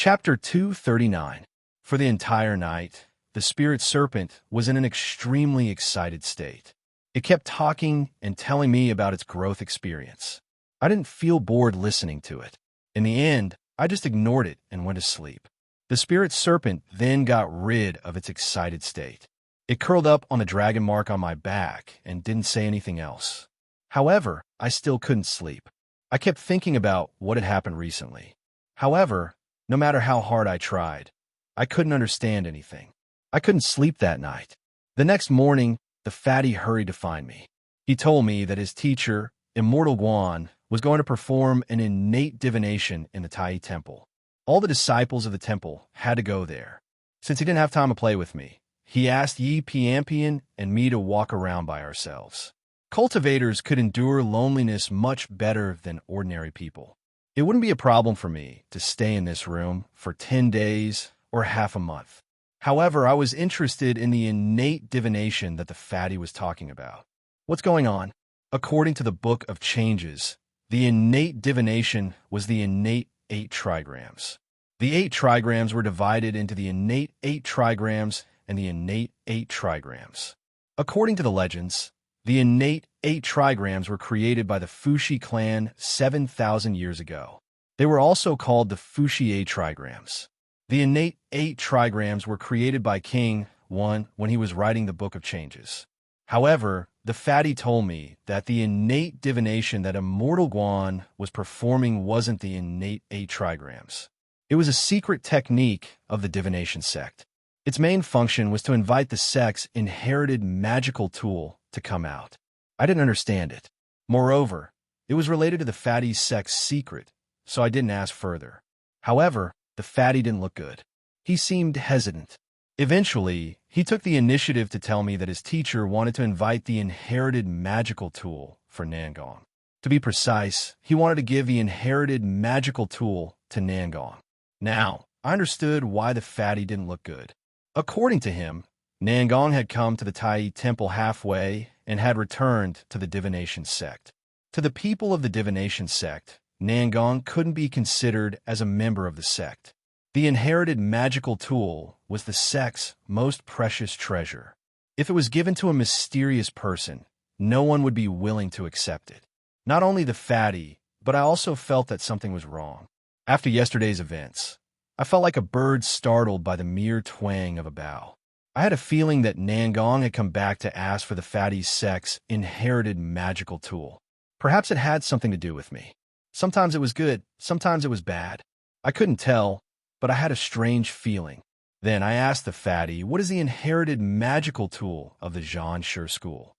Chapter 239. For the entire night, the spirit serpent was in an extremely excited state. It kept talking and telling me about its growth experience. I didn't feel bored listening to it. In the end, I just ignored it and went to sleep. The spirit serpent then got rid of its excited state. It curled up on the dragon mark on my back and didn't say anything else. However, I still couldn't sleep. I kept thinking about what had happened recently. However, no matter how hard I tried, I couldn't understand anything. I couldn't sleep that night. The next morning, the fatty hurried to find me. He told me that his teacher, Immortal Guan, was going to perform an innate divination in the Tai temple. All the disciples of the temple had to go there. Since he didn't have time to play with me, he asked Yi Piampian and me to walk around by ourselves. Cultivators could endure loneliness much better than ordinary people. It wouldn't be a problem for me to stay in this room for 10 days or half a month. However, I was interested in the innate divination that the fatty was talking about. What's going on? According to the Book of Changes, the innate divination was the innate 8 trigrams. The 8 trigrams were divided into the innate 8 trigrams and the innate 8 trigrams. According to the legends, the innate 8 trigrams were created by the Fuxi clan 7,000 years ago. They were also called the Fuxi trigrams. The innate 8 trigrams were created by King 1 when he was writing the Book of Changes. However, the fatty told me that the innate divination that Immortal Guan was performing wasn't the innate 8 trigrams. It was a secret technique of the divination sect. Its main function was to invite the sect's inherited magical tool to come out. I didn't understand it. Moreover, it was related to the fatty's sect's secret, so I didn't ask further. However, the fatty didn't look good. He seemed hesitant. Eventually, he took the initiative to tell me that his teacher wanted to invite the inherited magical tool for Nangong. To be precise, he wanted to give the inherited magical tool to Nangong. Now, I understood why the fatty didn't look good. According to him, Nangong had come to the Tai temple halfway and had returned to the divination sect. To the people of the divination sect, Nangong couldn't be considered as a member of the sect. The inherited magical tool was the sect's most precious treasure. If it was given to a mysterious person, no one would be willing to accept it. Not only the fatty, but I also felt that something was wrong. After yesterday's events, I felt like a bird startled by the mere twang of a bough. I had a feeling that Nangong had come back to ask for the fatty's sect's inherited magical tool. Perhaps it had something to do with me. Sometimes it was good, sometimes it was bad. I couldn't tell, but I had a strange feeling. Then I asked the fatty, what is the inherited magical tool of the Zhanshe school?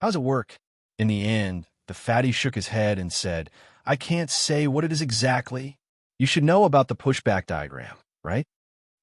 How does it work? In the end, the fatty shook his head and said, I can't say what it is exactly. You should know about the pushback diagram, right?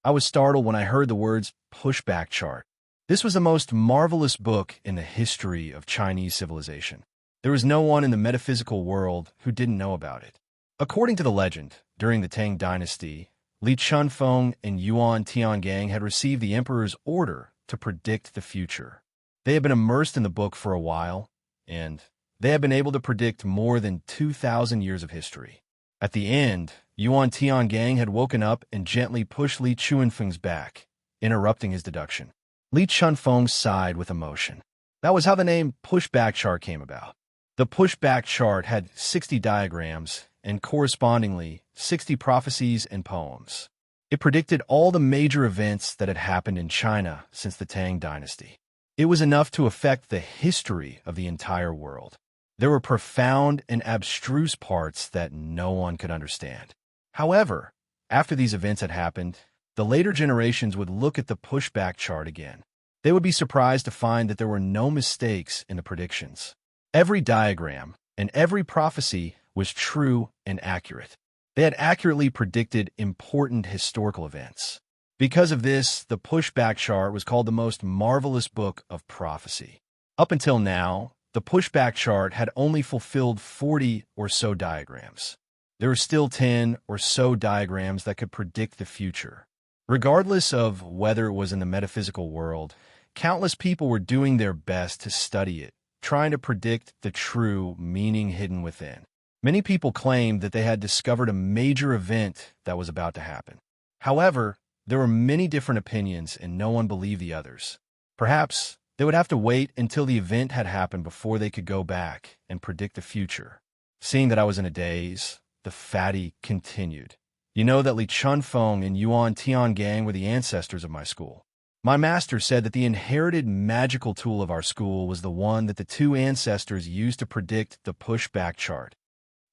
I was startled when I heard the words pushback chart. This was the most marvelous book in the history of Chinese civilization. There was no one in the metaphysical world who didn't know about it. According to the legend, during the Tang dynasty, Li Chunfeng and Yuan Tiangang had received the emperor's order to predict the future. They had been immersed in the book for a while, and they had been able to predict more than 2,000 years of history. At the end, Yuan Tiangang had woken up and gently pushed Li Chunfeng's back, interrupting his deduction. Li Chunfeng sighed with emotion. That was how the name pushback chart came about. The pushback chart had 60 diagrams and correspondingly 60 prophecies and poems. It predicted all the major events that had happened in China since the Tang dynasty. It was enough to affect the history of the entire world. There were profound and abstruse parts that no one could understand. However, after these events had happened, the later generations would look at the pushback chart again. They would be surprised to find that there were no mistakes in the predictions. Every diagram and every prophecy was true and accurate. They had accurately predicted important historical events. Because of this, the pushback chart was called the most marvelous book of prophecy. Up until now, the pushback chart had only fulfilled 40 or so diagrams. There were still 10 or so diagrams that could predict the future. Regardless of whether it was in the metaphysical world, countless people were doing their best to study it, trying to predict the true meaning hidden within. Many people claimed that they had discovered a major event that was about to happen. However, there were many different opinions and no one believed the others. Perhaps they would have to wait until the event had happened before they could go back and predict the future. Seeing that I was in a daze, the fatty continued. You know that Li Chunfeng and Yuan Tiangang were the ancestors of my school. My master said that the inherited magical tool of our school was the one that the two ancestors used to predict the pushback chart.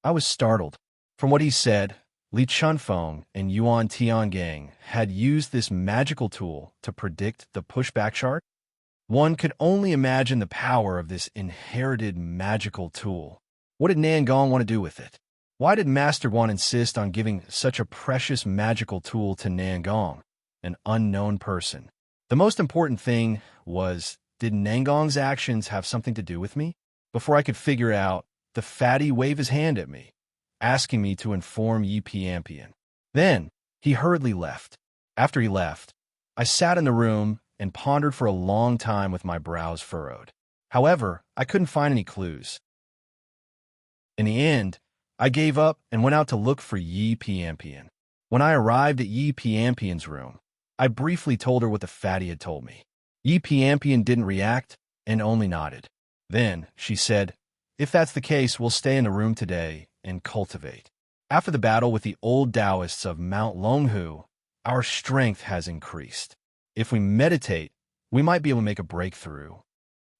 I was startled. From what he said, Li Chunfeng and Yuan Tiangang had used this magical tool to predict the pushback chart. One could only imagine the power of this inherited magical tool. What did Nangong want to do with it? Why did Master Wan insist on giving such a precious magical tool to Nangong, an unknown person? The most important thing was, did Nangong's actions have something to do with me? Before I could figure out, the fatty waved his hand at me, asking me to inform Yi Piampian. Then, he hurriedly left. After he left, I sat in the room and pondered for a long time with my brows furrowed. However, I couldn't find any clues. In the end, I gave up and went out to look for Yi Piampian. When I arrived at Yi Piampian's room, I briefly told her what the fatty had told me. Yi Piampian didn't react and only nodded. Then, she said, if that's the case, we'll stay in the room today and cultivate. After the battle with the old Taoists of Mount Longhu, our strength has increased. If we meditate, we might be able to make a breakthrough.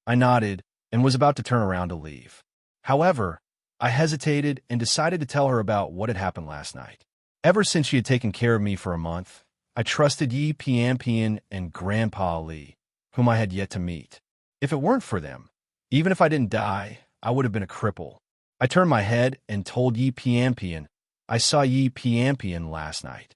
I nodded and was about to turn around to leave. However, I hesitated and decided to tell her about what had happened last night. Ever since she had taken care of me for a month, I trusted Yi Piampian and Grandpa Li, whom I had yet to meet. If it weren't for them, even if I didn't die, I would have been a cripple. I turned my head and told Yi Piampian I saw Yi Piampian last night.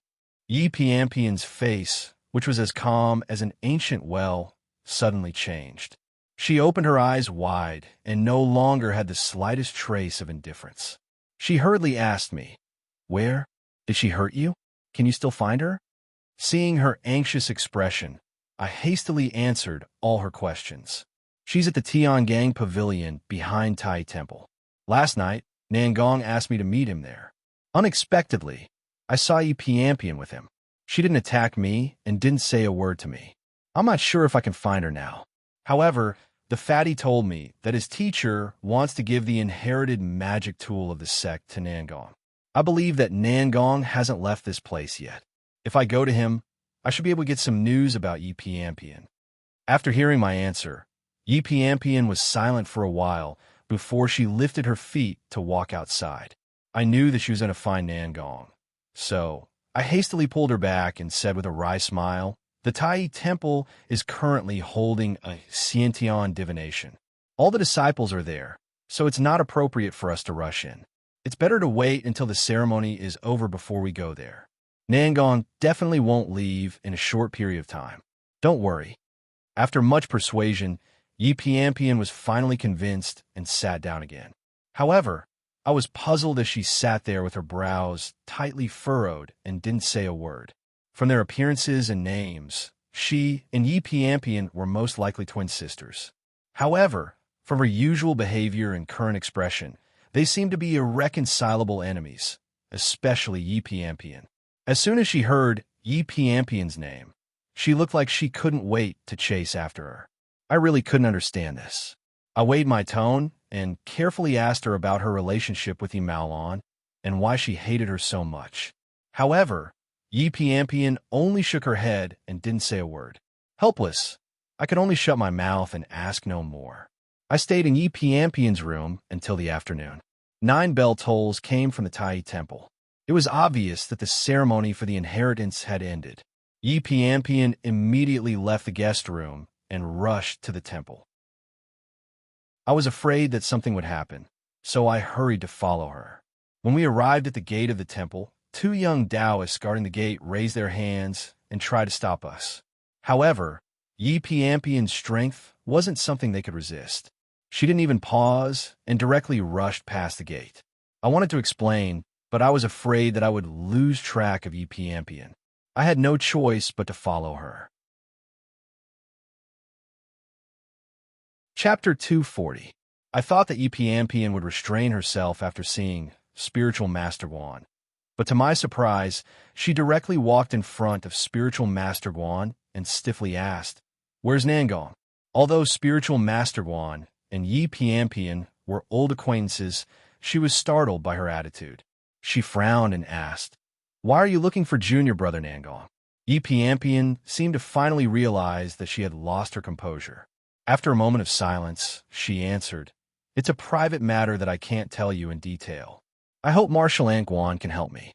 Yi Piampian's face, which was as calm as an ancient well, suddenly changed. She opened her eyes wide and no longer had the slightest trace of indifference. She hurriedly asked me, where? Did she hurt you? Can you still find her? Seeing her anxious expression, I hastily answered all her questions. She's at the Tiangang Pavilion behind Tai Temple. Last night, Nangong asked me to meet him there. Unexpectedly, I saw Yi Piampian with him. She didn't attack me and didn't say a word to me. I'm not sure if I can find her now. However, the fatty told me that his teacher wants to give the inherited magic tool of the sect to Nangong. I believe that Nangong hasn't left this place yet. If I go to him, I should be able to get some news about Yi Piampian. After hearing my answer, Yi Piampian was silent for a while before she lifted her feet to walk outside. I knew that she was going to find Nangong. So, I hastily pulled her back and said with a wry smile, the Tai Temple is currently holding a Xiantian divination. All the disciples are there, so it's not appropriate for us to rush in. It's better to wait until the ceremony is over before we go there. Nangong definitely won't leave in a short period of time. Don't worry. After much persuasion, Yi Piampian was finally convinced and sat down again. However, I was puzzled as she sat there with her brows tightly furrowed and didn't say a word. From their appearances and names, she and Yi Piampian were most likely twin sisters. However, from her usual behavior and current expression, they seemed to be irreconcilable enemies, especially Yi Piampian. As soon as she heard Yi Piampian's name, she looked like she couldn't wait to chase after her. I really couldn't understand this. I weighed my tone and carefully asked her about her relationship with Yi Maolon and why she hated her so much. However, Yi Piampian only shook her head and didn't say a word. Helpless, I could only shut my mouth and ask no more. I stayed in Yi Piampian's room until the afternoon. 9 bell tolls came from the Tai Temple. It was obvious that the ceremony for the inheritance had ended. Yi Piampian immediately left the guest room and rushed to the temple. I was afraid that something would happen, so I hurried to follow her. When we arrived at the gate of the temple, 2 young Taoists guarding the gate raised their hands and tried to stop us. However, Yi Piampian's strength wasn't something they could resist. She didn't even pause and directly rushed past the gate. I wanted to explain, but I was afraid that I would lose track of Yi Piampian. I had no choice but to follow her. Chapter 240. I thought that Yi Piampian would restrain herself after seeing Spiritual Master Guan. But to my surprise, she directly walked in front of Spiritual Master Guan and stiffly asked, "Where's Nangong?" Although Spiritual Master Guan and Yi Piampian were old acquaintances, she was startled by her attitude. She frowned and asked, "Why are you looking for junior brother Nangong?" Yi Piampian seemed to finally realize that she had lost her composure. After a moment of silence, she answered, "It's a private matter that I can't tell you in detail. I hope Marshal Ant Guan can help me."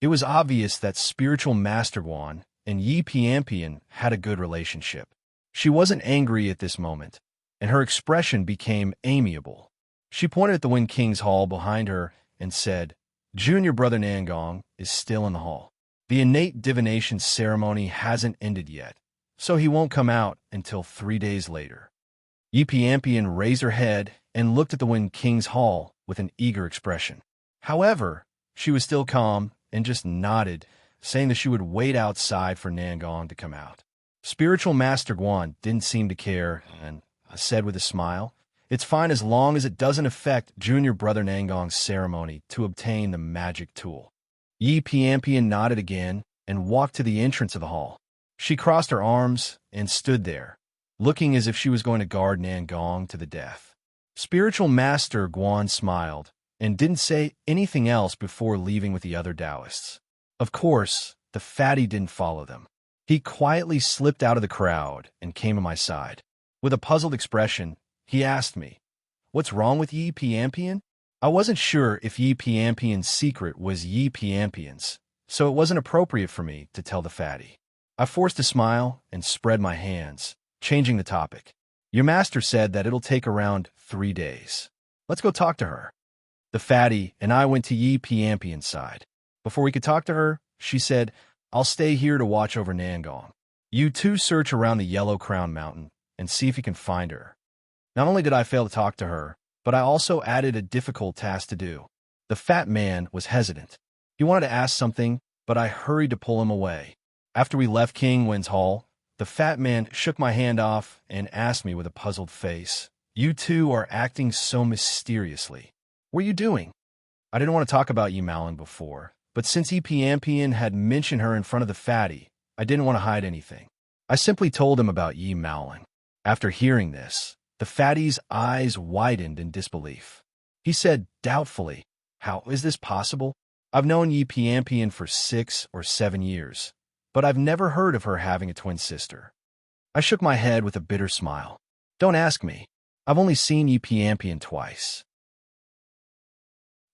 It was obvious that Spiritual Master Guan and Yi Piampian had a good relationship. She wasn't angry at this moment, and her expression became amiable. She pointed at the Wind King's hall behind her and said, "Junior brother Nangong is still in the hall. The innate divination ceremony hasn't ended yet, so he won't come out until 3 days later." Yi Piampian raised her head and looked at the Wind King's hall with an eager expression. However, she was still calm and just nodded, saying that she would wait outside for Nangong to come out. Spiritual Master Guan didn't seem to care and said with a smile, "It's fine as long as it doesn't affect junior brother Nangong's ceremony to obtain the magic tool." Yi Piampian nodded again and walked to the entrance of the hall. She crossed her arms and stood there, looking as if she was going to guard Nangong to the death. Spiritual Master Guan smiled and didn't say anything else before leaving with the other Taoists. Of course, the fatty didn't follow them. He quietly slipped out of the crowd and came to my side. With a puzzled expression, he asked me, "What's wrong with Yi Piampian?" I wasn't sure if Yi Piampian's secret was Yi Piampian's, so it wasn't appropriate for me to tell the fatty. I forced a smile and spread my hands, changing the topic. "Your master said that it'll take around 3 days. Let's go talk to her." The fatty and I went to Yi Piampian's side. Before we could talk to her, she said, "I'll stay here to watch over Nangong. You two search around the Yellow Crown Mountain and see if you can find her." Not only did I fail to talk to her, but I also added a difficult task to do. The fat man was hesitant. He wanted to ask something, but I hurried to pull him away. After we left King Wen's hall, the fat man shook my hand off and asked me with a puzzled face, "You two are acting so mysteriously. What are you doing?" I didn't want to talk about Yi Maoling before, but since Yi Piampian had mentioned her in front of the fatty, I didn't want to hide anything. I simply told him about Yi Maoling. After hearing this, the fatty's eyes widened in disbelief. He said doubtfully, "How is this possible? I've known Yi Piampian for 6 or 7 years, but I've never heard of her having a twin sister." I shook my head with a bitter smile. "Don't ask me. I've only seen Yi Piampian twice.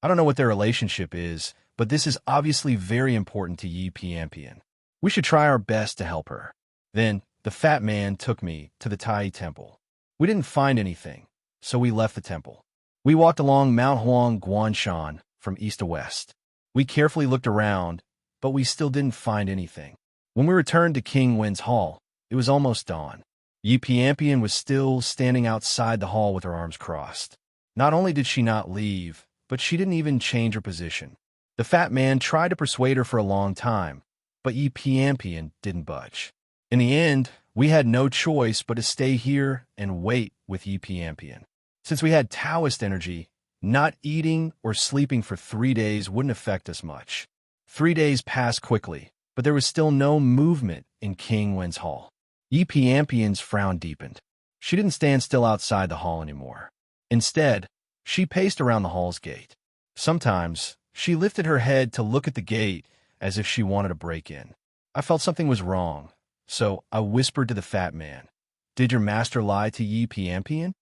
I don't know what their relationship is, but this is obviously very important to Yi Piampian. We should try our best to help her." Then the fat man took me to the Tai Temple. We didn't find anything, so we left the temple. We walked along Mount Huang Guanshan from east to west. We carefully looked around, but we still didn't find anything. When we returned to King Wen's hall, it was almost dawn. Yi Piampian was still standing outside the hall with her arms crossed. Not only did she not leave, but she didn't even change her position. The fat man tried to persuade her for a long time, but Yi Piampian didn't budge. In the end, we had no choice but to stay here and wait with Yi Piampian. Since we had Taoist energy, not eating or sleeping for 3 days wouldn't affect us much. 3 days passed quickly, but there was still no movement in King Wen's hall. Yi Piampian's frown deepened. She didn't stand still outside the hall anymore. Instead, she paced around the hall's gate. Sometimes, she lifted her head to look at the gate as if she wanted to break in. I felt something was wrong, so I whispered to the fat man, "Did your master lie to Yi Piampian?"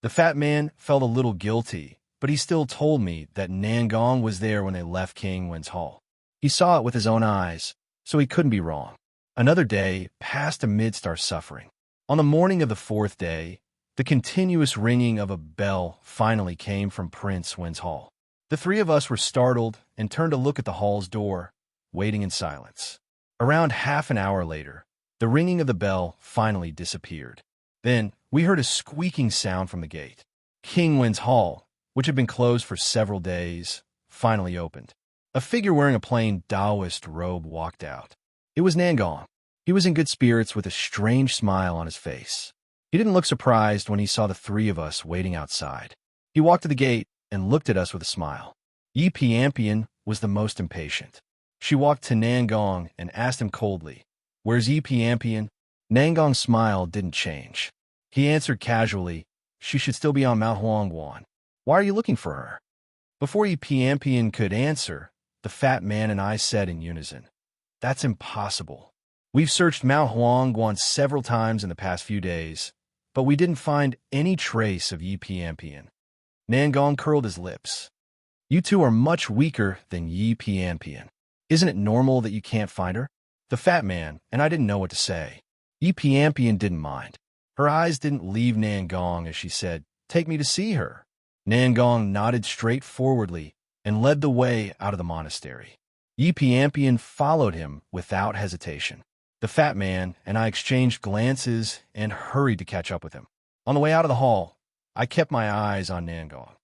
The fat man felt a little guilty, but he still told me that Nangong was there when they left King Wen's hall. He saw it with his own eyes, so he couldn't be wrong. Another day passed amidst our suffering. On the morning of the 4th day, the continuous ringing of a bell finally came from Prince Wen's hall. The 3 of us were startled and turned to look at the hall's door, waiting in silence. Around half an hour later, the ringing of the bell finally disappeared. Then, we heard a squeaking sound from the gate. King Wen's hall, which had been closed for several days, finally opened. A figure wearing a plain Taoist robe walked out. It was Nangong. He was in good spirits with a strange smile on his face. He didn't look surprised when he saw the 3 of us waiting outside. He walked to the gate and looked at us with a smile. Yi Piampian was the most impatient. She walked to Nangong and asked him coldly, "Where's Yi Piampian?" Nangong's smile didn't change. He answered casually, "She should still be on Mount Huangguan. Why are you looking for her?" Before Yi Piampian could answer, the fat man and I said in unison, "That's impossible. We've searched Mount Huangguan several times in the past few days, but we didn't find any trace of Yi Piampian." Nangong curled his lips. "You two are much weaker than Yi Piampian. Isn't it normal that you can't find her?" The fat man and I didn't know what to say. Yi Piampian didn't mind. Her eyes didn't leave Nangong as she said, "Take me to see her." Nangong nodded straightforwardly and led the way out of the monastery. Yi Piampian followed him without hesitation. The fat man and I exchanged glances and hurried to catch up with him. On the way out of the hall, I kept my eyes on Nangong.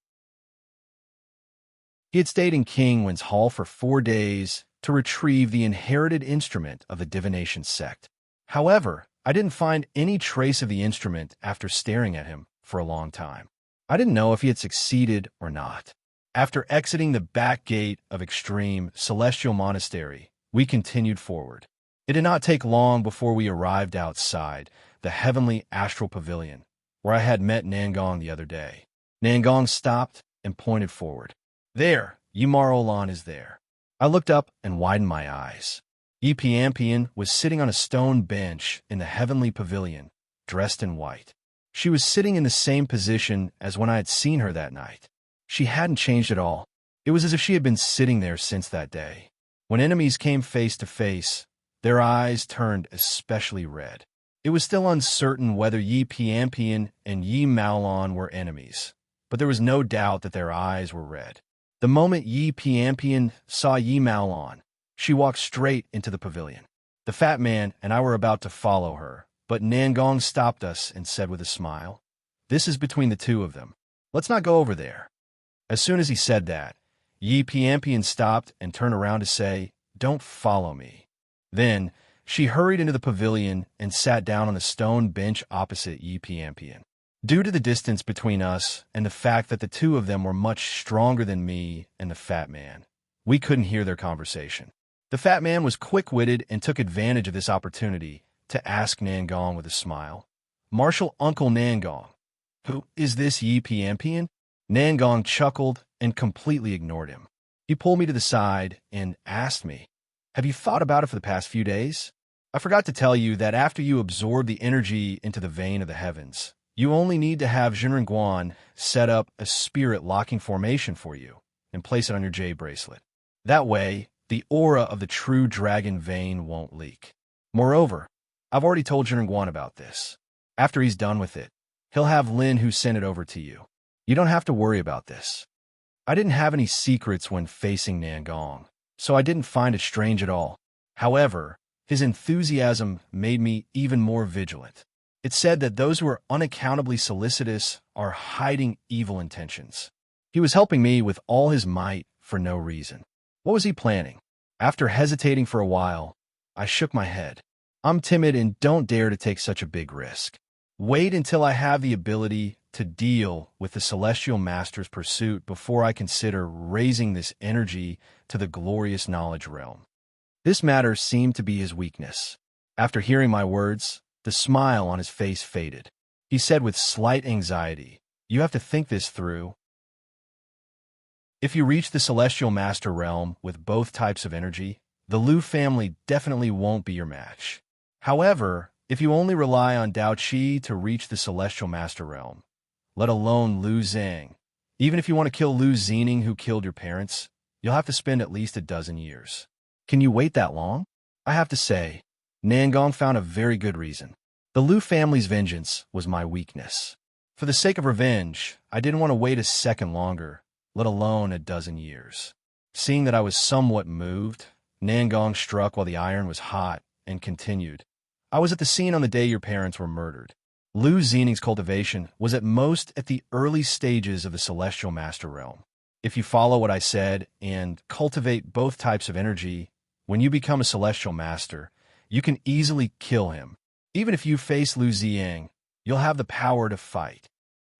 He had stayed in King Wen's hall for 4 days to retrieve the inherited instrument of the divination sect. However, I didn't find any trace of the instrument after staring at him for a long time. I didn't know if he had succeeded or not. After exiting the back gate of Extreme Celestial Monastery, we continued forward. It did not take long before we arrived outside the heavenly astral pavilion, where I had met Nangong the other day. Nangong stopped and pointed forward. "There, Ymar Olan is there." I looked up and widened my eyes. Yi Piampian was sitting on a stone bench in the heavenly pavilion, dressed in white. She was sitting in the same position as when I had seen her that night. She hadn't changed at all. It was as if she had been sitting there since that day. When enemies came face to face, their eyes turned especially red. It was still uncertain whether Yi Piampian and Yi Maolon were enemies, but there was no doubt that their eyes were red. The moment Yi Piampian saw Yi Maolon, she walked straight into the pavilion. The fat man and I were about to follow her, but Nangong stopped us and said with a smile, "This is between the two of them. Let's not go over there." As soon as he said that, Yi Piampian stopped and turned around to say, "Don't follow me." Then, she hurried into the pavilion and sat down on the stone bench opposite Yi Piampian. Due to the distance between us and the fact that the two of them were much stronger than me and the fat man, we couldn't hear their conversation. The fat man was quick-witted and took advantage of this opportunity to ask Nangong with a smile, "Marshal Uncle Nangong, who is this Yi Piampian?" Nangong chuckled and completely ignored him. He pulled me to the side and asked me, "Have you thought about it for the past few days? I forgot to tell you that after you absorb the energy into the vein of the heavens, you only need to have Zhenren set up a spirit locking formation for you and place it on your jade bracelet. That way, the aura of the true dragon vein won't leak. Moreover, I've already told Zhenren about this. After he's done with it, he'll have Lin who sent it over to you. You don't have to worry about this." I didn't have any secrets when facing Nangong, so I didn't find it strange at all. However, his enthusiasm made me even more vigilant. It said that those who are unaccountably solicitous are hiding evil intentions. He was helping me with all his might for no reason. What was he planning? After hesitating for a while, I shook my head. "I'm timid and don't dare to take such a big risk. Wait until I have the ability to deal with the Celestial Master's pursuit before I consider raising this energy to the glorious knowledge realm." This matter seemed to be his weakness. After hearing my words, the smile on his face faded. He said with slight anxiety, "You have to think this through. If you reach the Celestial Master realm with both types of energy, the Lu family definitely won't be your match. However, if you only rely on Dao Qi to reach the Celestial Master realm, let alone Lu Zhang, even if you want to kill Lu Xening who killed your parents, you'll have to spend at least a dozen years. Can you wait that long?" I have to say, Nangong found a very good reason. The Lu family's vengeance was my weakness. For the sake of revenge, I didn't want to wait a second longer, let alone a dozen years. Seeing that I was somewhat moved, Nangong struck while the iron was hot and continued, "I was at the scene on the day your parents were murdered. Lu Xening's cultivation was at most at the early stages of the Celestial Master realm. If you follow what I said and cultivate both types of energy, when you become a Celestial Master, you can easily kill him. Even if you face Lu Ziyang, you'll have the power to fight."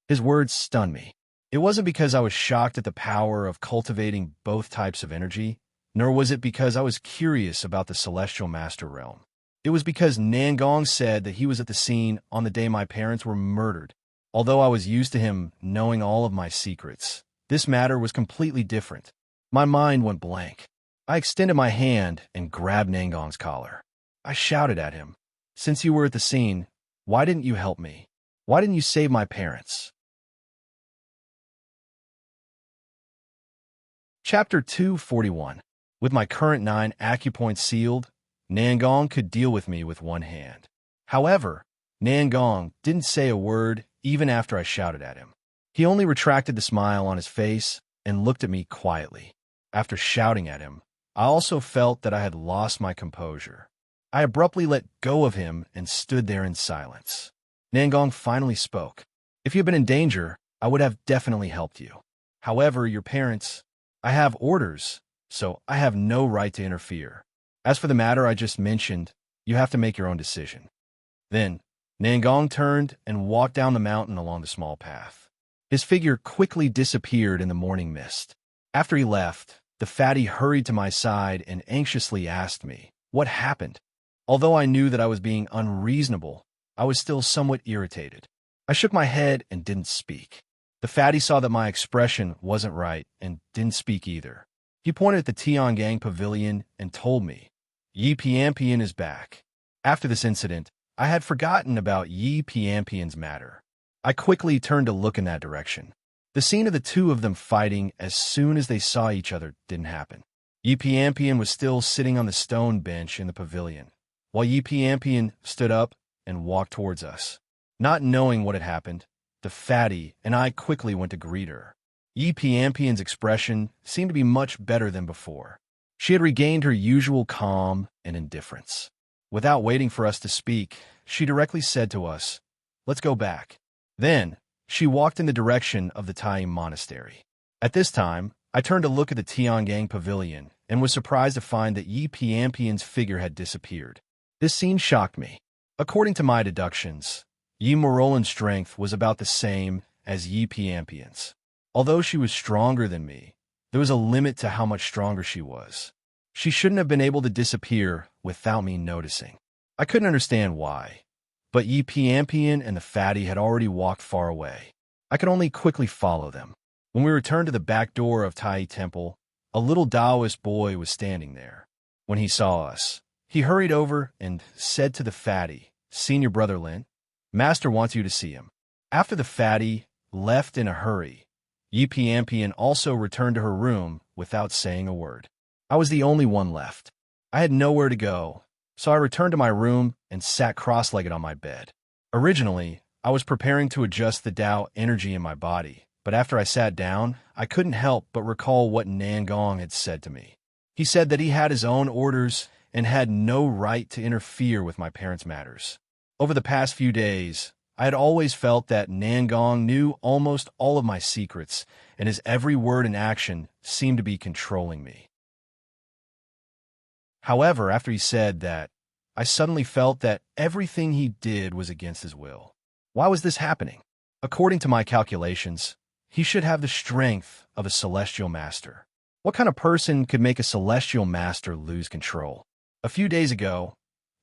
His words stunned me. It wasn't because I was shocked at the power of cultivating both types of energy, nor was it because I was curious about the celestial master realm. It was because Nangong said that he was at the scene on the day my parents were murdered. Although I was used to him knowing all of my secrets, this matter was completely different. My mind went blank. I extended my hand and grabbed Nangong's collar. I shouted at him, "Since you were at the scene, why didn't you help me? Why didn't you save my parents?" Chapter 241. With my current 9 acupoints sealed, Nangong could deal with me with one hand. However, Nangong didn't say a word even after I shouted at him. He only retracted the smile on his face and looked at me quietly. After shouting at him, I also felt that I had lost my composure. I abruptly let go of him and stood there in silence. Nangong finally spoke. "If you had been in danger, I would have definitely helped you. However, your parents, I have orders, so I have no right to interfere. As for the matter I just mentioned, you have to make your own decision." Then, Nangong turned and walked down the mountain along the small path. His figure quickly disappeared in the morning mist. After he left, the fatty hurried to my side and anxiously asked me what happened. Although I knew that I was being unreasonable, I was still somewhat irritated. I shook my head and didn't speak. The fatty saw that my expression wasn't right and didn't speak either. He pointed at the Tiangang pavilion and told me, "Yi Piampian is back." After this incident, I had forgotten about Yi Piampian's matter. I quickly turned to look in that direction. The scene of the two of them fighting as soon as they saw each other didn't happen. Yi Piampian was still sitting on the stone bench in the pavilion, while Yi Piampian stood up and walked towards us. Not knowing what had happened, the fatty and I quickly went to greet her. Yi Piampian's expression seemed to be much better than before. She had regained her usual calm and indifference. Without waiting for us to speak, she directly said to us, "Let's go back." Then, she walked in the direction of the Tai monastery. At this time, I turned to look at the Tiangang pavilion and was surprised to find that Yi Piampian's figure had disappeared. This scene shocked me. According to my deductions, Yi Morolin's strength was about the same as Yi Piampian's. Although she was stronger than me, there was a limit to how much stronger she was. She shouldn't have been able to disappear without me noticing. I couldn't understand why, but Yi Piampian and the fatty had already walked far away. I could only quickly follow them. When we returned to the back door of Tai Temple, a little Taoist boy was standing there. When he saw us, he hurried over and said to the fatty, "Senior Brother Lin, Master wants you to see him." After the fatty left in a hurry, Yi Piampian also returned to her room without saying a word. I was the only one left. I had nowhere to go, so I returned to my room and sat cross-legged on my bed. Originally, I was preparing to adjust the Tao energy in my body, but after I sat down, I couldn't help but recall what Nangong had said to me. He said that he had his own orders and had no right to interfere with my parents' matters. Over the past few days, I had always felt that Nangong knew almost all of my secrets, and his every word and action seemed to be controlling me. However, after he said that, I suddenly felt that everything he did was against his will. Why was this happening? According to my calculations, he should have the strength of a celestial master. What kind of person could make a celestial master lose control? A few days ago,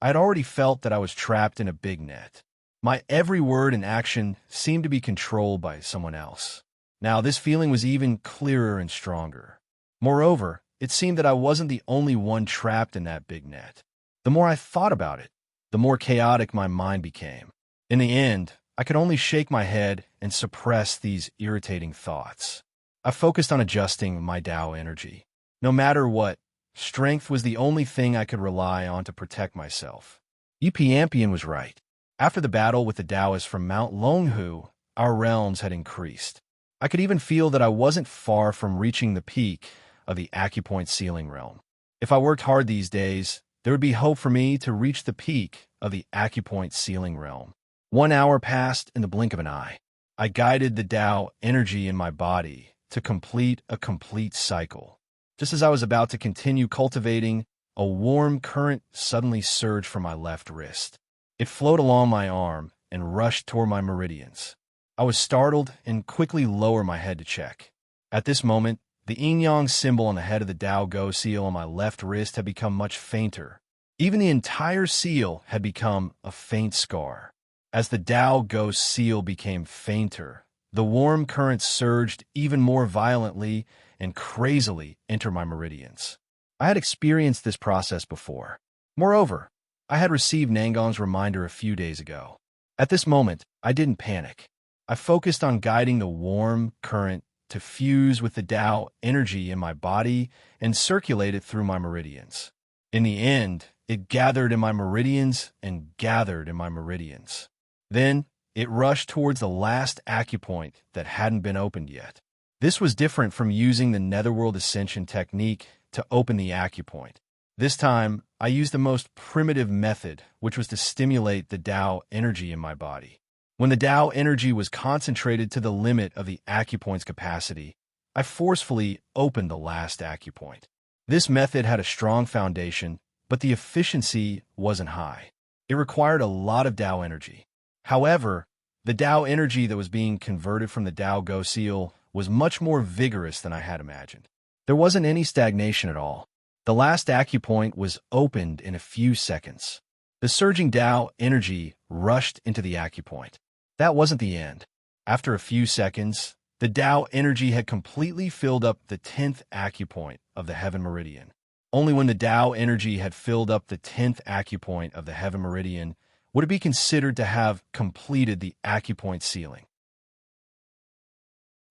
I had already felt that I was trapped in a big net. My every word and action seemed to be controlled by someone else. Now, this feeling was even clearer and stronger. Moreover, it seemed that I wasn't the only one trapped in that big net. The more I thought about it, the more chaotic my mind became. In the end, I could only shake my head and suppress these irritating thoughts. I focused on adjusting my Tao energy. No matter what, strength was the only thing I could rely on to protect myself. Yi Piampian was right. After the battle with the Taoists from Mount Longhu, our realms had increased. I could even feel that I wasn't far from reaching the peak of the acupoint ceiling realm. If I worked hard these days, there would be hope for me to reach the peak of the acupoint ceiling realm. 1 hour passed in the blink of an eye. I guided the Tao energy in my body to complete a complete cycle. Just as I was about to continue cultivating, a warm current suddenly surged from my left wrist. It flowed along my arm and rushed toward my meridians. I was startled and quickly lowered my head to check. At this moment, the yin-yang symbol on the head of the Tao Go seal on my left wrist had become much fainter. Even the entire seal had become a faint scar. As the Tao Go seal became fainter, the warm current surged even more violently and crazily entered my meridians. I had experienced this process before. Moreover, I had received Nangong's reminder a few days ago. At this moment, I didn't panic. I focused on guiding the warm current to fuse with the Tao energy in my body and circulate it through my meridians. In the end, it gathered in my meridians and gathered in my meridians. Then, it rushed towards the last acupoint that hadn't been opened yet. This was different from using the Netherworld Ascension technique to open the acupoint. This time, I used the most primitive method, which was to stimulate the Tao energy in my body. When the Tao energy was concentrated to the limit of the acupoint's capacity, I forcefully opened the last acupoint. This method had a strong foundation, but the efficiency wasn't high. It required a lot of Tao energy. However, the Tao energy that was being converted from the Tao Go seal was much more vigorous than I had imagined. There wasn't any stagnation at all. The last acupoint was opened in a few seconds. The surging Tao energy rushed into the acupoint. That wasn't the end. After a few seconds, the Tao energy had completely filled up the 10th acupoint of the heaven meridian. Only when the Tao energy had filled up the 10th acupoint of the heaven meridian would it be considered to have completed the acupoint sealing.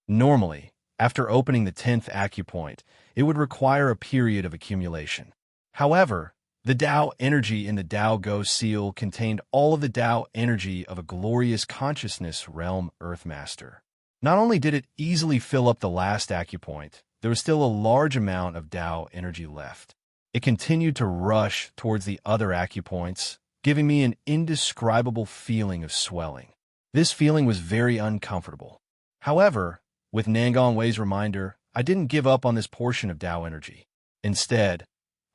Normally, after opening the 10th acupoint, it would require a period of accumulation. However, the Tao energy in the Tao Go seal contained all of the Tao energy of a glorious consciousness realm Earthmaster. Not only did it easily fill up the last acupoint, there was still a large amount of Tao energy left. It continued to rush towards the other acupoints, giving me an indescribable feeling of swelling. This feeling was very uncomfortable. However, with Nangong Wei's reminder, I didn't give up on this portion of Tao energy. Instead,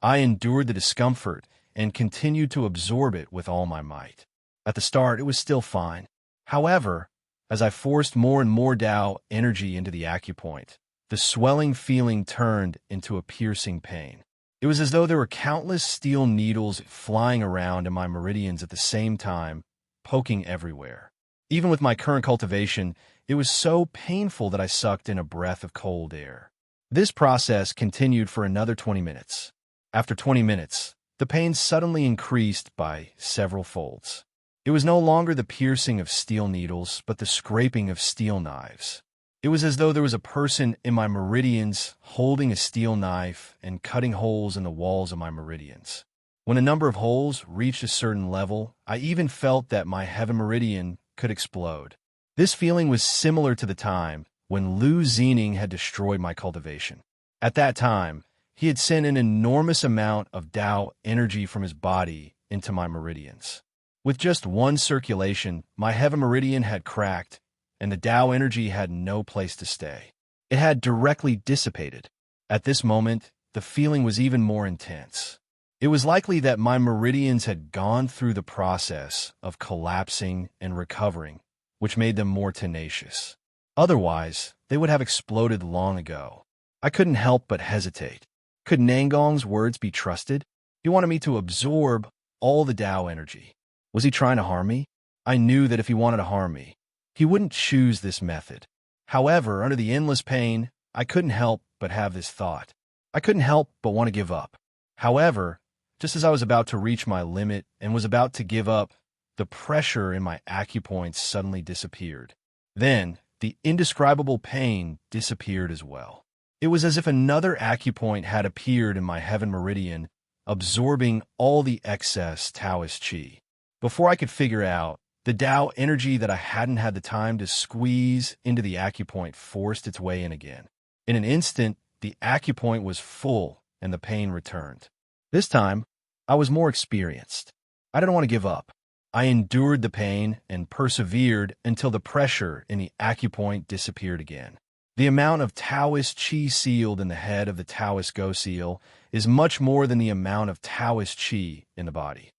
I endured the discomfort and continued to absorb it with all my might. At the start, it was still fine. However, as I forced more and more Tao energy into the acupoint, the swelling feeling turned into a piercing pain. It was as though there were countless steel needles flying around in my meridians at the same time, poking everywhere. Even with my current cultivation, it was so painful that I sucked in a breath of cold air. This process continued for another 20 minutes. After 20 minutes, the pain suddenly increased by several folds. It was no longer the piercing of steel needles, but the scraping of steel knives. It was as though there was a person in my meridians holding a steel knife and cutting holes in the walls of my meridians. When a number of holes reached a certain level, I even felt that my heaven meridian could explode. This feeling was similar to the time when Lu Xening had destroyed my cultivation. At that time, he had sent an enormous amount of Tao energy from his body into my meridians. With just one circulation, my heaven meridian had cracked, and the Tao energy had no place to stay. It had directly dissipated. At this moment, the feeling was even more intense. It was likely that my meridians had gone through the process of collapsing and recovering, which made them more tenacious. Otherwise, they would have exploded long ago. I couldn't help but hesitate. Could Nangong's words be trusted? He wanted me to absorb all the Tao energy. Was he trying to harm me? I knew that if he wanted to harm me, he wouldn't choose this method. However, under the endless pain, I couldn't help but have this thought. I couldn't help but want to give up. However, just as I was about to reach my limit and was about to give up, the pressure in my acupoints suddenly disappeared. Then, the indescribable pain disappeared as well. It was as if another acupoint had appeared in my heaven meridian, absorbing all the excess Taoist qi. Before I could figure out, the Tao energy that I hadn't had the time to squeeze into the acupoint forced its way in again. In an instant, the acupoint was full and the pain returned. This time, I was more experienced. I didn't want to give up. I endured the pain and persevered until the pressure in the acupoint disappeared again. The amount of Taoist qi sealed in the head of the Taoist Go seal is much more than the amount of Taoist qi in the body.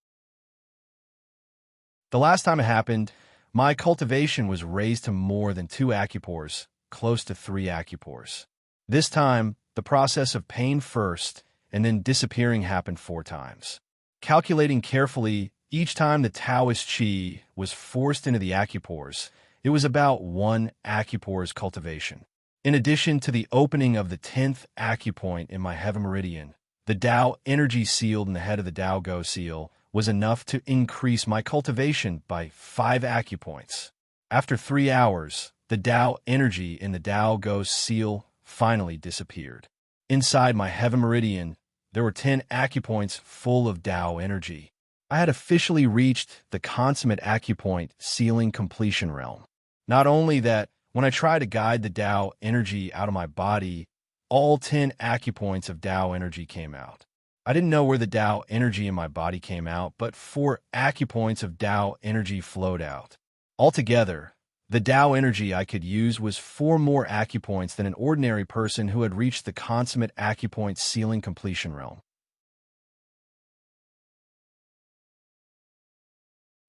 The last time it happened My cultivation was raised to more than 2 acupores, close to 3 acupores. This time, the process of pain first and then disappearing happened 4 times. Calculating carefully, each time the Taoist Qi was forced into the acupores, it was about 1 acupore's cultivation. In addition to the opening of the 10th acupoint in my heaven meridian, the Tao energy sealed in the head of the Tao Go seal was enough to increase my cultivation by 5 acupoints. After 3 hours, the Tao energy in the Tao Go seal finally disappeared. Inside my heaven meridian, there were 10 acupoints full of Tao energy. I had officially reached the consummate acupoint sealing completion realm. Not only that, when I tried to guide the Tao energy out of my body, all 10 acupoints of Tao energy came out. I didn't know where the Tao energy in my body came out, but 4 acupoints of Tao energy flowed out. Altogether, the Tao energy I could use was 4 more acupoints than an ordinary person who had reached the consummate acupoint sealing completion realm.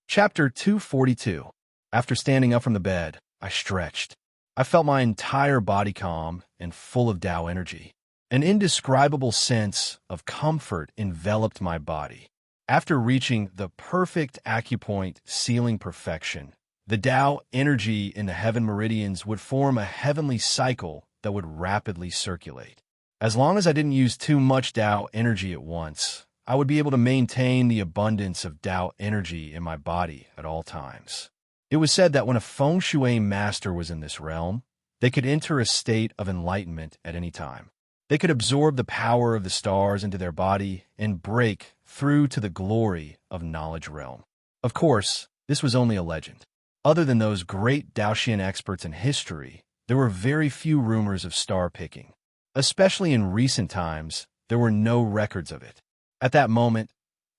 Chapter 242. After standing up from the bed, I stretched. I felt my entire body calm and full of Tao energy. An indescribable sense of comfort enveloped my body. After reaching the perfect acupoint sealing perfection, the Tao energy in the heaven meridians would form a heavenly cycle that would rapidly circulate. As long as I didn't use too much Tao energy at once, I would be able to maintain the abundance of Tao energy in my body at all times. It was said that when a feng shui master was in this realm, they could enter a state of enlightenment at any time. They could absorb the power of the stars into their body and break through to the glory of knowledge realm. Of course, this was only a legend. Other than those great Daotian experts in history, there were very few rumors of star picking. Especially in recent times, there were no records of it. At that moment,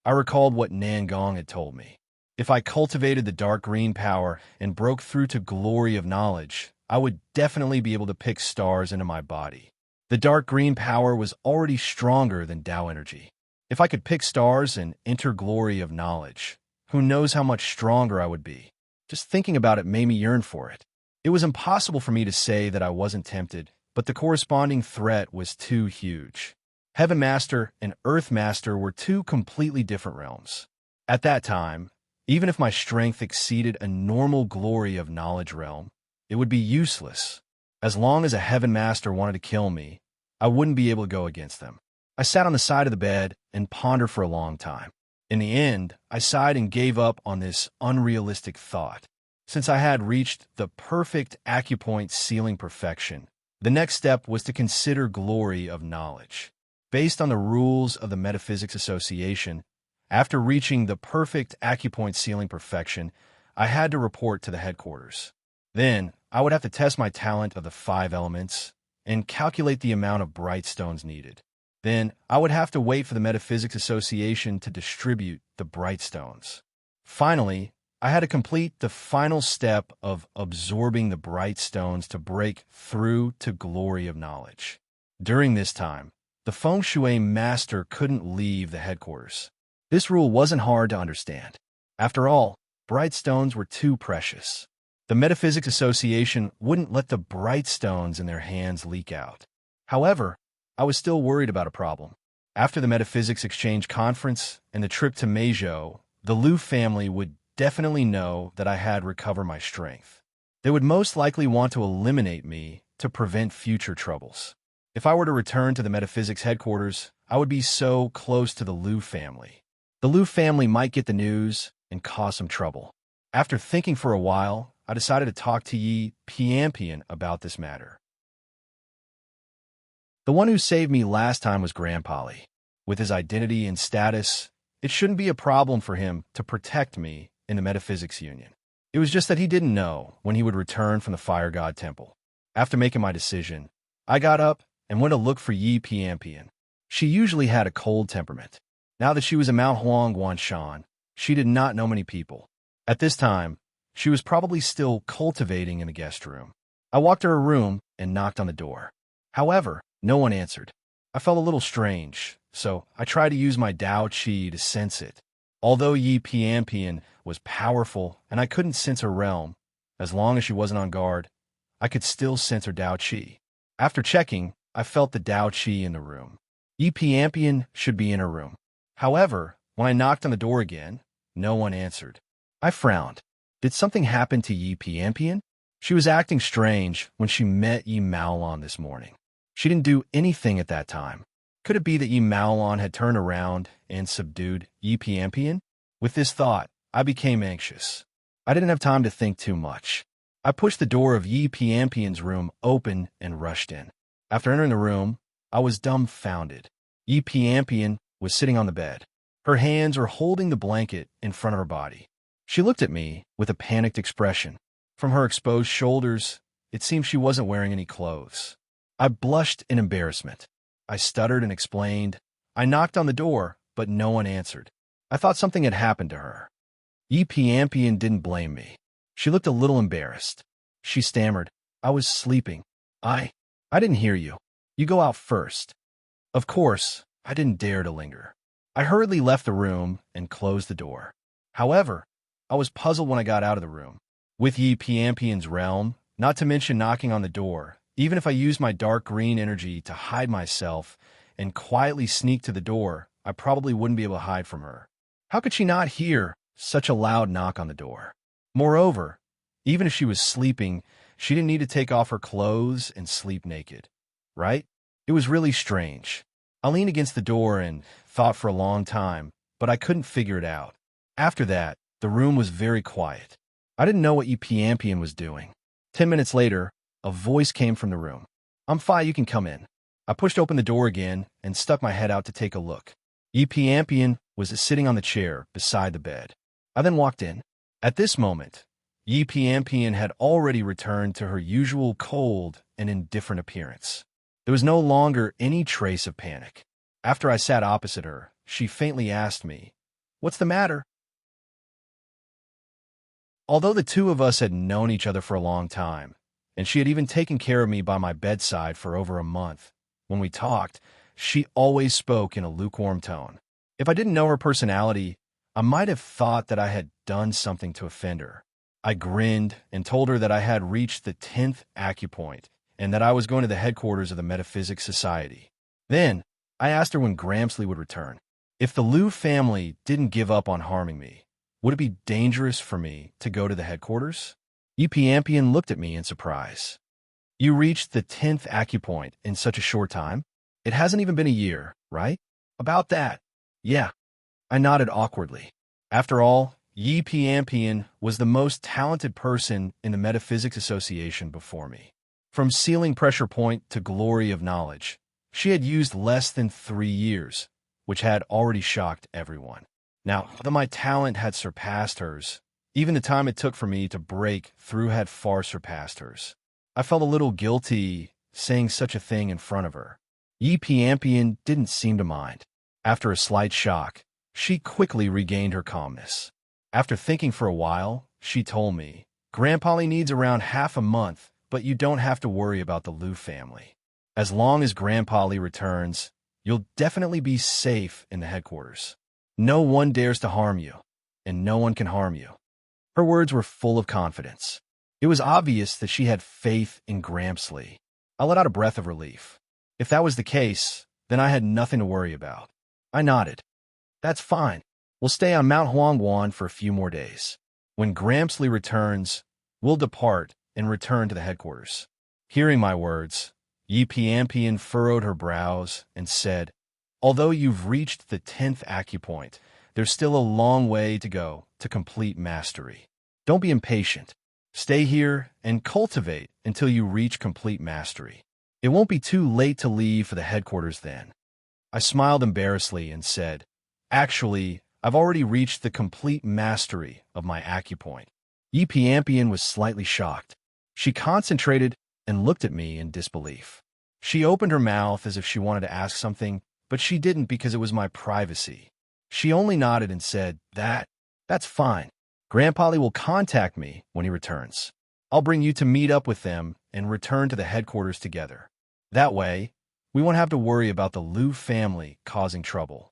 I recalled what Nangong had told me. If I cultivated the dark green power and broke through to glory of knowledge, I would definitely be able to pick stars into my body. The dark green power was already stronger than Tao energy. If I could pick stars and enter glory of knowledge, who knows how much stronger I would be. Just thinking about it made me yearn for it. It was impossible for me to say that I wasn't tempted, but the corresponding threat was too huge. Heaven Master and Earth Master were 2 completely different realms. At that time, even if my strength exceeded a normal glory of knowledge realm, it would be useless. As long as a Heaven Master wanted to kill me, I wouldn't be able to go against them. I sat on the side of the bed and pondered for a long time. In the end, I sighed and gave up on this unrealistic thought. Since I had reached the perfect acupoint sealing perfection, the next step was to consider glory of knowledge. Based on the rules of the Metaphysics Association, after reaching the perfect acupoint sealing perfection, I had to report to the headquarters. Then, I would have to test my talent of the 5 elements and calculate the amount of bright stones needed. Then, I would have to wait for the Metaphysics Association to distribute the bright stones. Finally, I had to complete the final step of absorbing the bright stones to break through to glory of knowledge. During this time, the feng shui master couldn't leave the headquarters. This rule wasn't hard to understand. After all, bright stones were too precious. The Metaphysics Association wouldn't let the bright stones in their hands leak out. However, I was still worried about a problem. After the Metaphysics Exchange Conference and the trip to Meizhou, the Liu family would definitely know that I had recovered my strength. They would most likely want to eliminate me to prevent future troubles. If I were to return to the Metaphysics headquarters, I would be so close to the Liu family. The Liu family might get the news and cause some trouble. After thinking for a while, I decided to talk to Yi Piampian about this matter. The one who saved me last time was Grandpa Li. With his identity and status, it shouldn't be a problem for him to protect me in the Metaphysics Union. It was just that he didn't know when he would return from the Fire God Temple. After making my decision, I got up and went to look for Yi Piampian. She usually had a cold temperament. Now that she was in Mount Huang Guanshan, she did not know many people. At this time, she was probably still cultivating in the guest room. I walked to her room and knocked on the door. However, no one answered. I felt a little strange, so I tried to use my Tao Qi to sense it. Although Yi Piampian was powerful and I couldn't sense her realm, as long as she wasn't on guard, I could still sense her Dao Qi. After checking, I felt the Dao Qi in the room. Yi Piampian should be in her room. However, when I knocked on the door again, no one answered. I frowned. Did something happen to Yi Piampian? She was acting strange when she met Yi Maolon this morning. She didn't do anything at that time. Could it be that Yi Maolon had turned around and subdued Yi Piampian? With this thought, I became anxious. I didn't have time to think too much. I pushed the door of Yi Piampian's room open and rushed in. After entering the room, I was dumbfounded. Yi Piampian was sitting on the bed. Her hands were holding the blanket in front of her body. She looked at me with a panicked expression. From her exposed shoulders, it seemed she wasn't wearing any clothes. I blushed in embarrassment. I stuttered and explained. I knocked on the door, but no one answered. I thought something had happened to her. Yi Piampian didn't blame me. She looked a little embarrassed. She stammered, I was sleeping. I didn't hear you. You go out first. Of course, I didn't dare to linger. I hurriedly left the room and closed the door. However, I was puzzled when I got out of the room. With Yi Piampian's realm, not to mention knocking on the door, even if I used my dark green energy to hide myself and quietly sneak to the door, I probably wouldn't be able to hide from her. How could she not hear such a loud knock on the door? Moreover, even if she was sleeping, she didn't need to take off her clothes and sleep naked, right? It was really strange. I leaned against the door and thought for a long time, but I couldn't figure it out. After that, the room was very quiet. I didn't know what Yi Piampian was doing. 10 minutes later, a voice came from the room. I'm fine, you can come in. I pushed open the door again and stuck my head out to take a look. Yi Piampian was sitting on the chair beside the bed. I then walked in. At this moment, Yi Piampian had already returned to her usual cold and indifferent appearance. There was no longer any trace of panic. After I sat opposite her, she faintly asked me, "What's the matter?" Although the two of us had known each other for a long time, and she had even taken care of me by my bedside for over a month, when we talked, she always spoke in a lukewarm tone. If I didn't know her personality, I might have thought that I had done something to offend her. I grinned and told her that I had reached the 10th acupoint and that I was going to the headquarters of the Metaphysics Society. Then, I asked her when Gramsley would return. If the Liu family didn't give up on harming me, would it be dangerous for me to go to the headquarters? Yi Piampian looked at me in surprise. You reached the 10th acupoint in such a short time? It hasn't even been a year, right? About that. Yeah. I nodded awkwardly. After all, Yi Piampian was the most talented person in the Metaphysics Association before me. From ceiling pressure point to glory of knowledge, she had used less than 3 years, which had already shocked everyone. Now, though my talent had surpassed hers, even the time it took for me to break through had far surpassed hers. I felt a little guilty saying such a thing in front of her. Yi Piampian didn't seem to mind. After a slight shock, she quickly regained her calmness. After thinking for a while, she told me, Grandpolly needs around half a month, but you don't have to worry about the Liu family. As long as Grandpolly returns, you'll definitely be safe in the headquarters. No one dares to harm you, and no one can harm you. Her words were full of confidence. It was obvious that she had faith in Gramsley. I let out a breath of relief. If that was the case, then I had nothing to worry about. I nodded. That's fine. We'll stay on Mount Huangguan for a few more days. When Gramsley returns, we'll depart and return to the headquarters. Hearing my words, Yi Piampian furrowed her brows and said, Although you've reached the 10th acupoint, there's still a long way to go to complete mastery. Don't be impatient. Stay here and cultivate until you reach complete mastery. It won't be too late to leave for the headquarters then. I smiled embarrassedly and said, Actually, I've already reached the complete mastery of my acupoint. Yi Piampian was slightly shocked. She concentrated and looked at me in disbelief. She opened her mouth as if she wanted to ask something, but she didn't because it was my privacy. She only nodded and said, That's fine. Grandpolly will contact me when he returns. I'll bring you to meet up with them and return to the headquarters together. That way, we won't have to worry about the Liu family causing trouble.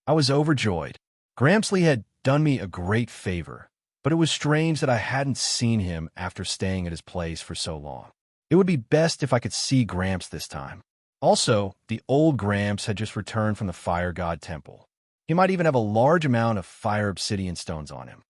I was overjoyed. Gramsley had done me a great favor, but it was strange that I hadn't seen him after staying at his place for so long. It would be best if I could see Gramps this time. Also, the old Gramps had just returned from the Fire God Temple. He might even have a large amount of fire obsidian stones on him.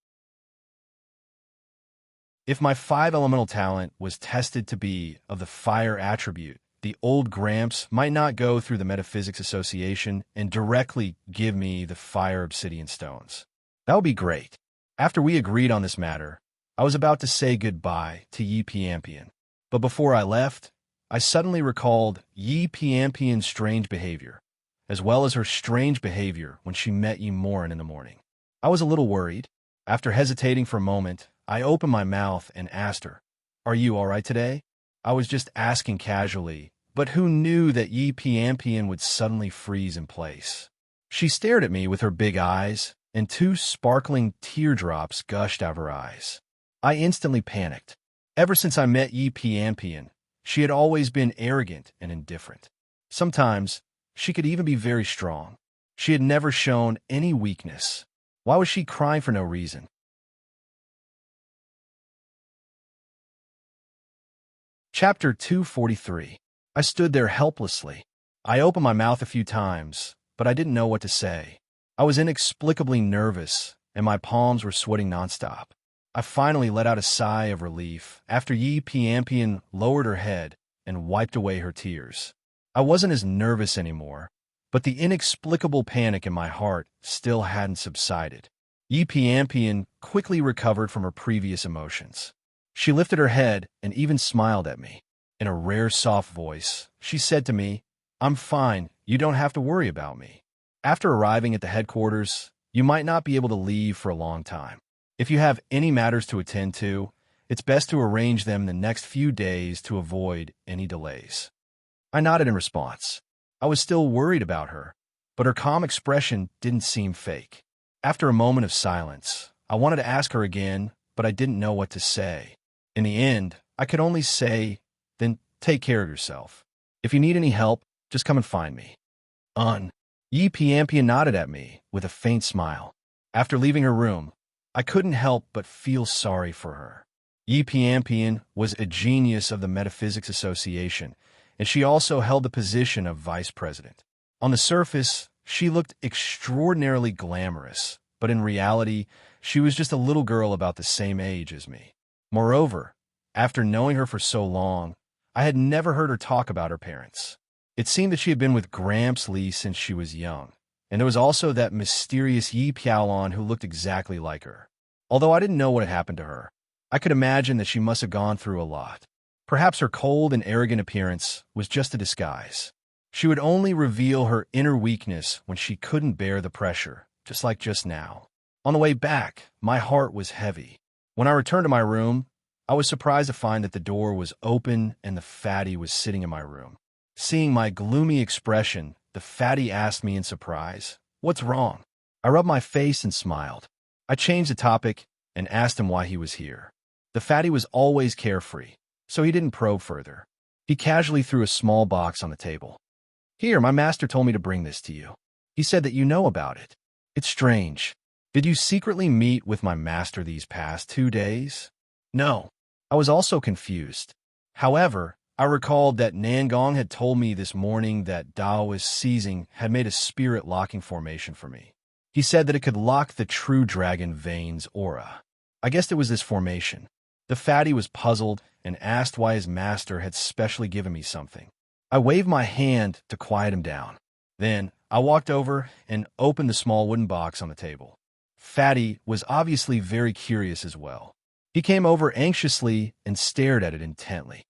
If my 5 elemental talent was tested to be of the fire attribute, the old Gramps might not go through the Metaphysics Association and directly give me the fire obsidian stones. That would be great. After we agreed on this matter, I was about to say goodbye to Yi Piampian. But before I left, I suddenly recalled Yi Piampian's strange behavior, as well as her strange behavior when she met Yi Morin in the morning. I was a little worried. After hesitating for a moment, I opened my mouth and asked her, "Are you all right today?" I was just asking casually, but who knew that Yi Piampian would suddenly freeze in place? She stared at me with her big eyes, and 2 sparkling teardrops gushed out of her eyes. I instantly panicked. Ever since I met Yi Piampian, she had always been arrogant and indifferent. Sometimes, she could even be very strong. She had never shown any weakness. Why was she crying for no reason? Chapter 243. I stood there helplessly. I opened my mouth a few times, but I didn't know what to say. I was inexplicably nervous, and my palms were sweating nonstop. I finally let out a sigh of relief after Yi Piampian lowered her head and wiped away her tears. I wasn't as nervous anymore, but the inexplicable panic in my heart still hadn't subsided. Yi Piampian quickly recovered from her previous emotions. She lifted her head and even smiled at me. In a rare, soft voice, she said to me, "I'm fine. You don't have to worry about me. After arriving at the headquarters, you might not be able to leave for a long time. If you have any matters to attend to, it's best to arrange them the next few days to avoid any delays." I nodded in response. I was still worried about her, but her calm expression didn't seem fake. After a moment of silence, I wanted to ask her again, but I didn't know what to say. In the end, I could only say, "Then take care of yourself. If you need any help, just come and find me." Yi Piampian nodded at me with a faint smile. After leaving her room, I couldn't help but feel sorry for her. Yi Piampian was a genius of the Metaphysics Association, and she also held the position of vice president. On the surface, she looked extraordinarily glamorous, but in reality, she was just a little girl about the same age as me. Moreover, after knowing her for so long, I had never heard her talk about her parents. It seemed that she had been with Gramps Lee since she was young, and there was also that mysterious Yi Piaolon who looked exactly like her. Although I didn't know what had happened to her, I could imagine that she must have gone through a lot. Perhaps her cold and arrogant appearance was just a disguise. She would only reveal her inner weakness when she couldn't bear the pressure, just like just now. On the way back, my heart was heavy. When I returned to my room, I was surprised to find that the door was open and the fatty was sitting in my room. Seeing my gloomy expression, the fatty asked me in surprise, "What's wrong?" I rubbed my face and smiled. I changed the topic and asked him why he was here. The fatty was always carefree, so he didn't probe further. He casually threw a small box on the table. "Here, my master told me to bring this to you. He said that you know about it. It's strange. Did you secretly meet with my master these past 2 days?" No. I was also confused. However, I recalled that Nangong had told me this morning that Daoist seizing had made a spirit-locking formation for me. He said that it could lock the true dragon Vane's aura. I guessed it was this formation. The fatty was puzzled and asked why his master had specially given me something. I waved my hand to quiet him down. Then, I walked over and opened the small wooden box on the table. Fatty was obviously very curious as well. He came over anxiously and stared at it intently.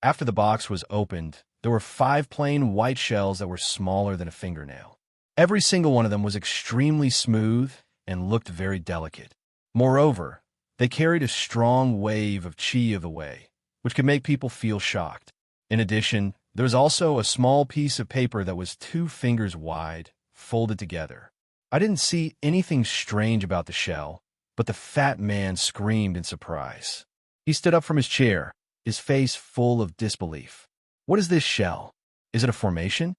After the box was opened, there were 5 plain white shells that were smaller than a fingernail. Every single one of them was extremely smooth and looked very delicate. Moreover, they carried a strong wave of chi of the way, which could make people feel shocked. In addition, there was also a small piece of paper that was 2 fingers wide, folded together. I didn't see anything strange about the shell, but the fat man screamed in surprise. He stood up from his chair, his face full of disbelief. "What is this shell? Is it a formation?"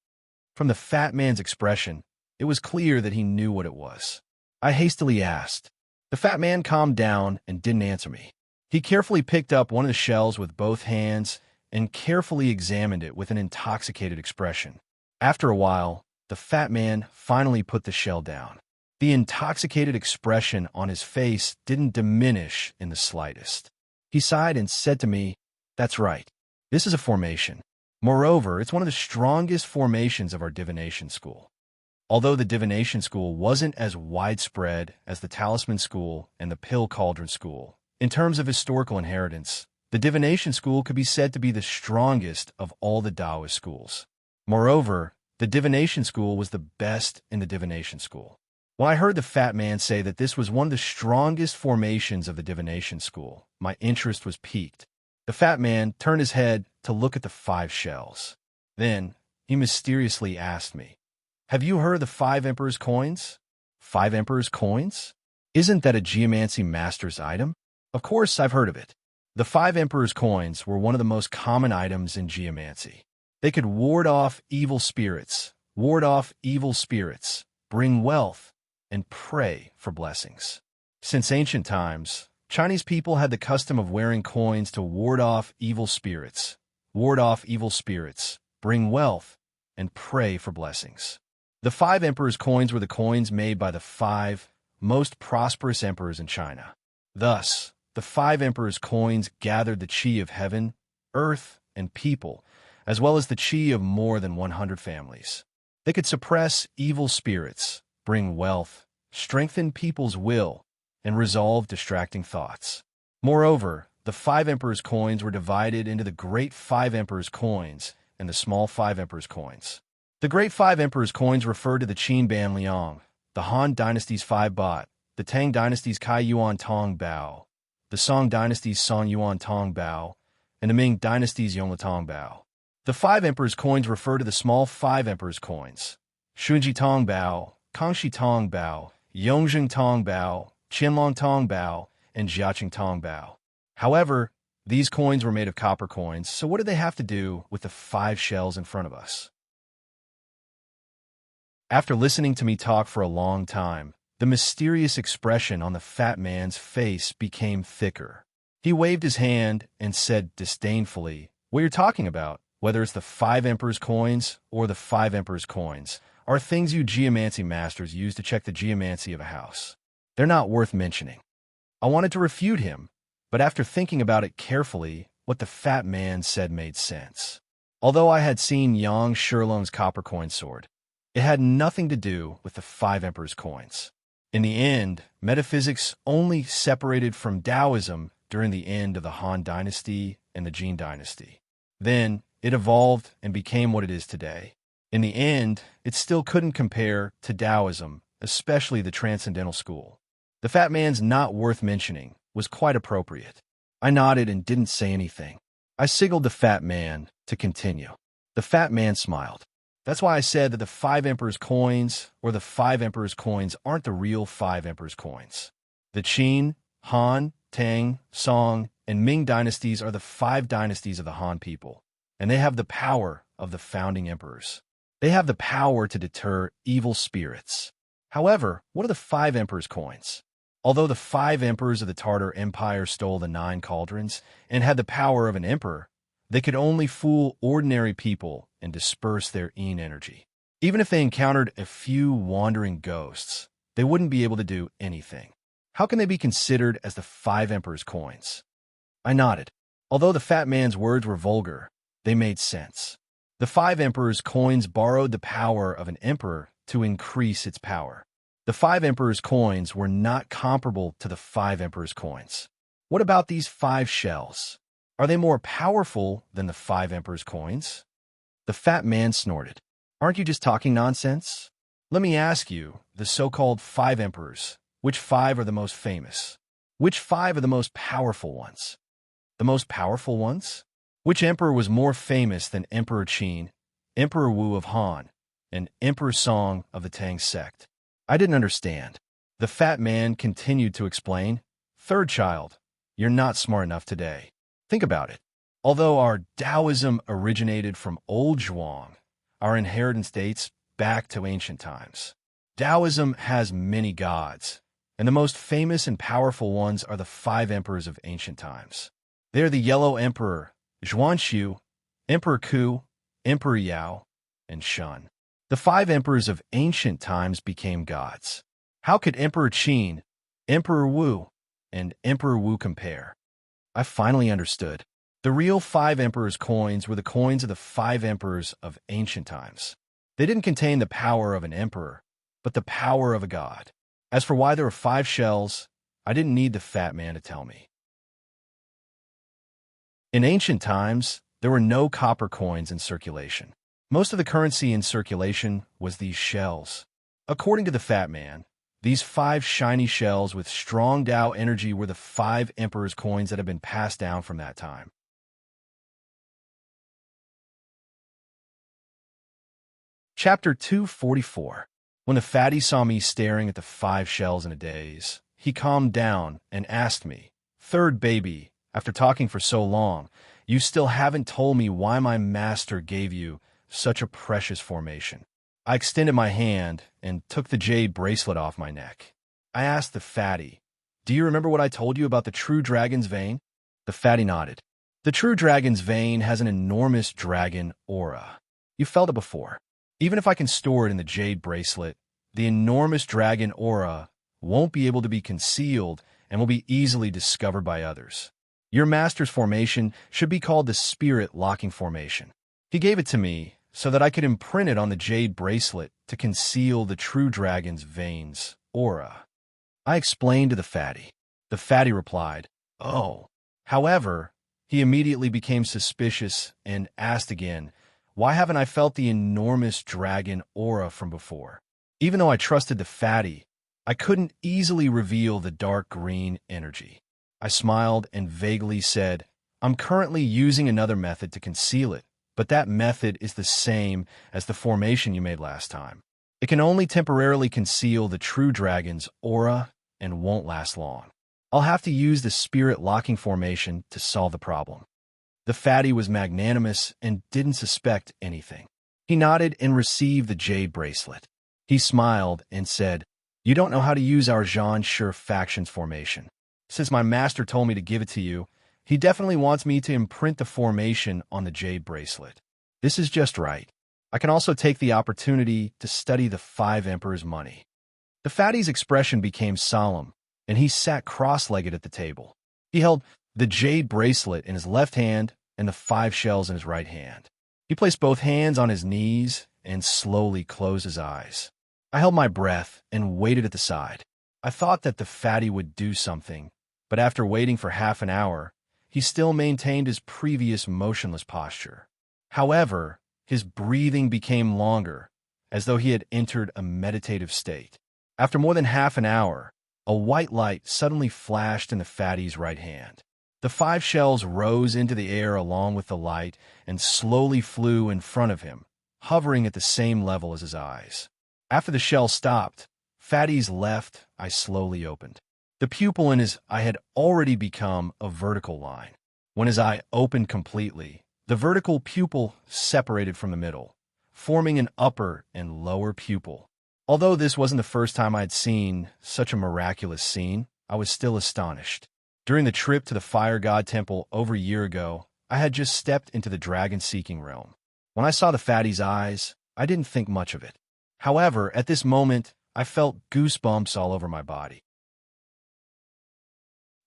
From the fat man's expression, It was clear that he knew what it was. I hastily asked. The fat man calmed down and didn't answer me. He carefully picked up one of the shells with both hands and carefully examined it with an intoxicated expression. After a while, the fat man finally put the shell down. The intoxicated expression on his face didn't diminish in the slightest. He sighed and said to me, "That's right. This is a formation. Moreover, it's one of the strongest formations of our divination school." Although the divination school wasn't as widespread as the talisman school and the pill cauldron school, in terms of historical inheritance, the divination school could be said to be the strongest of all the Taoist schools. Moreover, the divination school was the best in the divination school. When I heard the fat man say that this was one of the strongest formations of the divination school, my interest was piqued. The fat man turned his head to look at the 5 shells. Then, he mysteriously asked me, "Have you heard of the 5 emperor's coins?" 5 emperor's coins? Isn't that a geomancy master's item? Of course, I've heard of it. The 5 emperor's coins were one of the most common items in geomancy. They could ward off evil spirits, bring wealth, and pray for blessings. Since ancient times, Chinese people had the custom of wearing coins to ward off evil spirits, bring wealth, and pray for blessings. The 5 emperors' coins were the coins made by the 5 most prosperous emperors in China. Thus, the 5 emperors' coins gathered the qi of heaven, earth, and people, as well as the qi of more than 100 families. They could suppress evil spirits, bring wealth, strengthen people's will, and resolve distracting thoughts. Moreover, the 5 emperors' coins were divided into the great 5 emperors' coins and the small 5 emperors' coins. The great 5 emperors' coins refer to the Qin Ban Liang, the Han dynasty's 5 baht, the Tang dynasty's Kai Yuan Tong Bao, the Song dynasty's Song Yuan Tong Bao, and the Ming dynasty's Yongle Tong Bao. The 5 emperors' coins refer to the small 5 emperors' coins, Shunji Tong Bao, Kangxi Tong Bao, Yongzheng Tong Bao, Qianlong Tong Bao, and Jiaqing Tong Bao. However, these coins were made of copper coins, so what did they have to do with the 5 shells in front of us? After listening to me talk for a long time, the mysterious expression on the fat man's face became thicker. He waved his hand and said disdainfully, "What you're talking about, whether it's the 5 emperors' coins or the 5 emperors' coins, are things you geomancy masters use to check the geomancy of a house. They're not worth mentioning." I wanted to refute him, but after thinking about it carefully, what the fat man said made sense. Although I had seen Yang Shilong's copper coin sword, it had nothing to do with the 5 emperors' coins. In the end, metaphysics only separated from Taoism during the end of the Han dynasty and the Jin dynasty. Then, it evolved and became what it is today. In the end, it still couldn't compare to Taoism, especially the Transcendental School. The fat man's "not worth mentioning" was quite appropriate. I nodded and didn't say anything. I signaled the fat man to continue. The fat man smiled. "That's why I said that the 5 emperors' coins or the 5 emperors' coins aren't the real 5 emperors' coins. The Qin, Han, Tang, Song, and Ming dynasties are the 5 dynasties of the Han people, and they have the power of the founding emperors. They have the power to deter evil spirits. However, what are the 5 emperors' coins? Although the 5 emperors of the Tartar Empire stole the 9 cauldrons and had the power of an emperor, they could only fool ordinary people and disperse their yin energy. Even if they encountered a few wandering ghosts, they wouldn't be able to do anything. How can they be considered as the 5 emperors' coins?" I nodded. Although the fat man's words were vulgar, they made sense. The 5 emperors' coins borrowed the power of an emperor to increase its power. The 5 emperors' coins were not comparable to the 5 emperors' coins. What about these 5 shells? Are they more powerful than the 5 emperors' coins? The fat man snorted. "Aren't you just talking nonsense? Let me ask you, the so-called 5 emperors, which 5 are the most famous? Which 5 are the most powerful ones?" "The most powerful ones? Which emperor was more famous than Emperor Qin, Emperor Wu of Han, and Emperor Song of the Tang sect?" I didn't understand. The fat man continued to explain, "Third child, you're not smart enough today. Think about it. Although our Taoism originated from Old Zhuang, our inheritance dates back to ancient times. Taoism has many gods, and the most famous and powerful ones are the five emperors of ancient times. They are the Yellow Emperor, Xuanxu, Emperor Ku, Emperor Yao, and Shun. The five emperors of ancient times became gods. How could Emperor Qin, Emperor Wu, and Emperor Wu compare? I finally understood. The real five emperors' coins were the coins of the five emperors of ancient times. They didn't contain the power of an emperor, but the power of a god. As for why there were five shells, I didn't need the fat man to tell me. In ancient times, there were no copper coins in circulation. Most of the currency in circulation was these shells. According to the fat man, these five shiny shells with strong Tao energy were the five emperors' coins that had been passed down from that time. Chapter 244. When the fatty saw me staring at the five shells in a daze, he calmed down and asked me, "Third baby, after talking for so long, you still haven't told me why my master gave you such a precious formation." I extended my hand and took the jade bracelet off my neck. I asked the fatty, "Do you remember what I told you about the true dragon's vein?" The fatty nodded. The true dragon's vein has an enormous dragon aura. You felt it before. Even if I can store it in the jade bracelet, the enormous dragon aura won't be able to be concealed and will be easily discovered by others. Your master's formation should be called the spirit locking formation. He gave it to me so that I could imprint it on the jade bracelet to conceal the true dragon's veins aura. I explained to the fatty. The fatty replied, "Oh." However, he immediately became suspicious and asked again, "Why haven't I felt the enormous dragon aura from before?" Even though I trusted the fatty, I couldn't easily reveal the dark green energy. I smiled and vaguely said, "I'm currently using another method to conceal it, but that method is the same as the formation you made last time. It can only temporarily conceal the true dragon's aura and won't last long. I'll have to use the spirit locking formation to solve the problem." The fatty was magnanimous and didn't suspect anything. He nodded and received the jade bracelet. He smiled and said, "You don't know how to use our Zhan Shi factions formation. Since my master told me to give it to you, he definitely wants me to imprint the formation on the jade bracelet. This is just right. I can also take the opportunity to study the five emperors' money." The fatty's expression became solemn, and he sat cross-legged at the table. He held the jade bracelet in his left hand and the five shells in his right hand. He placed both hands on his knees and slowly closed his eyes. I held my breath and waited at the side. I thought that the fatty would do something, but after waiting for half an hour, he still maintained his previous motionless posture. However, his breathing became longer, as though he had entered a meditative state. After more than half an hour, a white light suddenly flashed in the fatty's right hand. The five shells rose into the air along with the light and slowly flew in front of him, hovering at the same level as his eyes. After the shell stopped, Fatty's left eye slowly opened. The pupil in his eye had already become a vertical line. When his eye opened completely, the vertical pupil separated from the middle, forming an upper and lower pupil. Although this wasn't the first time I had seen such a miraculous scene, I was still astonished. During the trip to the Fire God Temple over a year ago, I had just stepped into the dragon-seeking realm. When I saw the fatty's eyes, I didn't think much of it. However, at this moment, I felt goosebumps all over my body.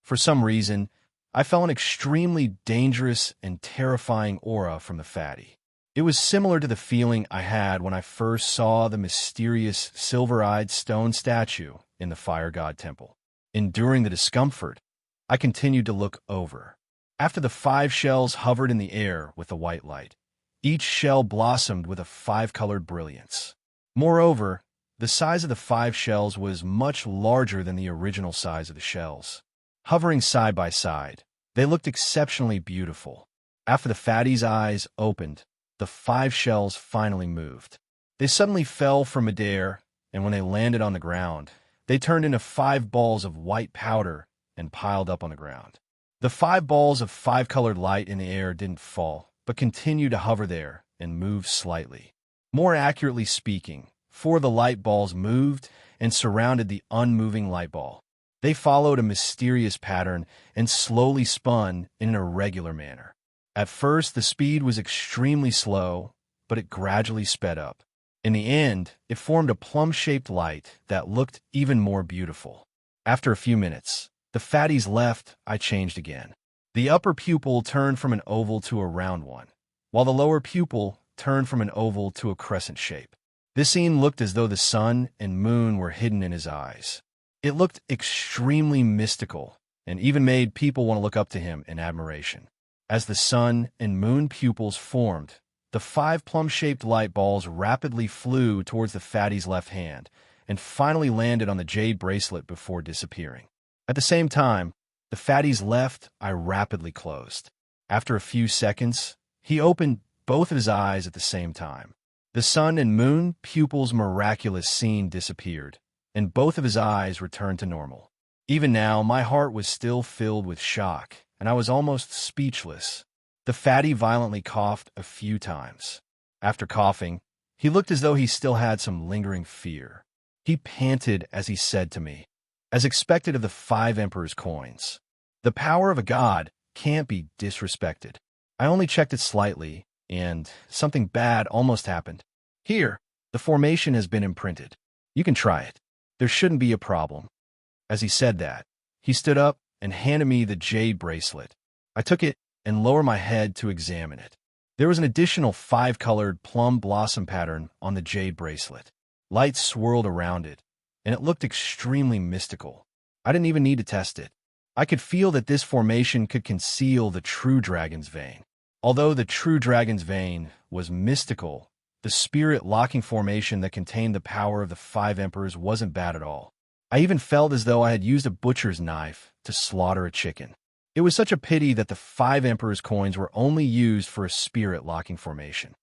For some reason, I felt an extremely dangerous and terrifying aura from the fatty. It was similar to the feeling I had when I first saw the mysterious silver-eyed stone statue in the Fire God Temple. Enduring the discomfort, I continued to look over. After the 5 shells hovered in the air with the white light, each shell blossomed with a 5-colored brilliance. Moreover, the size of the 5 shells was much larger than the original size of the shells. Hovering side by side, they looked exceptionally beautiful. After the fatty's eyes opened, the 5 shells finally moved. They suddenly fell from midair, and when they landed on the ground, they turned into 5 balls of white powder and piled up on the ground. The 5 balls of 5-colored light in the air didn't fall, but continued to hover there and move slightly. More accurately speaking, 4 of the light balls moved and surrounded the unmoving light ball. They followed a mysterious pattern and slowly spun in an irregular manner. At first, the speed was extremely slow, but it gradually sped up. In the end, it formed a plum-shaped light that looked even more beautiful. After a few minutes, the fatties left. I changed again. The upper pupil turned from an oval to a round one, while the lower pupil turned from an oval to a crescent shape. This scene looked as though the sun and moon were hidden in his eyes. It looked extremely mystical and even made people want to look up to him in admiration. As the sun and moon pupils formed, the 5 plum-shaped light balls rapidly flew towards the fatty's left hand and finally landed on the jade bracelet before disappearing. At the same time, the fatty's left eye rapidly closed. After a few seconds, he opened both of his eyes at the same time. The sun and moon pupils' miraculous scene disappeared, and both of his eyes returned to normal. Even now, my heart was still filled with shock, and I was almost speechless. The fatty violently coughed a few times. After coughing, he looked as though he still had some lingering fear. He panted as he said to me, as expected of the 5 Emperor's coins, "The power of a god can't be disrespected." I only checked it slightly, and something bad almost happened. "Here, the formation has been imprinted. You can try it. There shouldn't be a problem." As he said that, he stood up and handed me the jade bracelet. I took it and lowered my head to examine it. There was an additional 5-colored plum blossom pattern on the jade bracelet. Light swirled around it, and it looked extremely mystical. I didn't even need to test it. I could feel that this formation could conceal the true dragon's vein. Although the true dragon's vein was mystical, the spirit-locking formation that contained the power of the 5 emperors wasn't bad at all. I even felt as though I had used a butcher's knife to slaughter a chicken. It was such a pity that the 5 emperors' coins were only used for a spirit-locking formation.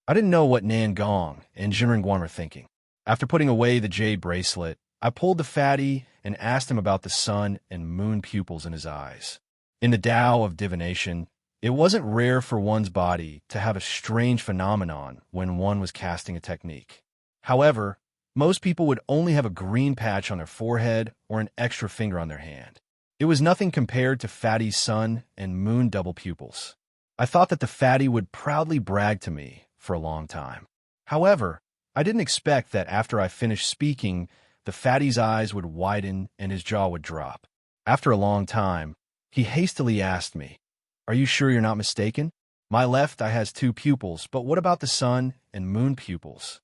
I didn't know what Nan Gong and Jinren were thinking. After putting away the jade bracelet, I pulled the fatty and asked him about the sun and moon pupils in his eyes. In the Tao of divination, it wasn't rare for one's body to have a strange phenomenon when one was casting a technique. However, most people would only have a green patch on their forehead or an extra finger on their hand. It was nothing compared to Fatty's sun and moon double pupils. I thought that the fatty would proudly brag to me for a long time. However, I didn't expect that after I finished speaking, the fatty's eyes would widen and his jaw would drop. After a long time, he hastily asked me, "Are you sure you're not mistaken? My left eye has 2 pupils, but what about the sun and moon pupils?"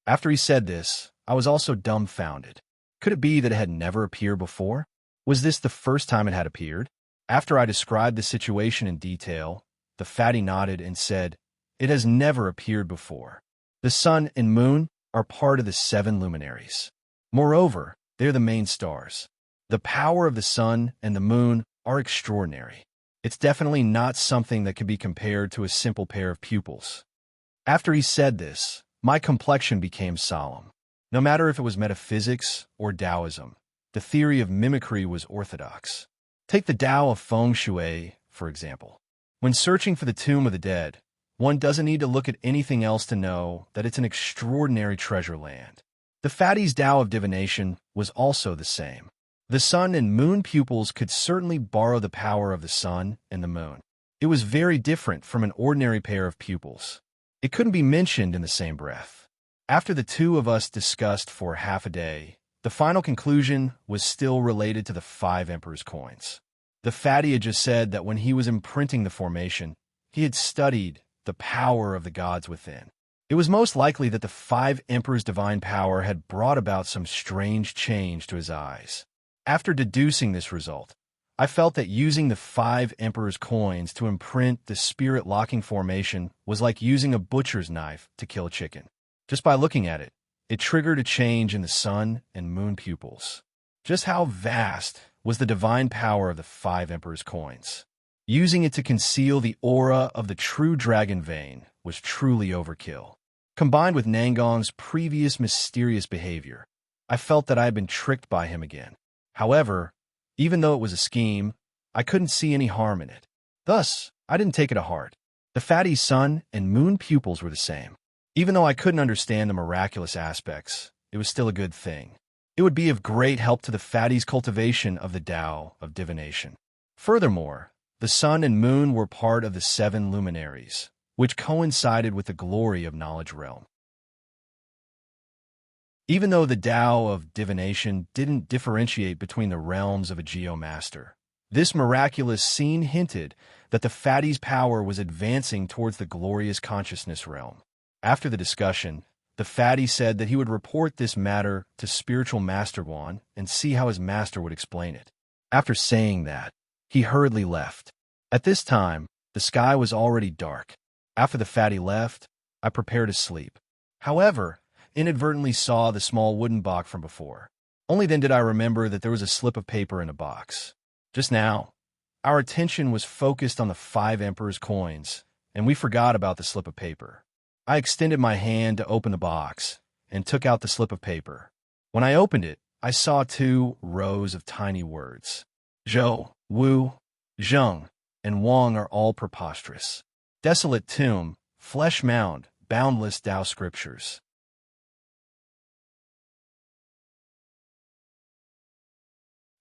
After he said this, I was also dumbfounded. Could it be that it had never appeared before? Was this the first time it had appeared? After I described the situation in detail, the fatty nodded and said, "It has never appeared before. The sun and moon are part of the 7 luminaries. Moreover, they're the main stars. The power of the sun and the moon are extraordinary. It's definitely not something that can be compared to a simple pair of pupils." After he said this, my complexion became solemn. No matter if it was metaphysics or Taoism, the theory of mimicry was orthodox. Take the Tao of Feng Shui, for example. When searching for the tomb of the dead, one doesn't need to look at anything else to know that it's an extraordinary treasure land. The fatty's Tao of divination was also the same. The sun and moon pupils could certainly borrow the power of the sun and the moon. It was very different from an ordinary pair of pupils. It couldn't be mentioned in the same breath. After the two of us discussed for half a day, the final conclusion was still related to the 5 emperors' coins. The fatty had just said that when he was imprinting the formation, he had studied the power of the gods within. It was most likely that the 5 emperors' divine power had brought about some strange change to his eyes. After deducing this result, I felt that using the 5 emperors' coins to imprint the spirit-locking formation was like using a butcher's knife to kill a chicken. Just by looking at it, it triggered a change in the sun and moon pupils. Just how vast was the divine power of the 5 emperors' coins? Using it to conceal the aura of the true dragon vein was truly overkill. Combined with Nangong's previous mysterious behavior, I felt that I had been tricked by him again. However, even though it was a scheme, I couldn't see any harm in it. Thus, I didn't take it to heart. The fatty's sun and moon pupils were the same. Even though I couldn't understand the miraculous aspects, it was still a good thing. It would be of great help to the fatty's cultivation of the Tao of divination. Furthermore, the sun and moon were part of the 7 luminaries, which coincided with the glory of knowledge realm. Even though the Tao of divination didn't differentiate between the realms of a geomaster, this miraculous scene hinted that the fatty's power was advancing towards the glorious consciousness realm. After the discussion, the fatty said that he would report this matter to spiritual Master Guan and see how his master would explain it. After saying that, he hurriedly left. At this time, the sky was already dark. After the fatty left, I prepared to sleep. However, inadvertently saw the small wooden box from before. Only then did I remember that there was a slip of paper in the box. Just now, our attention was focused on the 5 emperor's coins, and we forgot about the slip of paper. I extended my hand to open the box and took out the slip of paper. When I opened it, I saw 2 rows of tiny words. Zhou, Wu, Zheng, and Wang are all preposterous. Desolate tomb, flesh mound, boundless Tao scriptures.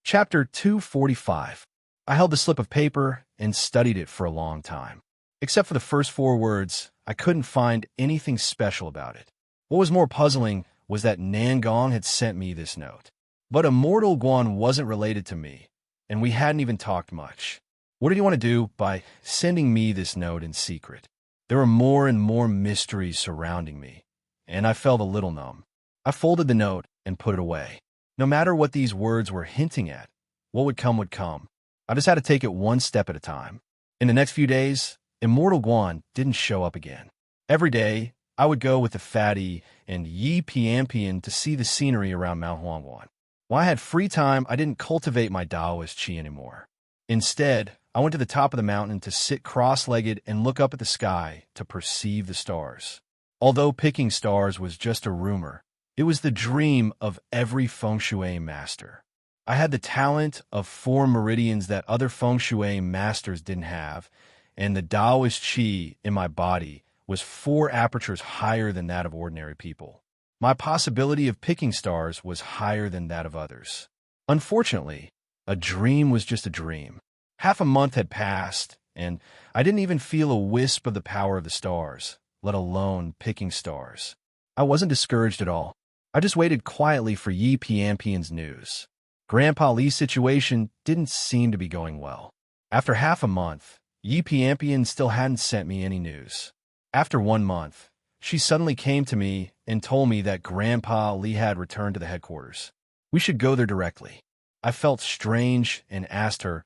Chapter 245. I held the slip of paper and studied it for a long time. Except for the first 4 words, I couldn't find anything special about it. What was more puzzling was that Nangong had sent me this note. But Immortal Guan wasn't related to me, and we hadn't even talked much. What did he want to do by sending me this note in secret? There were more and more mysteries surrounding me, and I felt a little numb. I folded the note and put it away. No matter what these words were hinting at, what would come would come. I just had to take it one step at a time. In the next few days, Immortal Guan didn't show up again. Every day, I would go with the fatty and Yi Piampian to see the scenery around Mount Huangguan. While I had free time, I didn't cultivate my Taoist chi anymore. Instead, I went to the top of the mountain to sit cross-legged and look up at the sky to perceive the stars. Although picking stars was just a rumor, it was the dream of every feng shui master. I had the talent of 4 meridians that other feng shui masters didn't have, and the Taoist chi in my body was 4 apertures higher than that of ordinary people. My possibility of picking stars was higher than that of others. Unfortunately, a dream was just a dream. Half a month had passed, and I didn't even feel a wisp of the power of the stars, let alone picking stars. I wasn't discouraged at all. I just waited quietly for Yi Piampian's news. Grandpa Li's situation didn't seem to be going well. After half a month, Yi Piampian still hadn't sent me any news. After 1 month, she suddenly came to me and told me that Grandpa Li had returned to the headquarters. We should go there directly. I felt strange and asked her,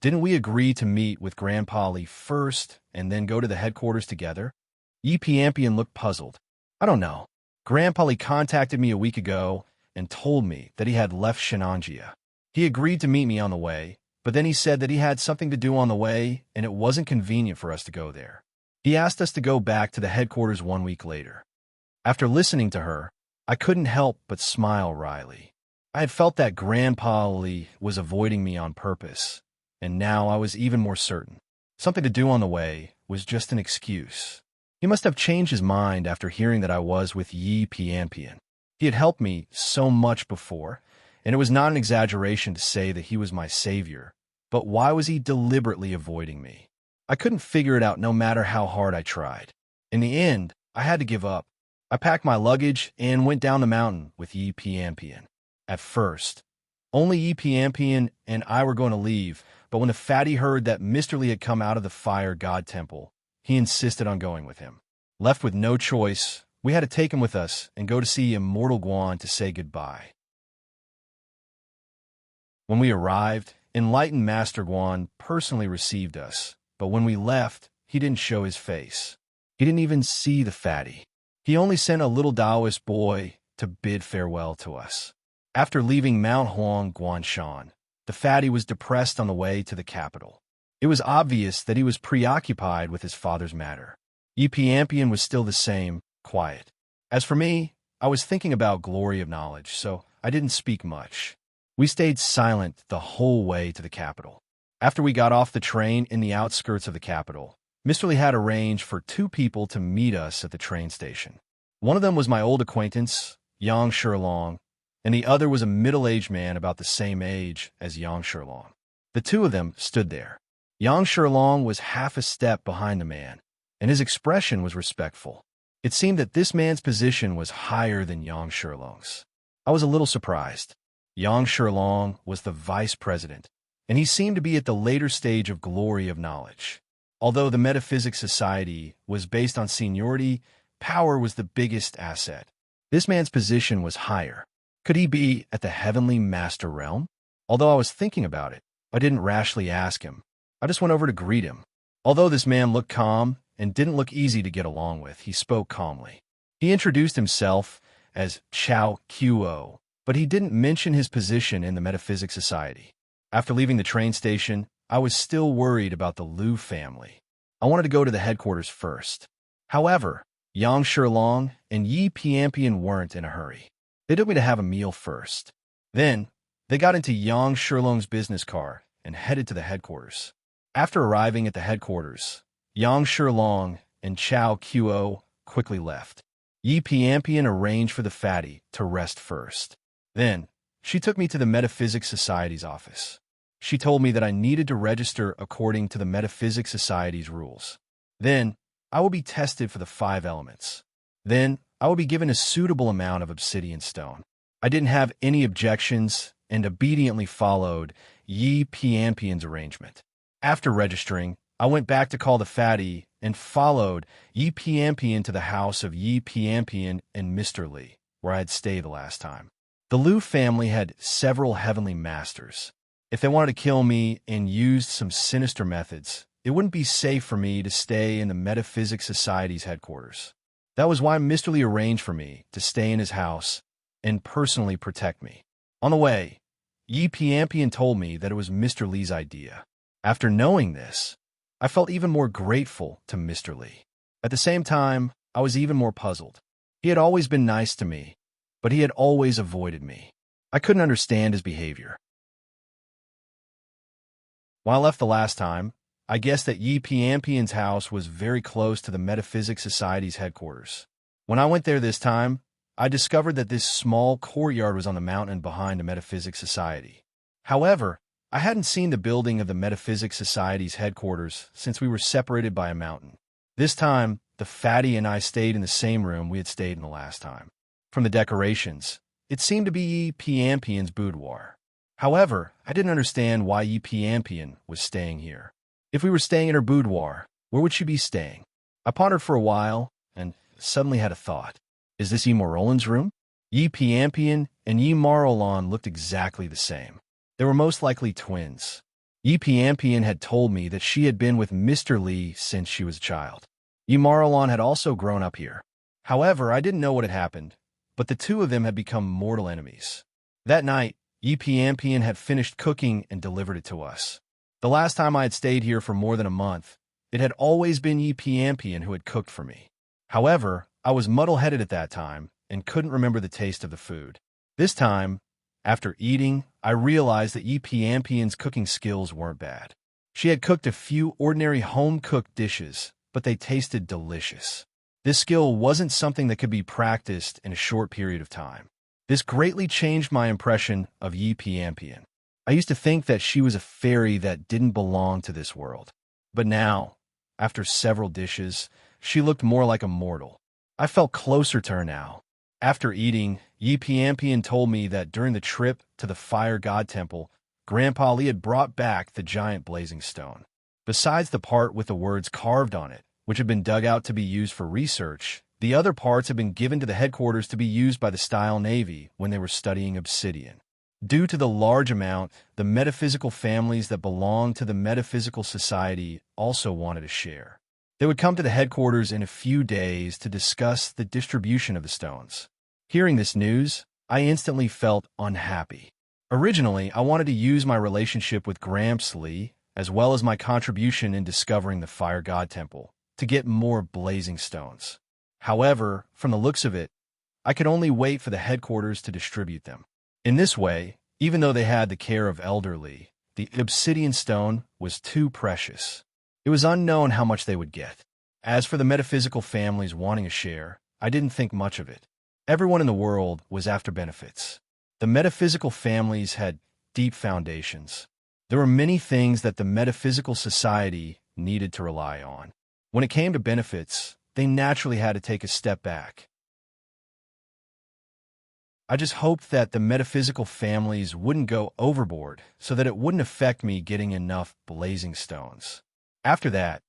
didn't we agree to meet with Grandpa Li first and then go to the headquarters together? Yi Piampian looked puzzled. I don't know. Grandpa Li contacted me a week ago and told me that he had left Shenanjia. He agreed to meet me on the way, but then he said that he had something to do on the way and it wasn't convenient for us to go there. He asked us to go back to the headquarters 1 week later. After listening to her, I couldn't help but smile wryly. I had felt that Grandpa Li was avoiding me on purpose, and now I was even more certain. Something to do on the way was just an excuse. He must have changed his mind after hearing that I was with Yi Piampian. He had helped me so much before, and it was not an exaggeration to say that he was my savior. But why was he deliberately avoiding me? I couldn't figure it out no matter how hard I tried. In the end, I had to give up. I packed my luggage and went down the mountain with Yi Piampian. At first, only Yi Piampian and I were going to leave, but when the fatty heard that Mr. Li had come out of the Fire God Temple, he insisted on going with him. Left with no choice, we had to take him with us and go to see Immortal Guan to say goodbye. When we arrived, enlightened Master Guan personally received us, but when we left, he didn't show his face. He didn't even see the fatty. He only sent a little Taoist boy to bid farewell to us. After leaving Mount Huang Guanshan, the fatty was depressed on the way to the capital. It was obvious that he was preoccupied with his father's matter. Yi Piampian was still the same, quiet. As for me, I was thinking about glory of knowledge, so I didn't speak much. We stayed silent the whole way to the capital. After we got off the train in the outskirts of the capital, Mr. Li had arranged for 2 people to meet us at the train station. One of them was my old acquaintance, Yang Shilong, and the other was a middle-aged man about the same age as Yang Shilong. The two of them stood there. Yang Shilong was half a step behind the man, and his expression was respectful. It seemed that this man's position was higher than Yang Shilong's. I was a little surprised. Yang Shilong was the vice president, and he seemed to be at the later stage of glory of knowledge. Although the Metaphysics Society was based on seniority, power was the biggest asset. This man's position was higher. Could he be at the heavenly master realm? Although I was thinking about it, I didn't rashly ask him. I just went over to greet him. Although this man looked calm and didn't look easy to get along with, he spoke calmly. He introduced himself as Chao Qo, but he didn't mention his position in the Metaphysics Society. After leaving the train station, I was still worried about the Liu family. I wanted to go to the headquarters first. However, Yang Shilong and Yi Piampian weren't in a hurry. They took me to have a meal first. Then, they got into Yang Shilong's business car and headed to the headquarters. After arriving at the headquarters, Yang Shilong and Chao Qo quickly left. Yi Piampian arranged for the fatty to rest first. Then, she took me to the Metaphysics Society's office. She told me that I needed to register according to the Metaphysics Society's rules. Then, I will be tested for the 5 elements. Then, I will be given a suitable amount of obsidian stone. I didn't have any objections and obediently followed Yi Piampian's arrangement. After registering, I went back to call the fatty and followed Yi Piampian to the house of Yi Piampian and Mr. Li, where I had stayed the last time. The Liu family had several heavenly masters. If they wanted to kill me and used some sinister methods, it wouldn't be safe for me to stay in the Metaphysics Society's headquarters. That was why Mr. Li arranged for me to stay in his house and personally protect me. On the way, Yi Piampian told me that it was Mr. Li's idea. After knowing this, I felt even more grateful to Mr. Li. At the same time, I was even more puzzled. He had always been nice to me, but he had always avoided me. I couldn't understand his behavior. When I left the last time, I guessed that Yi Piampian's house was very close to the Metaphysics Society's headquarters. When I went there this time, I discovered that this small courtyard was on the mountain behind the Metaphysics Society. However, I hadn't seen the building of the Metaphysics Society's headquarters since we were separated by a mountain. This time, the fatty and I stayed in the same room we had stayed in the last time. From the decorations, it seemed to be Yi Piampian's boudoir. However, I didn't understand why Yi Piampian was staying here. If we were staying in her boudoir, where would she be staying? I pondered for a while and suddenly had a thought. Is this Yi Marolan's room? Yi Piampian and Yi Marolan looked exactly the same. They were most likely twins. Yi Piampian had told me that she had been with Mr. Li since she was a child. Yi Marolan had also grown up here. However, I didn't know what had happened, but the two of them had become mortal enemies. That night, Yi Piampian had finished cooking and delivered it to us. The last time I had stayed here for more than a month, it had always been Yi Piampian who had cooked for me. However, I was muddle-headed at that time and couldn't remember the taste of the food. This time, after eating, I realized that Yi Piampian's cooking skills weren't bad. She had cooked a few ordinary home-cooked dishes, but they tasted delicious. This skill wasn't something that could be practiced in a short period of time. This greatly changed my impression of Yi Piampian. I used to think that she was a fairy that didn't belong to this world. But now, after several dishes, she looked more like a mortal. I felt closer to her now. After eating, Yi Piampian told me that during the trip to the Fire God Temple, Grandpa Li had brought back the giant blazing stone. Besides the part with the words carved on it, which had been dug out to be used for research, the other parts had been given to the headquarters to be used by the Style Navy when they were studying obsidian. Due to the large amount, the metaphysical families that belonged to the Metaphysical Society also wanted a share. They would come to the headquarters in a few days to discuss the distribution of the stones. Hearing this news, I instantly felt unhappy. Originally, I wanted to use my relationship with Gramps Li, as well as my contribution in discovering the Fire God Temple, to get more blazing stones. However, from the looks of it, I could only wait for the headquarters to distribute them. In this way, even though they had the care of Elder Li, the obsidian stone was too precious. It was unknown how much they would get. As for the metaphysical families wanting a share, I didn't think much of it. Everyone in the world was after benefits. The metaphysical families had deep foundations. There were many things that the metaphysical society needed to rely on. When it came to benefits, they naturally had to take a step back. I just hoped that the metaphysical families wouldn't go overboard so that it wouldn't affect me getting enough blazing stones. After that,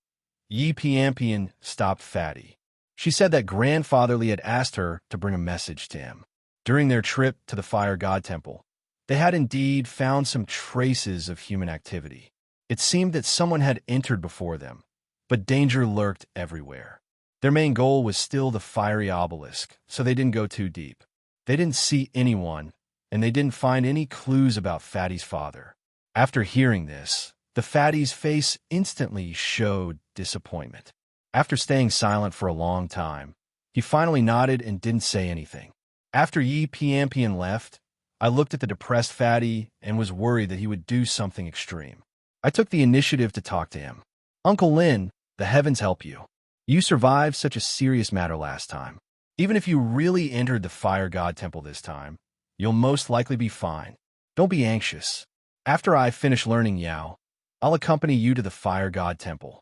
Yi Piampian stopped Fatty. She said that grandfatherly had asked her to bring a message to him. During their trip to the fire god temple, they had indeed found some traces of human activity. It seemed that someone had entered before them, but danger lurked everywhere. Their main goal was still the fiery obelisk, so they didn't go too deep. They didn't see anyone, and they didn't find any clues about Fatty's father. After hearing this, the Fatty's face instantly showed disappointment. After staying silent for a long time, he finally nodded and didn't say anything. After Yi Piampian left, I looked at the depressed Fatty and was worried that he would do something extreme. I took the initiative to talk to him. Uncle Lin, the heavens help you. You survived such a serious matter last time. Even if you really entered the fire god temple this time, you'll most likely be fine. Don't be anxious. After I finish learning Yao, I'll accompany you to the fire god temple.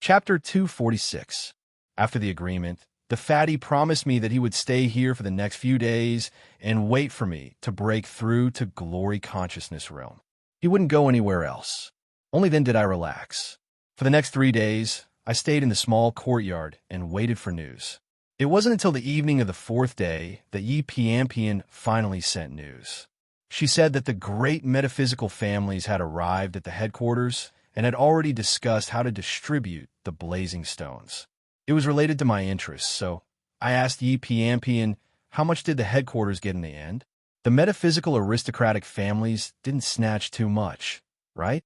Chapter 246. After the agreement, the Fatty promised me that he would stay here for the next few days and wait for me to break through to Glory Consciousness Realm. He wouldn't go anywhere else. Only then did I relax. For the next 3 days, I stayed in the small courtyard and waited for news. It wasn't until the evening of the 4th day that Yi Piampian finally sent news. She said that the great metaphysical families had arrived at the headquarters and had already discussed how to distribute the blazing stones. It was related to my interests, so I asked Yi Piampian, how much did the headquarters get in the end? The metaphysical aristocratic families didn't snatch too much, right?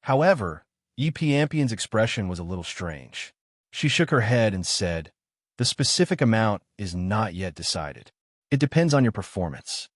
However, Yi Piampian's expression was a little strange. She shook her head and said, the specific amount is not yet decided. It depends on your performance.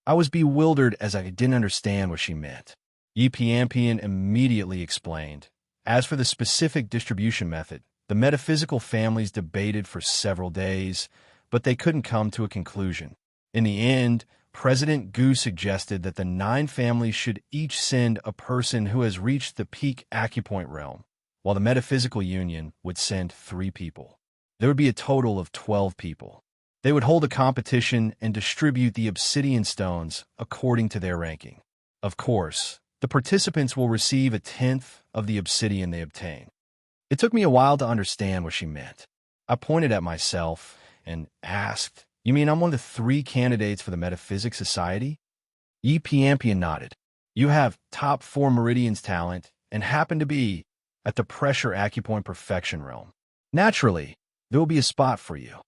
I was bewildered as I didn't understand what she meant. Yi Piampian immediately explained. As for the specific distribution method, the metaphysical families debated for several days, but they couldn't come to a conclusion. In the end, President Gu suggested that the 9 families should each send a person who has reached the peak acupoint realm, while the Metaphysical Union would send 3 people. There would be a total of 12 people. They would hold a competition and distribute the obsidian stones according to their ranking. Of course, the participants will receive a 10th of the obsidian they obtain. It took me a while to understand what she meant. I pointed at myself and asked, you mean I'm one of the 3 candidates for the Metaphysics Society? Yi Piampian nodded. You have top 4 meridians talent and happen to be at the pressure acupoint perfection realm. Naturally, there will be a spot for you.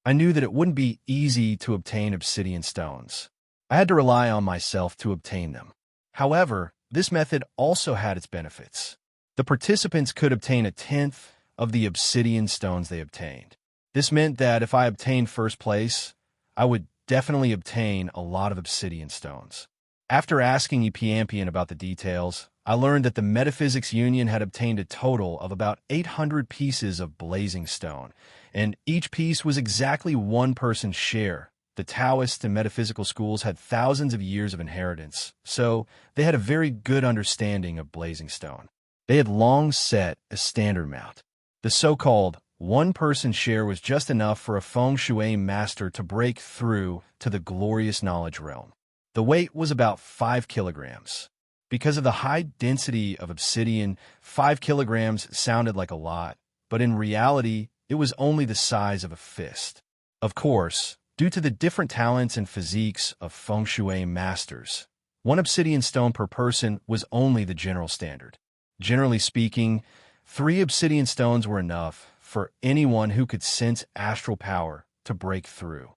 I knew that it wouldn't be easy to obtain obsidian stones. I had to rely on myself to obtain them. However, this method also had its benefits. The participants could obtain a 10th of the obsidian stones they obtained. This meant that if I obtained first place, I would definitely obtain a lot of obsidian stones. After asking Yi Piampian about the details, I learned that the Metaphysics Union had obtained a total of about 800 pieces of blazing stone, and each piece was exactly one person's share. The Taoist and metaphysical schools had thousands of years of inheritance, so they had a very good understanding of blazing stone. They had long set a standard amount. The so-called one-person share was just enough for a feng shui master to break through to the glorious knowledge realm. The weight was about 5 kilograms. Because of the high density of obsidian, 5 kilograms sounded like a lot, but in reality, it was only the size of a fist. Of course, due to the different talents and physiques of feng shui masters, 1 obsidian stone per person was only the general standard. Generally speaking, 3 obsidian stones were enough for anyone who could sense astral power to break through.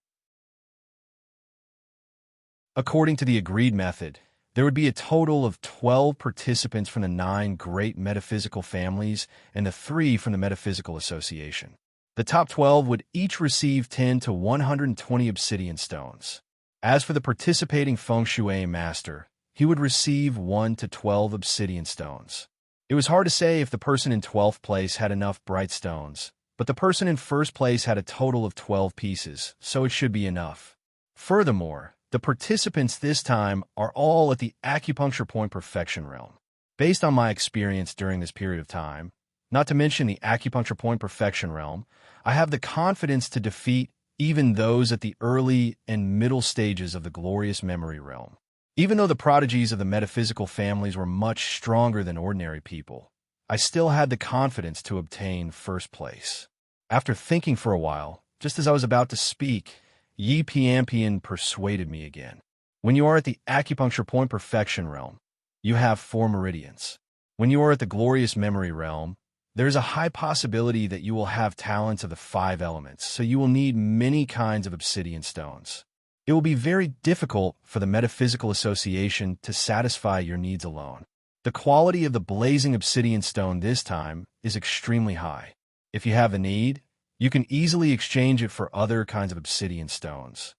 According to the agreed method, there would be a total of 12 participants from the 9 great metaphysical families and the 3 from the Metaphysical Association. The top 12 would each receive 10 to 120 obsidian stones. As for the participating feng shui master, he would receive 1 to 12 obsidian stones. It was hard to say if the person in 12th place had enough bright stones, but the person in first place had a total of 12 pieces, so it should be enough. Furthermore, the participants this time are all at the acupuncture point perfection realm. Based on my experience during this period of time, not to mention the acupuncture point perfection realm, I have the confidence to defeat even those at the early and middle stages of the glorious memory realm. Even though the prodigies of the metaphysical families were much stronger than ordinary people, I still had the confidence to obtain first place. After thinking for a while, just as I was about to speak, Yi Piampian persuaded me again. When you are at the acupuncture point perfection realm, you have 4 meridians. When you are at the glorious memory realm, there is a high possibility that you will have talents of the 5 elements, so you will need many kinds of obsidian stones. It will be very difficult for the metaphysical association to satisfy your needs alone. The quality of the blazing obsidian stone this time is extremely high. If you have the need, you can easily exchange it for other kinds of obsidian stones.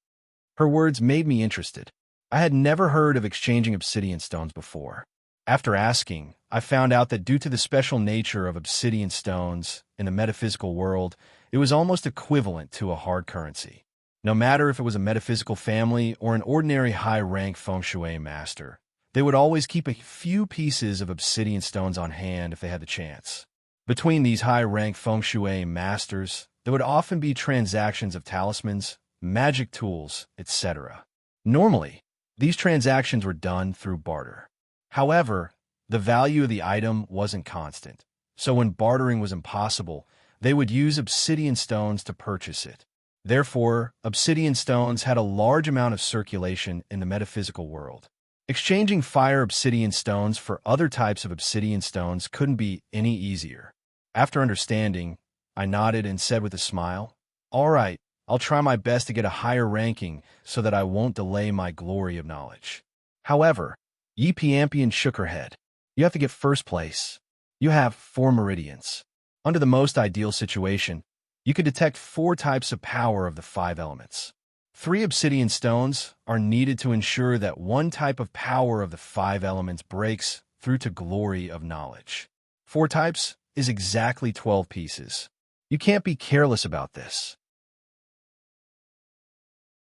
Her words made me interested. I had never heard of exchanging obsidian stones before. After asking, I found out that due to the special nature of obsidian stones in the metaphysical world, it was almost equivalent to a hard currency. No matter if it was a metaphysical family or an ordinary high-rank feng shui master, they would always keep a few pieces of obsidian stones on hand if they had the chance. Between these high-rank feng shui masters, there would often be transactions of talismans, magic tools, etc. Normally, these transactions were done through barter. However, the value of the item wasn't constant, so when bartering was impossible, they would use obsidian stones to purchase it. Therefore, obsidian stones had a large amount of circulation in the metaphysical world. Exchanging fire obsidian stones for other types of obsidian stones couldn't be any easier. After understanding, I nodded and said with a smile, "All right, I'll try my best to get a higher ranking so that I won't delay my glory of knowledge." However, Yi Piampian shook her head. "You have to get first place. You have 4 meridians. Under the most ideal situation, you could detect 4 types of power of the 5 elements. 3 obsidian stones are needed to ensure that one type of power of the 5 elements breaks through to glory of knowledge. 4 types is exactly 12 pieces. You can't be careless about this."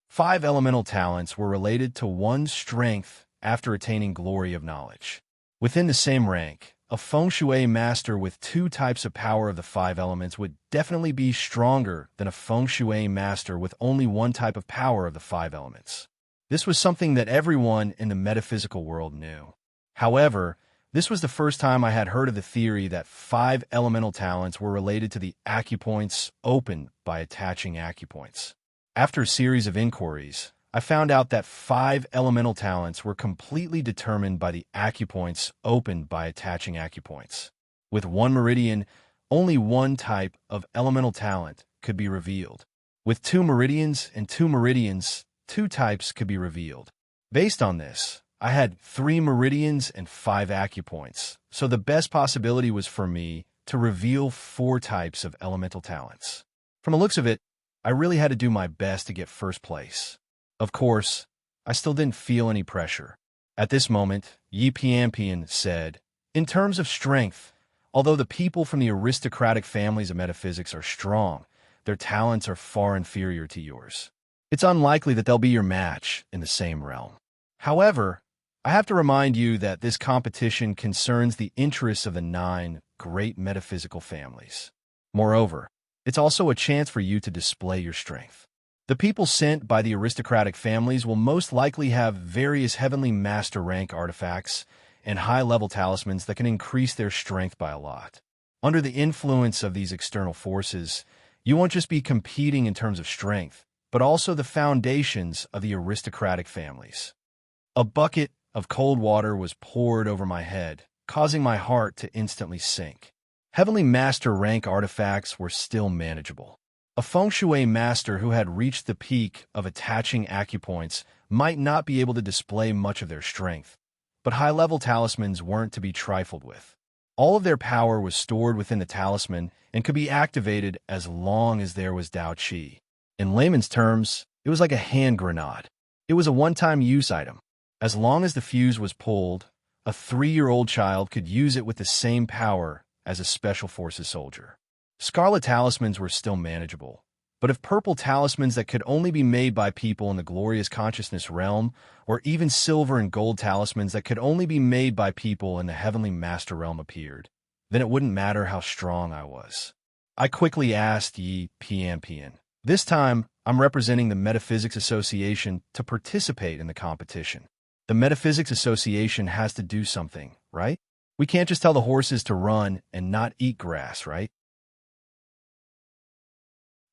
5 elemental talents were related to one's strength after attaining glory of knowledge. Within the same rank, a feng shui master with 2 types of power of the 5 elements would definitely be stronger than a feng shui master with only 1 type of power of the 5 elements. This was something that everyone in the metaphysical world knew. However, this was the first time I had heard of the theory that 5 elemental talents were related to the acupoints opened by attaching acupoints. After a series of inquiries, I found out that 5 elemental talents were completely determined by the acupoints opened by attaching acupoints. With 1 meridian, only 1 type of elemental talent could be revealed. With 2 meridians and 2 meridians, 2 types could be revealed. Based on this, I had 3 meridians and 5 acupoints, so the best possibility was for me to reveal 4 types of elemental talents. From the looks of it, I really had to do my best to get first place. Of course, I still didn't feel any pressure. At this moment, Yi Piampian said, "In terms of strength, although the people from the aristocratic families of metaphysics are strong, their talents are far inferior to yours. It's unlikely that they'll be your match in the same realm. However, I have to remind you that this competition concerns the interests of the 9 great metaphysical families. Moreover, it's also a chance for you to display your strength. The people sent by the aristocratic families will most likely have various heavenly master rank artifacts and high-level talismans that can increase their strength by a lot. Under the influence of these external forces, you won't just be competing in terms of strength, but also the foundations of the aristocratic families." A bucket of cold water was poured over my head, causing my heart to instantly sink. Heavenly master rank artifacts were still manageable. A feng shui master who had reached the peak of attaching acupoints might not be able to display much of their strength, but high-level talismans weren't to be trifled with. All of their power was stored within the talisman and could be activated as long as there was Dao Qi. In layman's terms, it was like a hand grenade. It was a one-time use item. As long as the fuse was pulled, A 3-year-old child could use it with the same power as a special forces soldier. Scarlet talismans were still manageable, but if purple talismans that could only be made by people in the glorious consciousness realm, or even silver and gold talismans that could only be made by people in the heavenly master realm appeared, then it wouldn't matter how strong I was. I quickly asked Yi Pian. This time, I'm representing the Metaphysics Association to participate in the competition. The Metaphysics Association has to do something, right? We can't just tell the horses to run and not eat grass, right?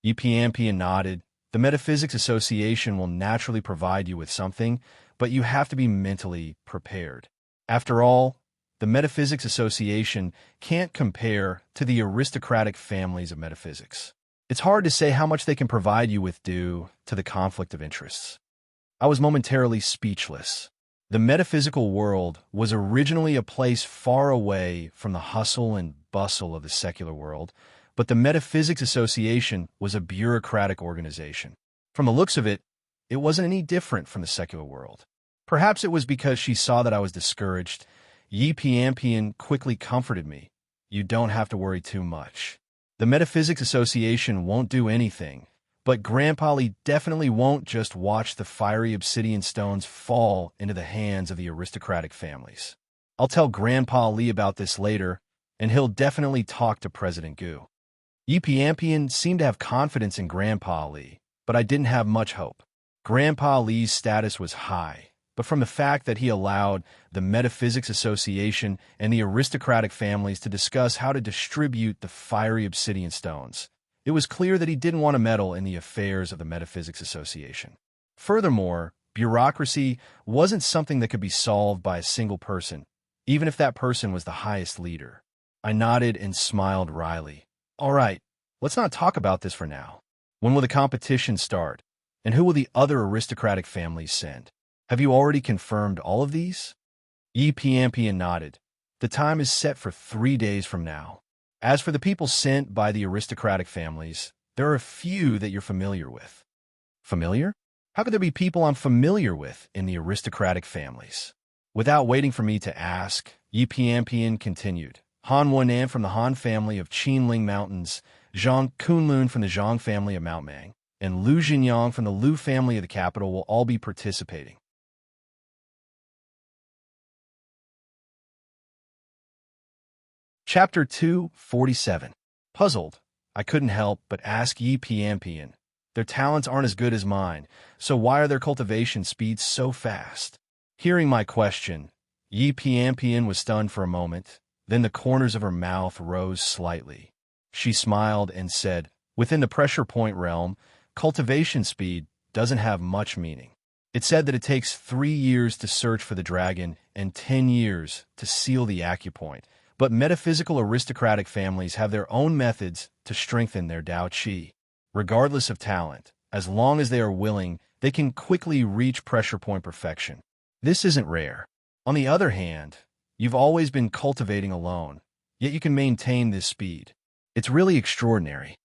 Yi Pian nodded. The Metaphysics Association will naturally provide you with something, but you have to be mentally prepared. After all, the Metaphysics Association can't compare to the aristocratic families of metaphysics. It's hard to say how much they can provide you with due to the conflict of interests. I was momentarily speechless. The metaphysical world was originally a place far away from the hustle and bustle of the secular world, but the Metaphysics Association was a bureaucratic organization. From the looks of it, it wasn't any different from the secular world. Perhaps it was because she saw that I was discouraged. Yi Pian quickly comforted me. You don't have to worry too much. The Metaphysics Association won't do anything, but Grandpa Li definitely won't just watch the fiery obsidian stones fall into the hands of the aristocratic families. I'll tell Grandpa Li about this later, and he'll definitely talk to President Gu. Yi Pian seemed to have confidence in Grandpa Li, but I didn't have much hope. Grandpa Li's status was high, but from the fact that he allowed the Metaphysics Association and the aristocratic families to discuss how to distribute the fiery obsidian stones, it was clear that he didn't want to meddle in the affairs of the Metaphysics Association. Furthermore, bureaucracy wasn't something that could be solved by a single person, even if that person was the highest leader. I nodded and smiled wryly. All right, let's not talk about this for now. When will the competition start? And who will the other aristocratic families send? Have you already confirmed all of these? Yi Pian nodded. The time is set for 3 days from now. As for the people sent by the aristocratic families, there are a few that you're familiar with. Familiar? How could there be people I'm familiar with in the aristocratic families? Without waiting for me to ask, Yi Pian continued. Han Wen'an from the Han family of Qinling Mountains, Zhang Kunlun from the Zhang family of Mount Mang, and Lu Jinyang from the Lu family of the capital will all be participating. Chapter 247. Puzzled, I couldn't help but ask Yi Pian. Their talents aren't as good as mine, so why are their cultivation speeds so fast? Hearing my question, Yi Pian was stunned for a moment. Then the corners of her mouth rose slightly. She smiled and said, within the pressure point realm, cultivation speed doesn't have much meaning. It said that it takes 3 years to search for the dragon and 10 years to seal the acupoint, but metaphysical aristocratic families have their own methods to strengthen their Dao Qi. Regardless of talent, as long as they are willing, they can quickly reach pressure point perfection. This isn't rare. On the other hand, you've always been cultivating alone, yet you can maintain this speed. It's really extraordinary.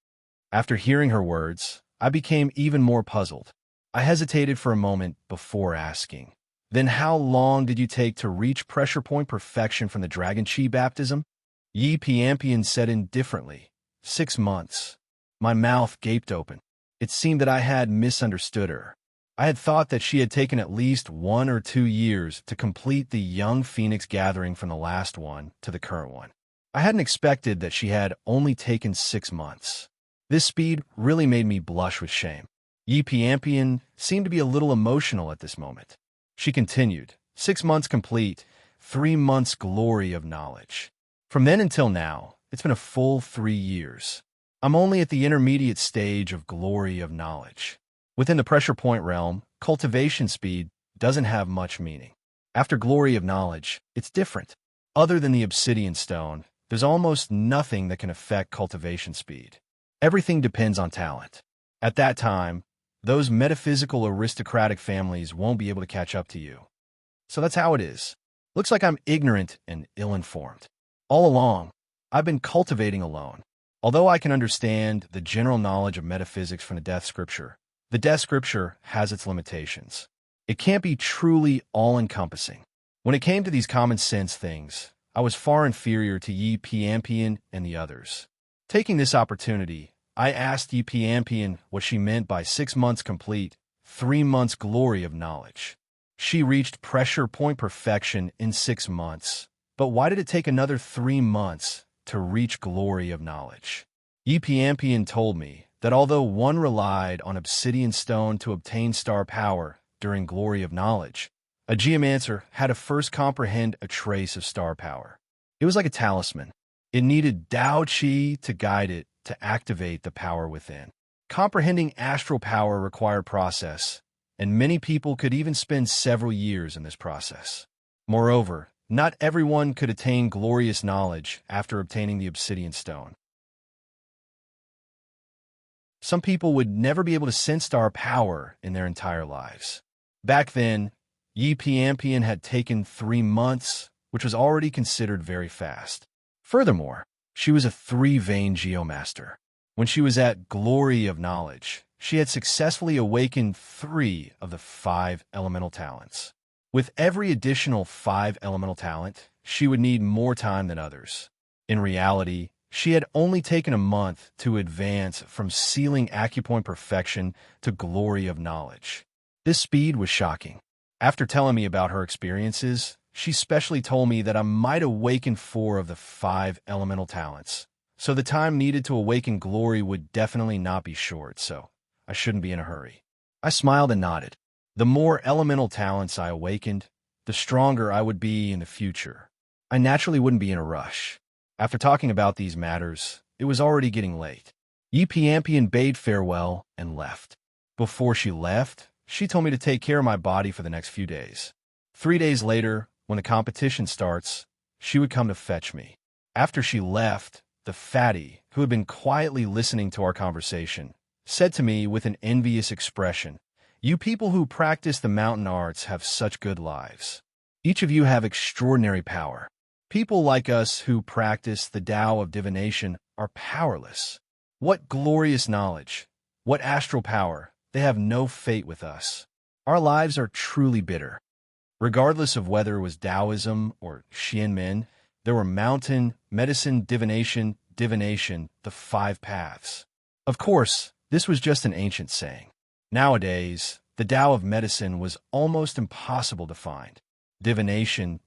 After hearing her words, I became even more puzzled. I hesitated for a moment before asking. Then how long did you take to reach pressure point perfection from the Dragon Chi baptism? Yi Pian said indifferently. 6 months. My mouth gaped open. It seemed that I had misunderstood her. I had thought that she had taken at least 1 or 2 years to complete the young phoenix gathering from the last one to the current one. I hadn't expected that she had only taken 6 months. This speed really made me blush with shame. Yi Pian seemed to be a little emotional at this moment. She continued, 6 months complete, 3 months glory of knowledge. From then until now, it's been a full 3 years. I'm only at the intermediate stage of glory of knowledge. Within the pressure point realm, cultivation speed doesn't have much meaning. After glory of knowledge, it's different. Other than the obsidian stone, there's almost nothing that can affect cultivation speed. Everything depends on talent. At that time, those metaphysical aristocratic families won't be able to catch up to you. So that's how it is. Looks like I'm ignorant and ill-informed. All along, I've been cultivating alone. Although I can understand the general knowledge of metaphysics from the Death Scripture, the Death Scripture has its limitations. It can't be truly all-encompassing. When it came to these common sense things, I was far inferior to Yi Piampian and the others. Taking this opportunity, I asked Yi Piampian what she meant by 6 months complete, 3 months glory of knowledge. She reached pressure point perfection in 6 months, but why did it take another 3 months to reach glory of knowledge? Yi Piampian told me that although one relied on obsidian stone to obtain star power during glory of knowledge, a geomancer had to first comprehend a trace of star power. It was like a talisman. It needed Tao Qi to guide it to activate the power within. Comprehending astral power required process, and many people could even spend several years in this process. Moreover, not everyone could attain glorious knowledge after obtaining the obsidian stone. Some people would never be able to sense star power in their entire lives. Back then, Yi Piampian had taken 3 months, which was already considered very fast. Furthermore, she was a 3-vein geomaster. When she was at glory of knowledge, she had successfully awakened 3 of the 5 elemental talents. With every additional 5 elemental talent, she would need more time than others. In reality, she had only taken a month to advance from sealing acupoint perfection to glory of knowledge. This speed was shocking. After telling me about her experiences, she specially told me that I might awaken 4 of the 5 elemental talents, so the time needed to awaken glory would definitely not be short, so I shouldn't be in a hurry. I smiled and nodded. The more elemental talents I awakened, the stronger I would be in the future. I naturally wouldn't be in a rush. After talking about these matters, it was already getting late. Yi Piampian bade farewell and left. Before she left, she told me to take care of my body for the next few days. 3 days later, when the competition starts, she would come to fetch me. After she left, the fatty, who had been quietly listening to our conversation, said to me with an envious expression, "You people who practice the mountain arts have such good lives. Each of you have extraordinary power. People like us who practice the Tao of divination are powerless. What glorious knowledge! What astral power! They have no fate with us. Our lives are truly bitter." Regardless of whether it was Taoism or Xianmen, there were mountain, medicine, divination, the 5 paths. Of course, this was just an ancient saying. Nowadays, the Tao of medicine was almost impossible to find. Divination,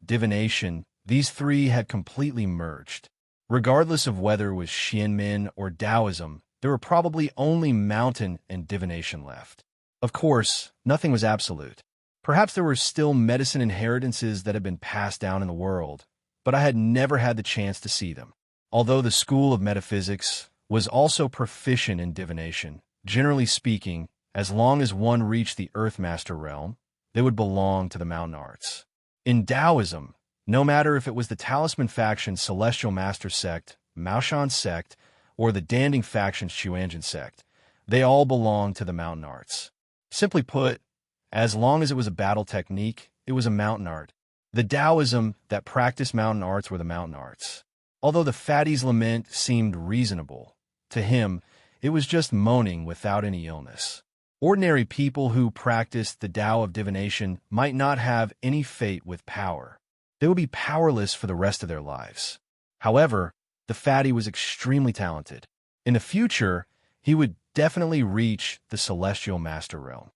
these 3 had completely merged. Regardless of whether it was Xianmen or Taoism, there were probably only mountain and divination left. Of course, nothing was absolute. Perhaps there were still medicine inheritances that had been passed down in the world, but I had never had the chance to see them. Although the school of metaphysics was also proficient in divination, generally speaking, as long as one reached the Earthmaster realm, they would belong to the mountain arts. In Taoism, no matter if it was the Talisman faction Celestial Master sect, Maoshan sect, or the Danding faction's Chuanjin sect, they all belonged to the mountain arts. Simply put, as long as it was a battle technique, it was a mountain art. The Taoism that practiced mountain arts were the mountain arts. Although the fatty's lament seemed reasonable, to him, it was just moaning without any illness. Ordinary people who practiced the Tao of divination might not have any fate with power. They would be powerless for the rest of their lives. However, the fatty was extremely talented. In the future, he would definitely reach the Celestial Master realm.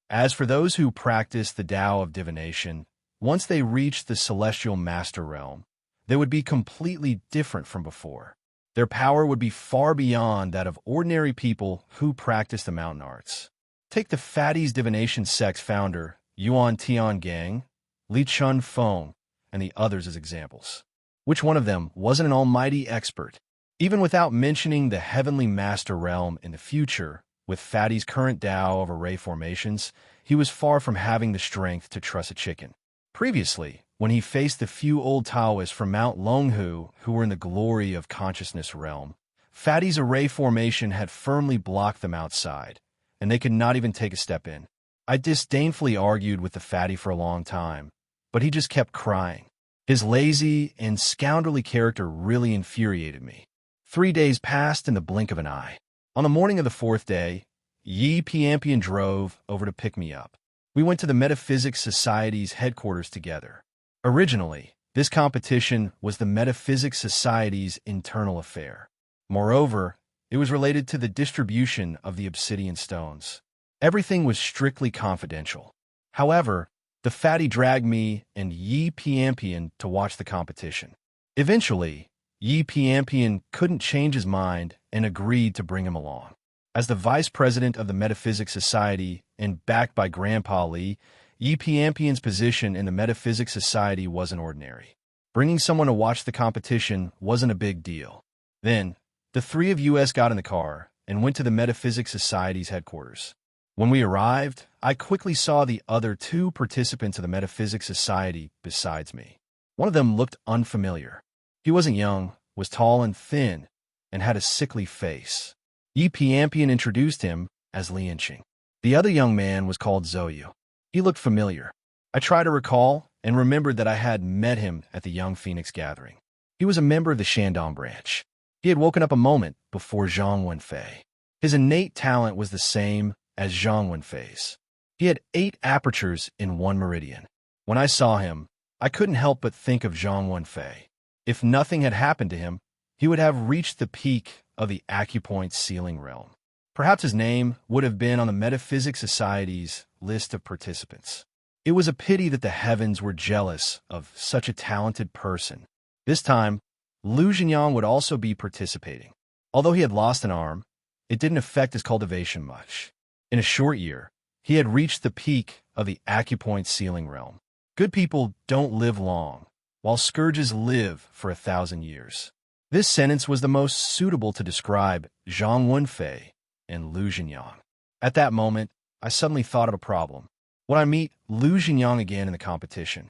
As for those who practice the Tao of divination, once they reached the Celestial Master realm, they would be completely different from before. Their power would be far beyond that of ordinary people who practice the mountain arts. Take the Fatty's divination sect's founder, Yuan Tian Gang, Li Chun Feng, and the others as examples. Which one of them wasn't an almighty expert? Even without mentioning the Heavenly Master realm in the future, with Fatty's current Tao of array formations, he was far from having the strength to truss a chicken. Previously, when he faced the few old Taoists from Mount Longhu who were in the glory of consciousness realm, Fatty's array formation had firmly blocked them outside, and they could not even take a step in. I disdainfully argued with the Fatty for a long time, but he just kept crying. His lazy and scoundrelly character really infuriated me. 3 days passed in the blink of an eye. On the morning of the 4th day, Yi Piampian drove over to pick me up. We went to the Metaphysics Society's headquarters together. Originally, this competition was the Metaphysics Society's internal affair. Moreover, it was related to the distribution of the obsidian stones. Everything was strictly confidential. However, the fatty dragged me and Yi Piampian to watch the competition. Eventually, Yi Piampian couldn't change his mind and agreed to bring him along. As the vice president of the Metaphysics Society and backed by Grandpa Li, Yi Piampian's position in the Metaphysics Society wasn't ordinary. Bringing someone to watch the competition wasn't a big deal. Then, the three of us got in the car and went to the Metaphysics Society's headquarters. When we arrived, I quickly saw the other two participants of the Metaphysics Society besides me. One of them looked unfamiliar. He wasn't young, was tall and thin, and had a sickly face. Yi Piampian introduced him as Lianqing. The other young man was called Zhou. He looked familiar. I tried to recall and remembered that I had met him at the Young Phoenix gathering. He was a member of the Shandong branch. He had woken up a moment before Zhang Wenfei. His innate talent was the same as Zhang Wenfei's. He had 8 apertures in one meridian. When I saw him, I couldn't help but think of Zhang Wenfei. If nothing had happened to him, he would have reached the peak of the acupoint ceiling realm. Perhaps his name would have been on the Metaphysics Society's list of participants. It was a pity that the heavens were jealous of such a talented person. This time, Lu Jinyang would also be participating. Although he had lost an arm, it didn't affect his cultivation much. In a short year, he had reached the peak of the acupoint ceiling realm. Good people don't live long, while scourges live for 1,000 years. This sentence was the most suitable to describe Zhang Wenfei and Lu Jinyang. At that moment, I suddenly thought of a problem. Would I meet Lu Jinyang again in the competition?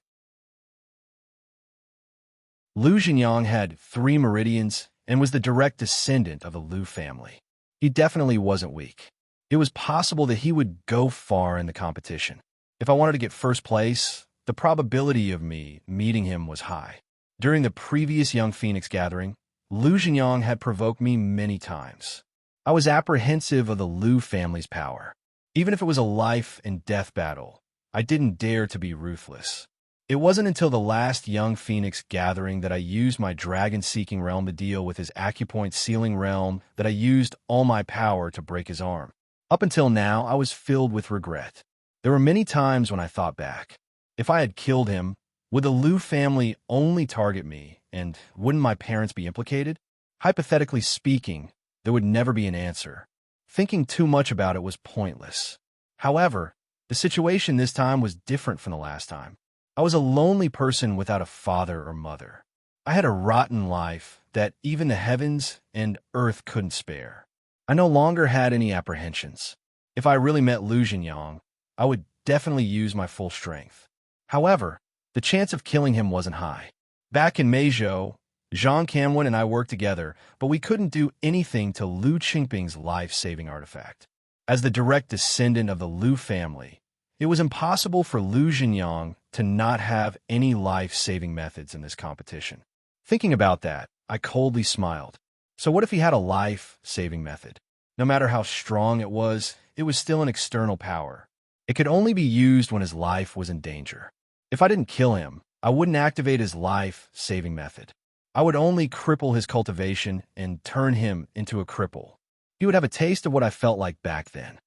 Lu Jinyang had 3 meridians and was the direct descendant of the Lu family. He definitely wasn't weak. It was possible that he would go far in the competition. If I wanted to get first place, the probability of me meeting him was high. During the previous Young Phoenix gathering, Lu Jinyang had provoked me many times. I was apprehensive of the Lu family's power. Even if it was a life and death battle, I didn't dare to be ruthless. It wasn't until the last Young Phoenix gathering that I used my dragon-seeking realm to deal with his acupoint ceiling realm that I used all my power to break his arm. Up until now, I was filled with regret. There were many times when I thought back. If I had killed him, would the Lu family only target me, and wouldn't my parents be implicated? Hypothetically speaking, there would never be an answer. Thinking too much about it was pointless. However, the situation this time was different from the last time. I was a lonely person without a father or mother. I had a rotten life that even the heavens and earth couldn't spare. I no longer had any apprehensions. If I really met Lu Jinyang, I would definitely use my full strength. However, the chance of killing him wasn't high. Back in Meizhou, Zhang Camwen and I worked together, but we couldn't do anything to Lu Qingping's life-saving artifact. As the direct descendant of the Lu family, it was impossible for Lu Jinyang to not have any life-saving methods in this competition. Thinking about that, I coldly smiled. So what if he had a life-saving method? No matter how strong it was still an external power. It could only be used when his life was in danger. If I didn't kill him, I wouldn't activate his life-saving method. I would only cripple his cultivation and turn him into a cripple. He would have a taste of what I felt like back then.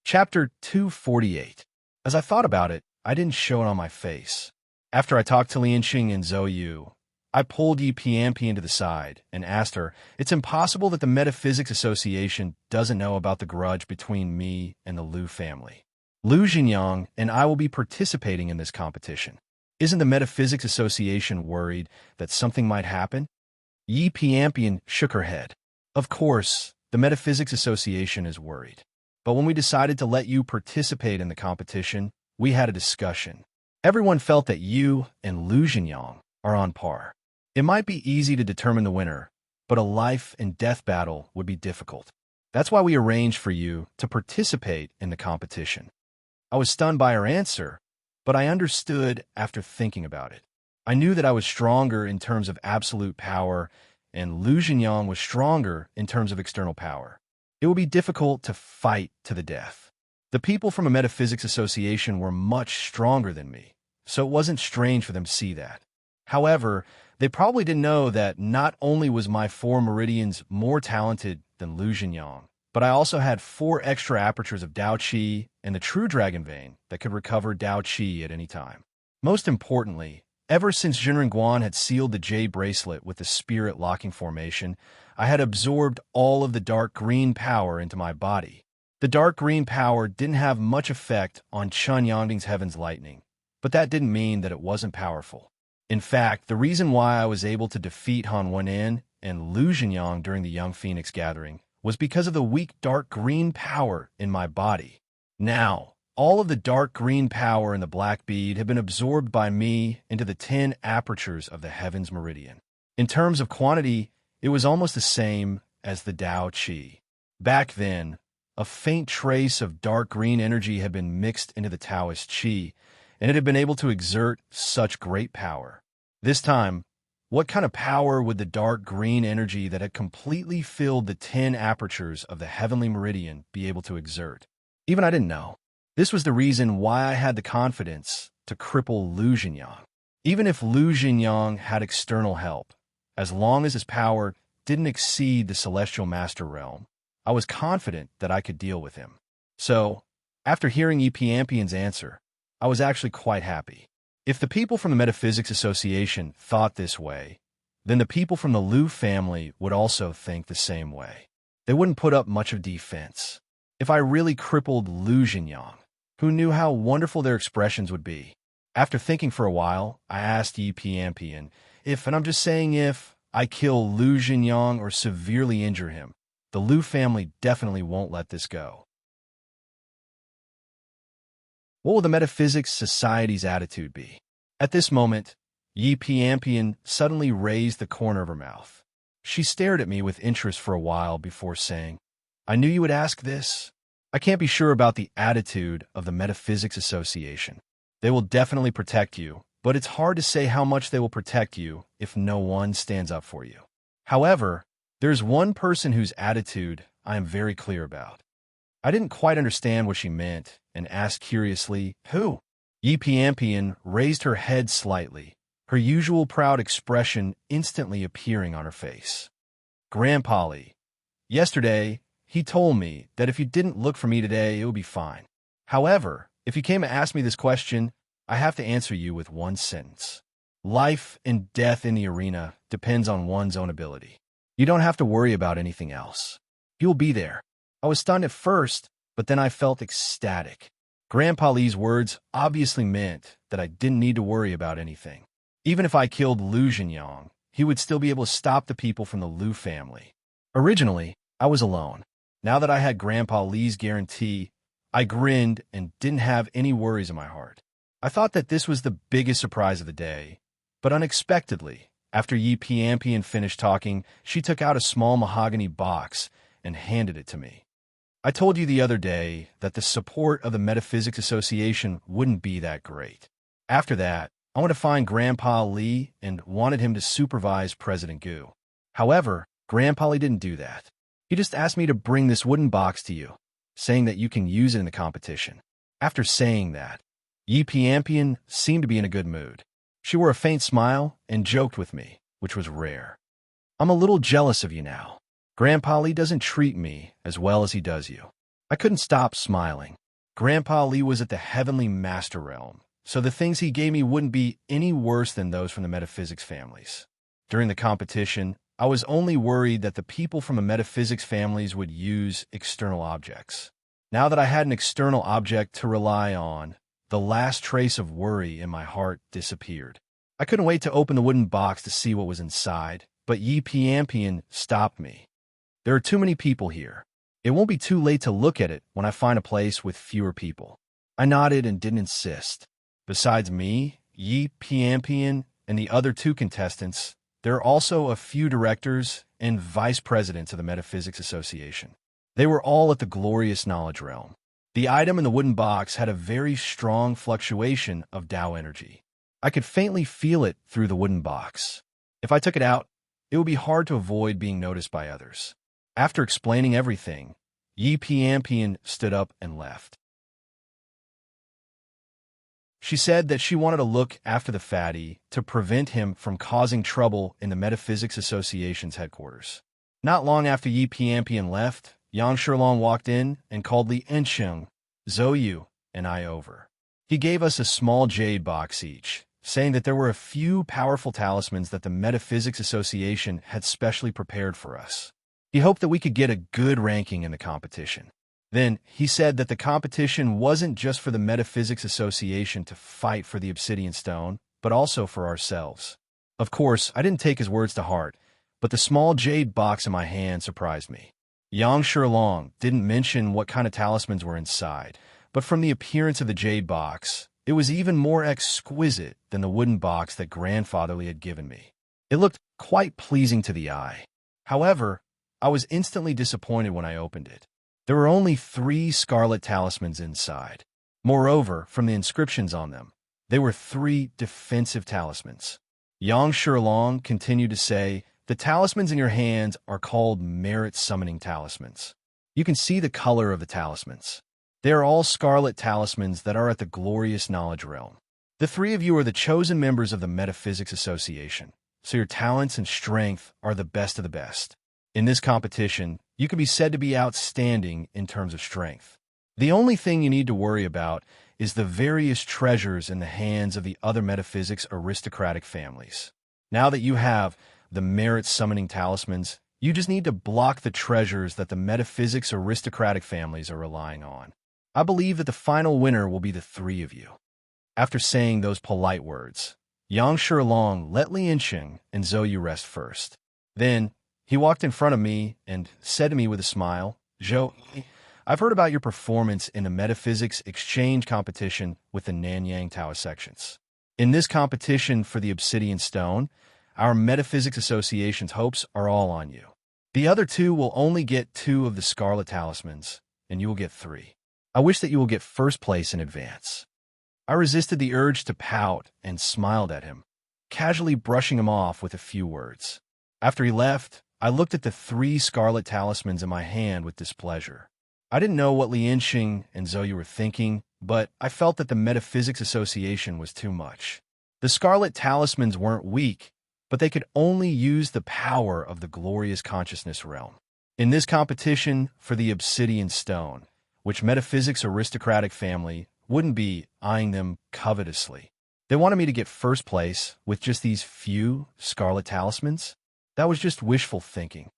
Chapter 248. As I thought about it, I didn't show it on my face. After I talked to Lianqing and Zhou, I pulled Yi Piampian to the side and asked her, it's impossible that the Metaphysics Association doesn't know about the grudge between me and the Lu family. Lu Jinyang and I will be participating in this competition. Isn't the Metaphysics Association worried that something might happen? Yi Piampian shook her head. Of course, the Metaphysics Association is worried. But when we decided to let you participate in the competition, we had a discussion. Everyone felt that you and Lu Jinyang are on par. It might be easy to determine the winner, but a life and death battle would be difficult. That's why we arranged for you to participate in the competition. I was stunned by her answer, but I understood after thinking about it. I knew that I was stronger in terms of absolute power and Lu Xingyang was stronger in terms of external power. It would be difficult to fight to the death. The people from a metaphysics association were much stronger than me, so it wasn't strange for them to see that. However, they probably didn't know that not only was my 4 meridians more talented than Lu Xingyang, but I also had 4 extra apertures of Dao Qi and the true dragon vein that could recover Dao Qi at any time. Most importantly, ever since Jinren Guan had sealed the jade bracelet with the spirit locking formation, I had absorbed all of the dark green power into my body. The dark green power didn't have much effect on Chun Yangding's Heaven's Lightning, but that didn't mean that it wasn't powerful. In fact, the reason why I was able to defeat Han Wenin and Lu Xingyang during the Young Phoenix gathering was because of the weak dark green power in my body. Now, all of the dark green power in the black bead had been absorbed by me into the 10 apertures of the Heaven's Meridian. In terms of quantity, it was almost the same as the Dao Qi. Back then, a faint trace of dark green energy had been mixed into the Taoist Qi, and it had been able to exert such great power. This time, what kind of power would the dark green energy that had completely filled the 10 apertures of the heavenly meridian be able to exert? Even I didn't know. This was the reason why I had the confidence to cripple Lu Xingyang. Even if Lu Xingyang had external help, as long as his power didn't exceed the celestial master realm, I was confident that I could deal with him. So, after hearing Epiampian's answer, I was actually quite happy. If the people from the Metaphysics Association thought this way, then the people from the Lu family would also think the same way. They wouldn't put up much of defense. If I really crippled Lu Xingyang, who knew how wonderful their expressions would be? After thinking for a while, I asked Epiampian if, and I'm just saying if, I kill Lu Xingyang or severely injure him, the Lu family definitely won't let this go. What will the Metaphysics Society's attitude be? At this moment, Yi Piampian suddenly raised the corner of her mouth. She stared at me with interest for a while before saying, "I knew you would ask this. I can't be sure about the attitude of the Metaphysics Association. They will definitely protect you, but it's hard to say how much they will protect you if no one stands up for you. However, there's one person whose attitude I am very clear about." I didn't quite understand what she meant and asked curiously, "Who?" Yi Piampian raised her head slightly, her usual proud expression instantly appearing on her face. "Grandpa Li. Yesterday, he told me that if you didn't look for me today, it would be fine. However, if you came to ask me this question, I have to answer you with one sentence. Life and death in the arena depends on one's own ability. You don't have to worry about anything else. You'll be there." I was stunned at first, but then I felt ecstatic. Grandpa Li's words obviously meant that I didn't need to worry about anything. Even if I killed Lu Xingyang, he would still be able to stop the people from the Lu family. Originally, I was alone. Now that I had Grandpa Li's guarantee, I grinned and didn't have any worries in my heart. I thought that this was the biggest surprise of the day, but unexpectedly, after Yi Piampian finished talking, she took out a small mahogany box and handed it to me. I told you the other day that the support of the Metaphysics Association wouldn't be that great. After that, I went to find Grandpa Li and wanted him to supervise President Gu. However, Grandpa Li didn't do that. He just asked me to bring this wooden box to you, saying that you can use it in the competition. After saying that, Yi Piampian seemed to be in a good mood. She wore a faint smile and joked with me, which was rare. "I'm a little jealous of you now. Grandpa Li doesn't treat me as well as he does you." I couldn't stop smiling. Grandpa Li was at the Heavenly Master Realm, so the things he gave me wouldn't be any worse than those from the metaphysics families. During the competition, I was only worried that the people from the metaphysics families would use external objects. Now that I had an external object to rely on, the last trace of worry in my heart disappeared. I couldn't wait to open the wooden box to see what was inside, but Yi Piampian stopped me. "There are too many people here. It won't be too late to look at it when I find a place with fewer people." I nodded and didn't insist. Besides me, Yi Piampian, and the other 2 contestants, there are also a few directors and vice presidents of the Metaphysics Association. They were all at the glorious knowledge realm. The item in the wooden box had a very strong fluctuation of Tao energy. I could faintly feel it through the wooden box. If I took it out, it would be hard to avoid being noticed by others. After explaining everything, Yi Piampian stood up and left. She said that she wanted to look after the fatty to prevent him from causing trouble in the Metaphysics Association's headquarters. Not long after Yi Piampian left, Yang Shilong walked in and called Li Encheng, Zhou Yu, and I over. He gave us a small jade box each, saying that there were a few powerful talismans that the Metaphysics Association had specially prepared for us. He hoped that we could get a good ranking in the competition. Then, he said that the competition wasn't just for the Metaphysics Association to fight for the obsidian stone, but also for ourselves. Of course, I didn't take his words to heart, but the small jade box in my hand surprised me. Yang Shilong didn't mention what kind of talismans were inside, but from the appearance of the jade box, it was even more exquisite than the wooden box that grandfatherly had given me. It looked quite pleasing to the eye. However, I was instantly disappointed when I opened it. There were only 3 scarlet talismans inside. Moreover, from the inscriptions on them, they were 3 defensive talismans. Yang Shilong continued to say, the talismans in your hands are called merit-summoning talismans. You can see the color of the talismans. They are all scarlet talismans that are at the glorious knowledge realm. The 3 of you are the chosen members of the Metaphysics Association, so your talents and strength are the best of the best. In this competition, you can be said to be outstanding in terms of strength. The only thing you need to worry about is the various treasures in the hands of the other metaphysics aristocratic families. Now that you have the merit-summoning talismans, you just need to block the treasures that the metaphysics aristocratic families are relying on. I believe that the final winner will be the 3 of you. After saying those polite words, Yang Shilong let Li Encheng and Zhou Yu rest first. Then, he walked in front of me and said to me with a smile, Zhou, I've heard about your performance in the Metaphysics Exchange competition with the Nanyang Taoist sections. In this competition for the Obsidian Stone, our Metaphysics Association's hopes are all on you. The other 2 will only get 2 of the Scarlet Talismans, and you will get 3. I wish that you will get first place in advance. I resisted the urge to pout and smiled at him, casually brushing him off with a few words. After he left, I looked at the 3 scarlet talismans in my hand with displeasure. I didn't know what Li Encheng and Zhou Yu were thinking, but I felt that the Metaphysics Association was too much. The scarlet talismans weren't weak, but they could only use the power of the glorious consciousness realm. In this competition for the obsidian stone, which metaphysics aristocratic family wouldn't be eyeing them covetously. They wanted me to get first place with just these few scarlet talismans? That was just wishful thinking.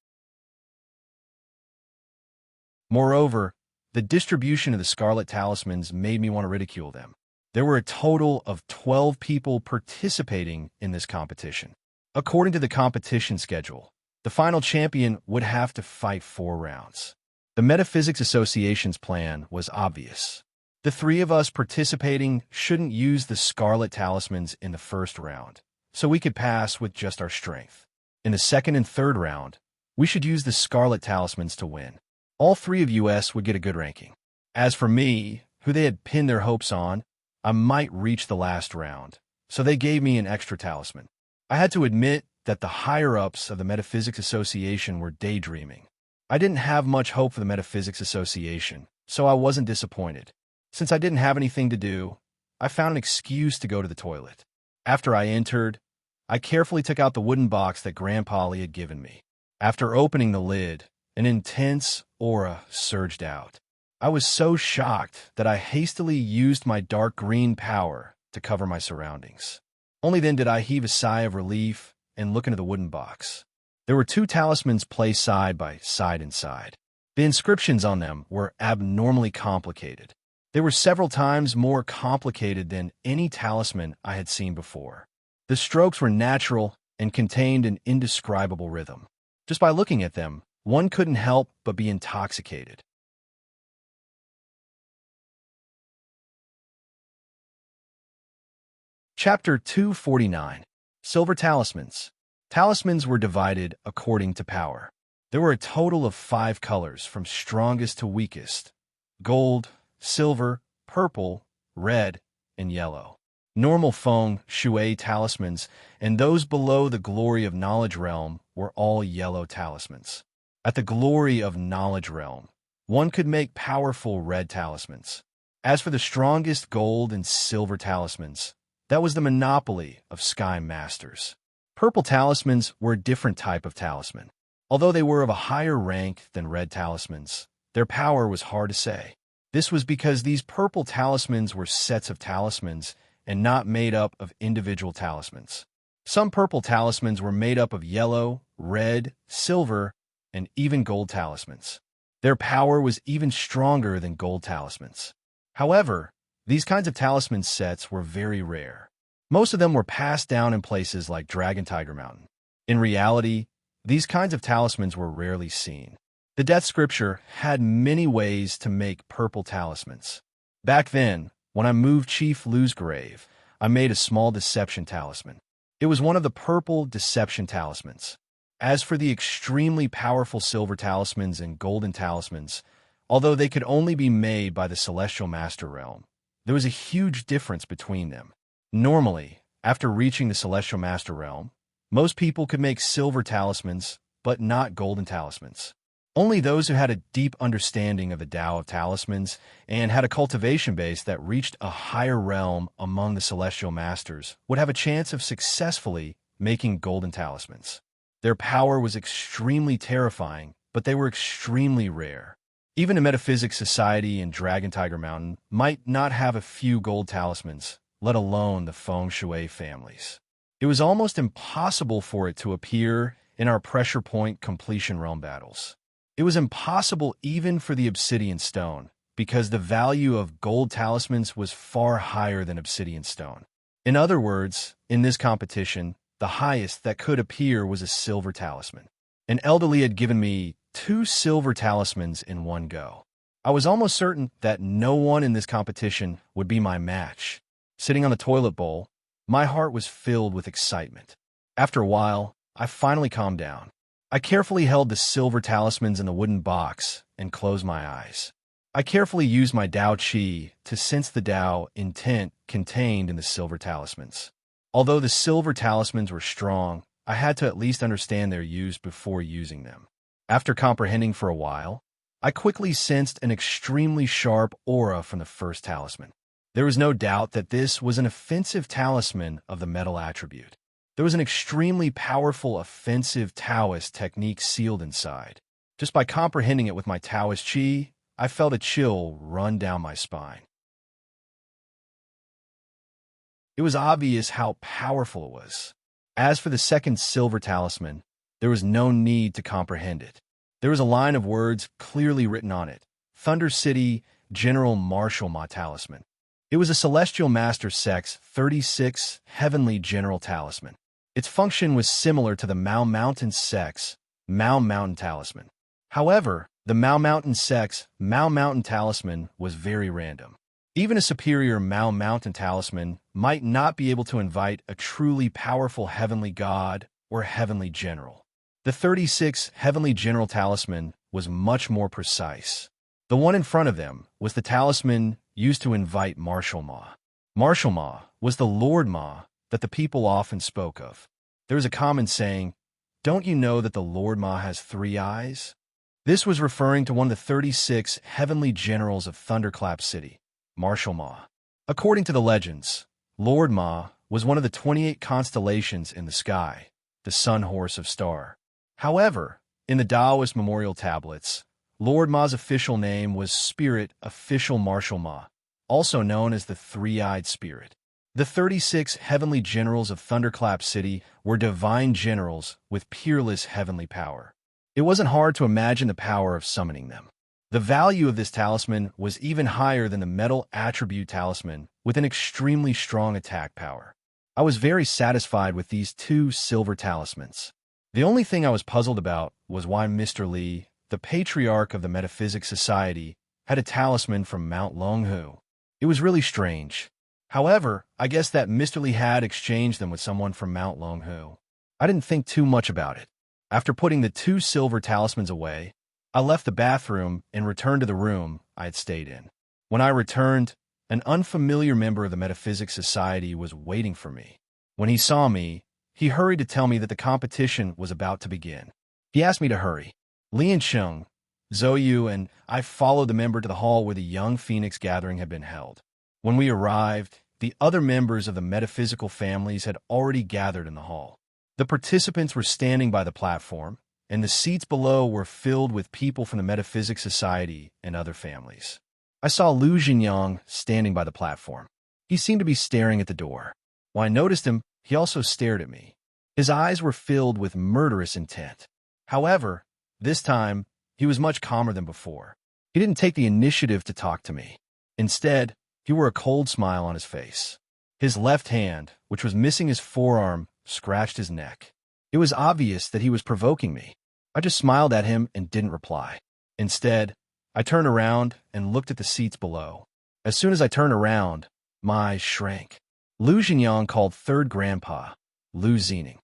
Moreover, the distribution of the scarlet talismans made me want to ridicule them. There were a total of 12 people participating in this competition. According to the competition schedule, the final champion would have to fight 4 rounds. The Metaphysics Association's plan was obvious. The 3 of us participating shouldn't use the scarlet talismans in the first round, so we could pass with just our strength. In the second and third round, we should use the scarlet talismans to win. All 3 of us would get a good ranking. As for me, who they had pinned their hopes on, I might reach the last round, so they gave me an extra talisman. I had to admit that the higher-ups of the Metaphysics Association were daydreaming. I didn't have much hope for the Metaphysics Association, so I wasn't disappointed. Since I didn't have anything to do, I found an excuse to go to the toilet. After I entered, I carefully took out the wooden box that Grandpa Lee had given me. After opening the lid, an intense aura surged out. I was so shocked that I hastily used my dark green power to cover my surroundings. Only then did I heave a sigh of relief and look into the wooden box. There were 2 talismans placed side by side inside. The inscriptions on them were abnormally complicated. They were several times more complicated than any talisman I had seen before. The strokes were natural and contained an indescribable rhythm. Just by looking at them, one couldn't help but be intoxicated. Chapter 249. Silver Talismans. Talismans were divided according to power. There were a total of 5 colors from strongest to weakest: gold, silver, purple, red, and yellow. Normal feng shui talismans and those below the glory of knowledge realm were all yellow talismans. At the glory of knowledge realm, one could make powerful red talismans. As for the strongest gold and silver talismans, that was the monopoly of Sky Masters. Purple talismans were a different type of talisman. Although they were of a higher rank than red talismans, their power was hard to say. This was because these purple talismans were sets of talismans and not made up of individual talismans. Some purple talismans were made up of yellow, red, silver, and even gold talismans. Their power was even stronger than gold talismans. However, these kinds of talisman sets were very rare. Most of them were passed down in places like Dragon Tiger Mountain. In reality, these kinds of talismans were rarely seen. The Death Scripture had many ways to make purple talismans. Back then, when I moved Chief Lu's grave, I made a small deception talisman. It was one of the purple deception talismans. As for the extremely powerful silver talismans and golden talismans, although they could only be made by the Celestial Master Realm, there was a huge difference between them. Normally, after reaching the Celestial Master Realm, most people could make silver talismans, but not golden talismans. Only those who had a deep understanding of the Tao of talismans and had a cultivation base that reached a higher realm among the Celestial Masters would have a chance of successfully making golden talismans. Their power was extremely terrifying, but they were extremely rare. Even a metaphysics society in Dragon Tiger Mountain might not have a few gold talismans, let alone the Feng Shui families. It was almost impossible for it to appear in our pressure point completion realm battles. It was impossible even for the obsidian stone, because the value of gold talismans was far higher than obsidian stone. In other words, in this competition, the highest that could appear was a silver talisman. An elderly had given me 2 silver talismans in one go. I was almost certain that no one in this competition would be my match. Sitting on the toilet bowl, my heart was filled with excitement. After a while, I finally calmed down. I carefully held the silver talismans in the wooden box and closed my eyes. I carefully used my Tao Qi to sense the Tao intent contained in the silver talismans. Although the silver talismans were strong, I had to at least understand their use before using them. After comprehending for a while, I quickly sensed an extremely sharp aura from the first talisman. There was no doubt that this was an offensive talisman of the metal attribute. There was an extremely powerful offensive Taoist technique sealed inside. Just by comprehending it with my Taoist Qi, I felt a chill run down my spine. It was obvious how powerful it was. As for the second silver talisman, there was no need to comprehend it. There was a line of words clearly written on it: Thunder City General Martial Ma Talisman. It was a Celestial Master Sex 36 Heavenly General Talisman. Its function was similar to the Mao Mountain Sex Mao Mountain Talisman. However, the Mao Mountain Sex Mao Mountain Talisman was very random. Even a superior Mao Mountain Talisman might not be able to invite a truly powerful Heavenly God or Heavenly General. The 36 Heavenly General Talisman was much more precise. The one in front of them was the talisman used to invite Martial Ma. Martial Ma was the Lord Ma that the people often spoke of. There is a common saying, "Don't you know that the Lord Ma has 3 eyes?" This was referring to one of the 36 heavenly generals of Thunderclap City, Martial Ma. According to the legends, Lord Ma was one of the 28 constellations in the sky, the Sun Horse of Star. However, in the Taoist memorial tablets, Lord Ma's official name was Spirit Official Martial Ma, also known as the Three-Eyed Spirit. The 36 heavenly generals of Thunderclap City were divine generals with peerless heavenly power. It wasn't hard to imagine the power of summoning them. The value of this talisman was even higher than the metal attribute talisman, with an extremely strong attack power. I was very satisfied with these 2 silver talismans. The only thing I was puzzled about was why Mr. Li, the patriarch of the Metaphysics Society, had a talisman from Mount Longhu. It was really strange. However, I guess that Mr. Li had exchanged them with someone from Mount Longhu. I didn't think too much about it. After putting the 2 silver talismans away, I left the bathroom and returned to the room I had stayed in. When I returned, an unfamiliar member of the Metaphysics Society was waiting for me. When he saw me, he hurried to tell me that the competition was about to begin. He asked me to hurry. Lian Chung, Zhou and I followed the member to the hall where the Young Phoenix gathering had been held. When we arrived, the other members of the metaphysical families had already gathered in the hall. The participants were standing by the platform, and the seats below were filled with people from the Metaphysics Society and other families. I saw Lu Jinyang standing by the platform. He seemed to be staring at the door. When I noticed him, he also stared at me. His eyes were filled with murderous intent. However, this time, he was much calmer than before. He didn't take the initiative to talk to me. Instead, he wore a cold smile on his face. His left hand, which was missing his forearm, scratched his neck. It was obvious that he was provoking me. I just smiled at him and didn't reply. Instead, I turned around and looked at the seats below. As soon as I turned around, my eyes shrank. Lu Jinyang called third grandpa, Lu Zining.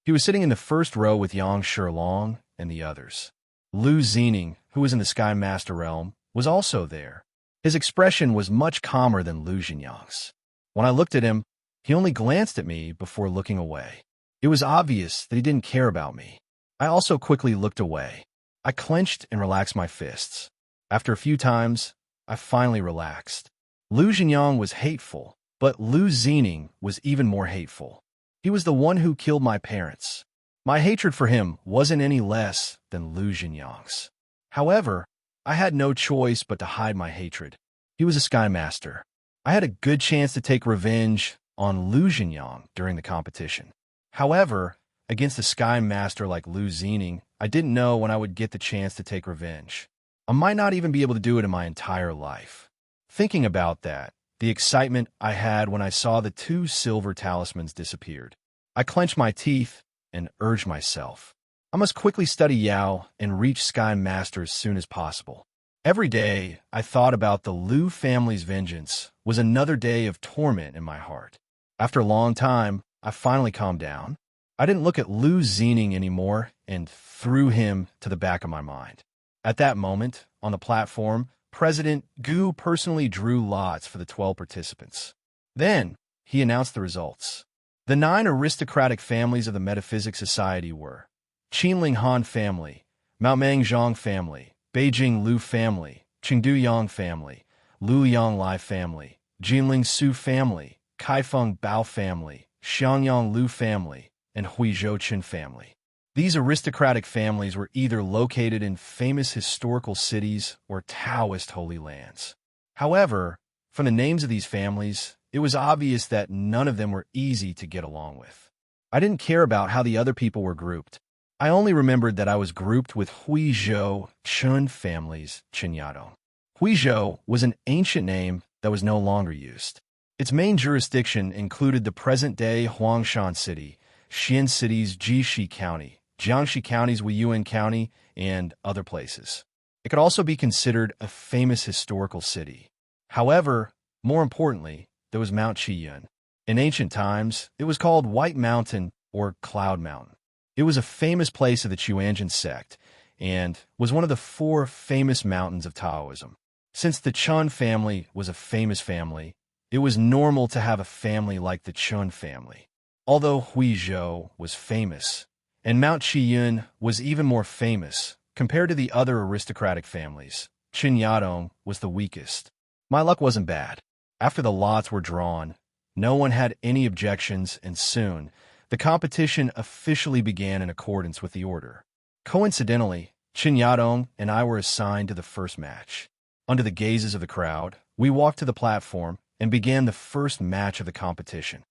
He was sitting in the first row with Yang Shilong and the others. Lu Zining, who was in the Sky Master realm, was also there. His expression was much calmer than Lu Jinyang's. When I looked at him, he only glanced at me before looking away. It was obvious that he didn't care about me. I also quickly looked away. I clenched and relaxed my fists. After a few times, I finally relaxed. Lu Jinyang was hateful, but Lu Zining was even more hateful. He was the one who killed my parents. My hatred for him wasn't any less than Lu Jinyang's. However, I had no choice but to hide my hatred. He was a Sky Master. I had a good chance to take revenge on Lu Jinyang during the competition. However, against a Sky Master like Lu Zining, I didn't know when I would get the chance to take revenge. I might not even be able to do it in my entire life. Thinking about that, the excitement I had when I saw the 2 silver talismans disappeared, I clenched my teeth and urged myself. I must quickly study Yao and reach Sky Master as soon as possible. Every day, I thought about the Lu family's vengeance was another day of torment in my heart. After a long time, I finally calmed down. I didn't look at Lu Zining anymore and threw him to the back of my mind. At that moment, on the platform, President Gu personally drew lots for the 12 participants. Then, he announced the results. The 9 aristocratic families of the Metaphysics Society were Qinling Han family, Maomeng Zhang family, Beijing Lu family, Chengdu Yang family, Lu Yang Lai family, Jinling Su family, Kaifeng Bao family, Xiangyang Lu family, and Huizhou Chen family. These aristocratic families were either located in famous historical cities or Taoist holy lands. However, from the names of these families, it was obvious that none of them were easy to get along with. I didn't care about how the other people were grouped. I only remembered that I was grouped with Huizhou Chen family's Qinyadong. Huizhou was an ancient name that was no longer used. Its main jurisdiction included the present-day Huangshan City, Xian City's Jishi County, Jiangxi County's Weiyuan County, and other places. It could also be considered a famous historical city. However, more importantly, there was Mount Qiyun. In ancient times, it was called White Mountain or Cloud Mountain. It was a famous place of the Chuanjin sect and was one of the 4 famous mountains of Taoism. Since the Chun family was a famous family, it was normal to have a family like the Chun family. Although Huizhou was famous, and Mount Qiyun was even more famous, compared to the other aristocratic families, Qinyadong was the weakest. My luck wasn't bad. After the lots were drawn, no one had any objections, and soon, the competition officially began in accordance with the order. Coincidentally, Qinyadong and I were assigned to the first match. Under the gazes of the crowd, we walked to the platform and began the first match of the competition.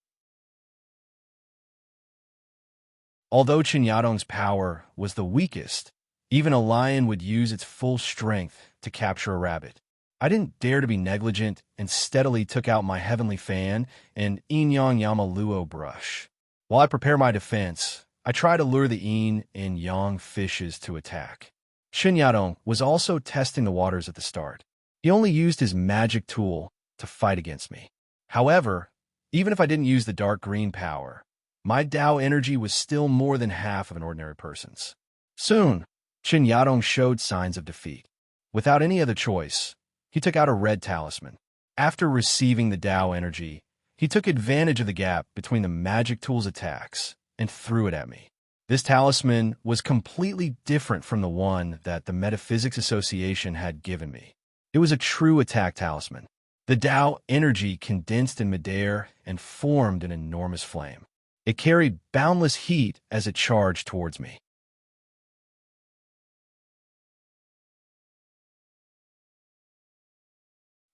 Although Qinyadong's power was the weakest, even a lion would use its full strength to capture a rabbit. I didn't dare to be negligent and steadily took out my heavenly fan and Yin-Yang Yamaluo brush. While I prepare my defense, I try to lure the yin and yang fishes to attack. Qinyadong was also testing the waters at the start. He only used his magic tool to fight against me. However, even if I didn't use the dark green power, my Tao energy was still more than half of an ordinary person's. Soon, Qinyadong showed signs of defeat. Without any other choice, he took out a red talisman. After receiving the Tao energy, He took advantage of the gap between the magic tool's attacks and threw it at me. This talisman was completely different from the one that the Metaphysics Association had given me. It was a true attack talisman. The Tao energy condensed in midair and formed an enormous flame. It carried boundless heat as it charged towards me.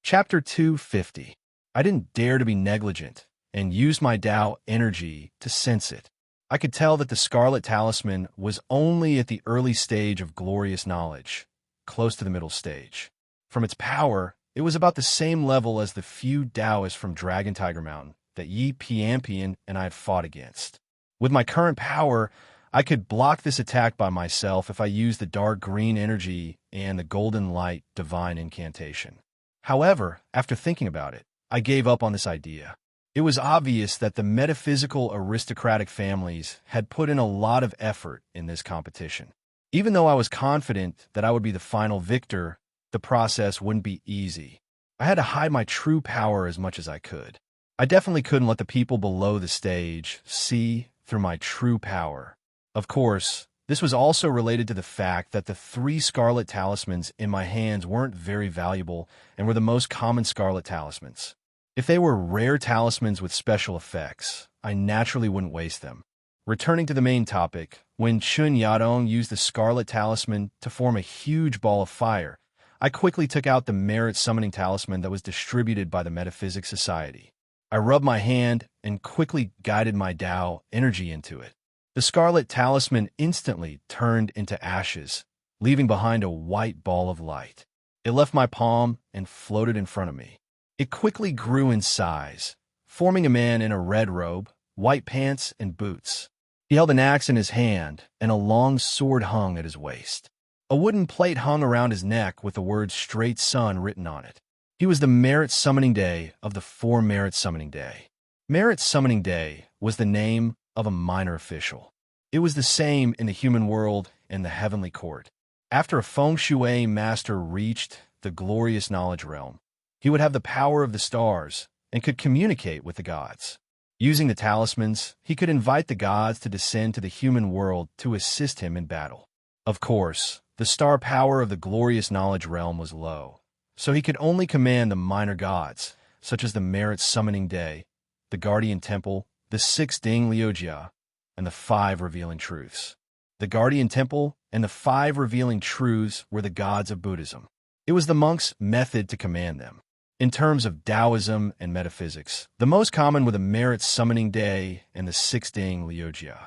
Chapter 250. I didn't dare to be negligent and used my Tao energy to sense it. I could tell that the Scarlet Talisman was only at the early stage of glorious knowledge, close to the middle stage. From its power, it was about the same level as the few Taoists from Dragon Tiger Mountain that Yi Piampian and I had fought against. With my current power, I could block this attack by myself if I used the dark green energy and the golden light divine incantation. However, after thinking about it, I gave up on this idea. It was obvious that the metaphysical aristocratic families had put in a lot of effort in this competition. Even though I was confident that I would be the final victor, the process wouldn't be easy. I had to hide my true power as much as I could. I definitely couldn't let the people below the stage see through my true power. Of course, this was also related to the fact that the 3 scarlet talismans in my hands weren't very valuable and were the most common scarlet talismans. If they were rare talismans with special effects, I naturally wouldn't waste them. Returning to the main topic, when Chun Yadong used the scarlet talisman to form a huge ball of fire, I quickly took out the merit summoning talisman that was distributed by the Metaphysics Society. I rubbed my hand and quickly guided my Tao energy into it. The scarlet talisman instantly turned into ashes, leaving behind a white ball of light. It left my palm and floated in front of me. It quickly grew in size, forming a man in a red robe, white pants, and boots. He held an axe in his hand, and a long sword hung at his waist. A wooden plate hung around his neck with the words Straight Sun written on it. He was the Merit Summoning Day of the 4 Merit Summoning Day. Merit Summoning Day was the name of a minor official. It was the same in the human world and the heavenly court. After a feng shui master reached the glorious knowledge realm, he would have the power of the stars and could communicate with the gods. Using the talismans, he could invite the gods to descend to the human world to assist him in battle. Of course, the star power of the glorious knowledge realm was low, so he could only command the minor gods, such as the Merit Summoning Day, the Guardian Temple, the 6 Ding Liujia, and the 5 Revealing Truths. The Guardian Temple and the 5 Revealing Truths were the gods of Buddhism. It was the monks' method to command them. In terms of Taoism and metaphysics, the most common were the Merit Summoning Day and the 6 Ding Liujia.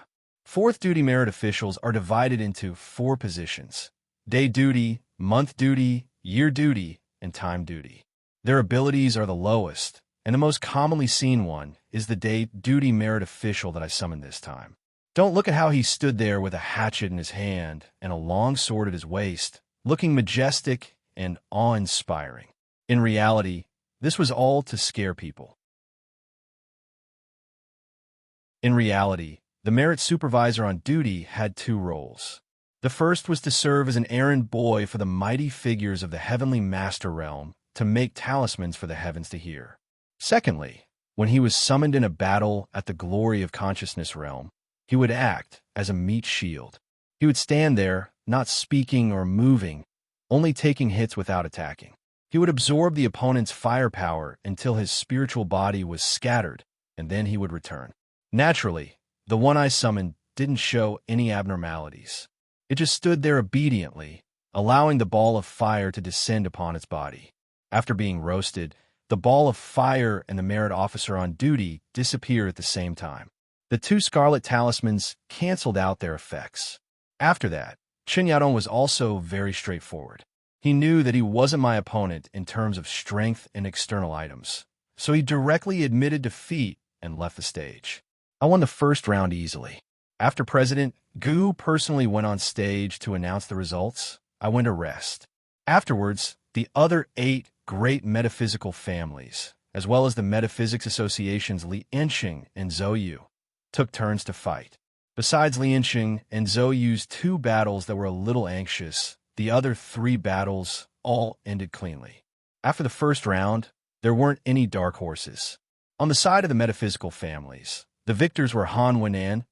4th duty merit officials are divided into 4 positions: day duty, month duty, year duty, and time duty. Their abilities are the lowest, and the most commonly seen one is the day duty merit official that I summoned this time. Don't look at how he stood there with a hatchet in his hand and a long sword at his waist, looking majestic and awe-inspiring. In reality, this was all to scare people. In reality, the merit supervisor on duty had 2 roles. The first was to serve as an errand boy for the mighty figures of the heavenly master realm to make talismans for the heavens to hear. Secondly, when he was summoned in a battle at the glory of consciousness realm, he would act as a meat shield. He would stand there, not speaking or moving, only taking hits without attacking. He would absorb the opponent's firepower until his spiritual body was scattered, and then he would return. Naturally, the one I summoned didn't show any abnormalities. It just stood there obediently, allowing the ball of fire to descend upon its body. After being roasted, the ball of fire and the merit officer on duty disappear at the same time. The 2 scarlet talismans canceled out their effects. After that, Chun Yadong was also very straightforward. He knew that he wasn't my opponent in terms of strength and external items, so he directly admitted defeat and left the stage. I won the first round easily. After President Gu personally went on stage to announce the results, I went to rest. Afterwards, the other 8 great metaphysical families, as well as the Metaphysics Association's Li Enxing and Zhou Yu, took turns to fight. Besides Li Enxing and Zhou Yu's 2 battles that were a little anxious, the other 3 battles all ended cleanly. After the first round, there weren't any dark horses. On the side of the metaphysical families, the victors were Han Wenan,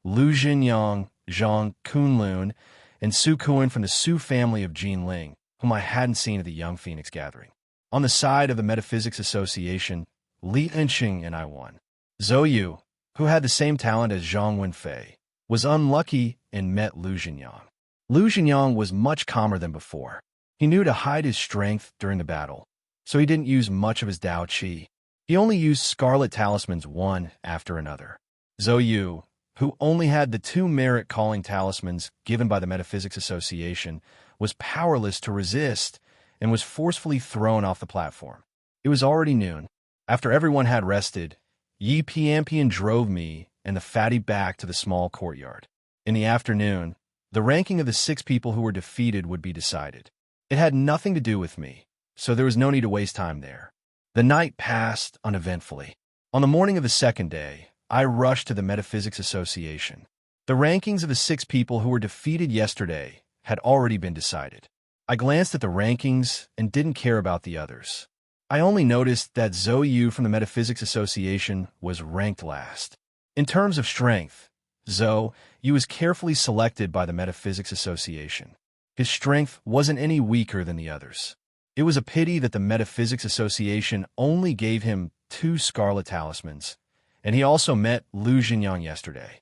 Lu Jinyang, Zhang Kunlun, and Su Kun from the Su family of Jinling, whom I hadn't seen at the Young Phoenix gathering. On the side of the Metaphysics Association, Li Enqing and I won. Zhou Yu, who had the same talent as Zhang Wenfei, was unlucky and met Lu Jinyang. Lu Jinyang was much calmer than before. He knew to hide his strength during the battle, so he didn't use much of his Dao Qi. He only used scarlet talismans one after another. Zhou Yu, who only had the 2 merit calling talismans given by the Metaphysics Association, was powerless to resist and was forcefully thrown off the platform. It was already noon. After everyone had rested, Yi Piampian drove me and the fatty back to the small courtyard. In the afternoon, the ranking of the 6 people who were defeated would be decided. It had nothing to do with me, so there was no need to waste time there. The night passed uneventfully. On the morning of the second day, I rushed to the Metaphysics Association. The rankings of the 6 people who were defeated yesterday had already been decided. I glanced at the rankings and didn't care about the others. I only noticed that Zhou Yu from the Metaphysics Association was ranked last. In terms of strength, Zhou Yu was carefully selected by the Metaphysics Association. His strength wasn't any weaker than the others. It was a pity that the Metaphysics Association only gave him 2 scarlet talismans, and he also met Lu Jinyang yesterday.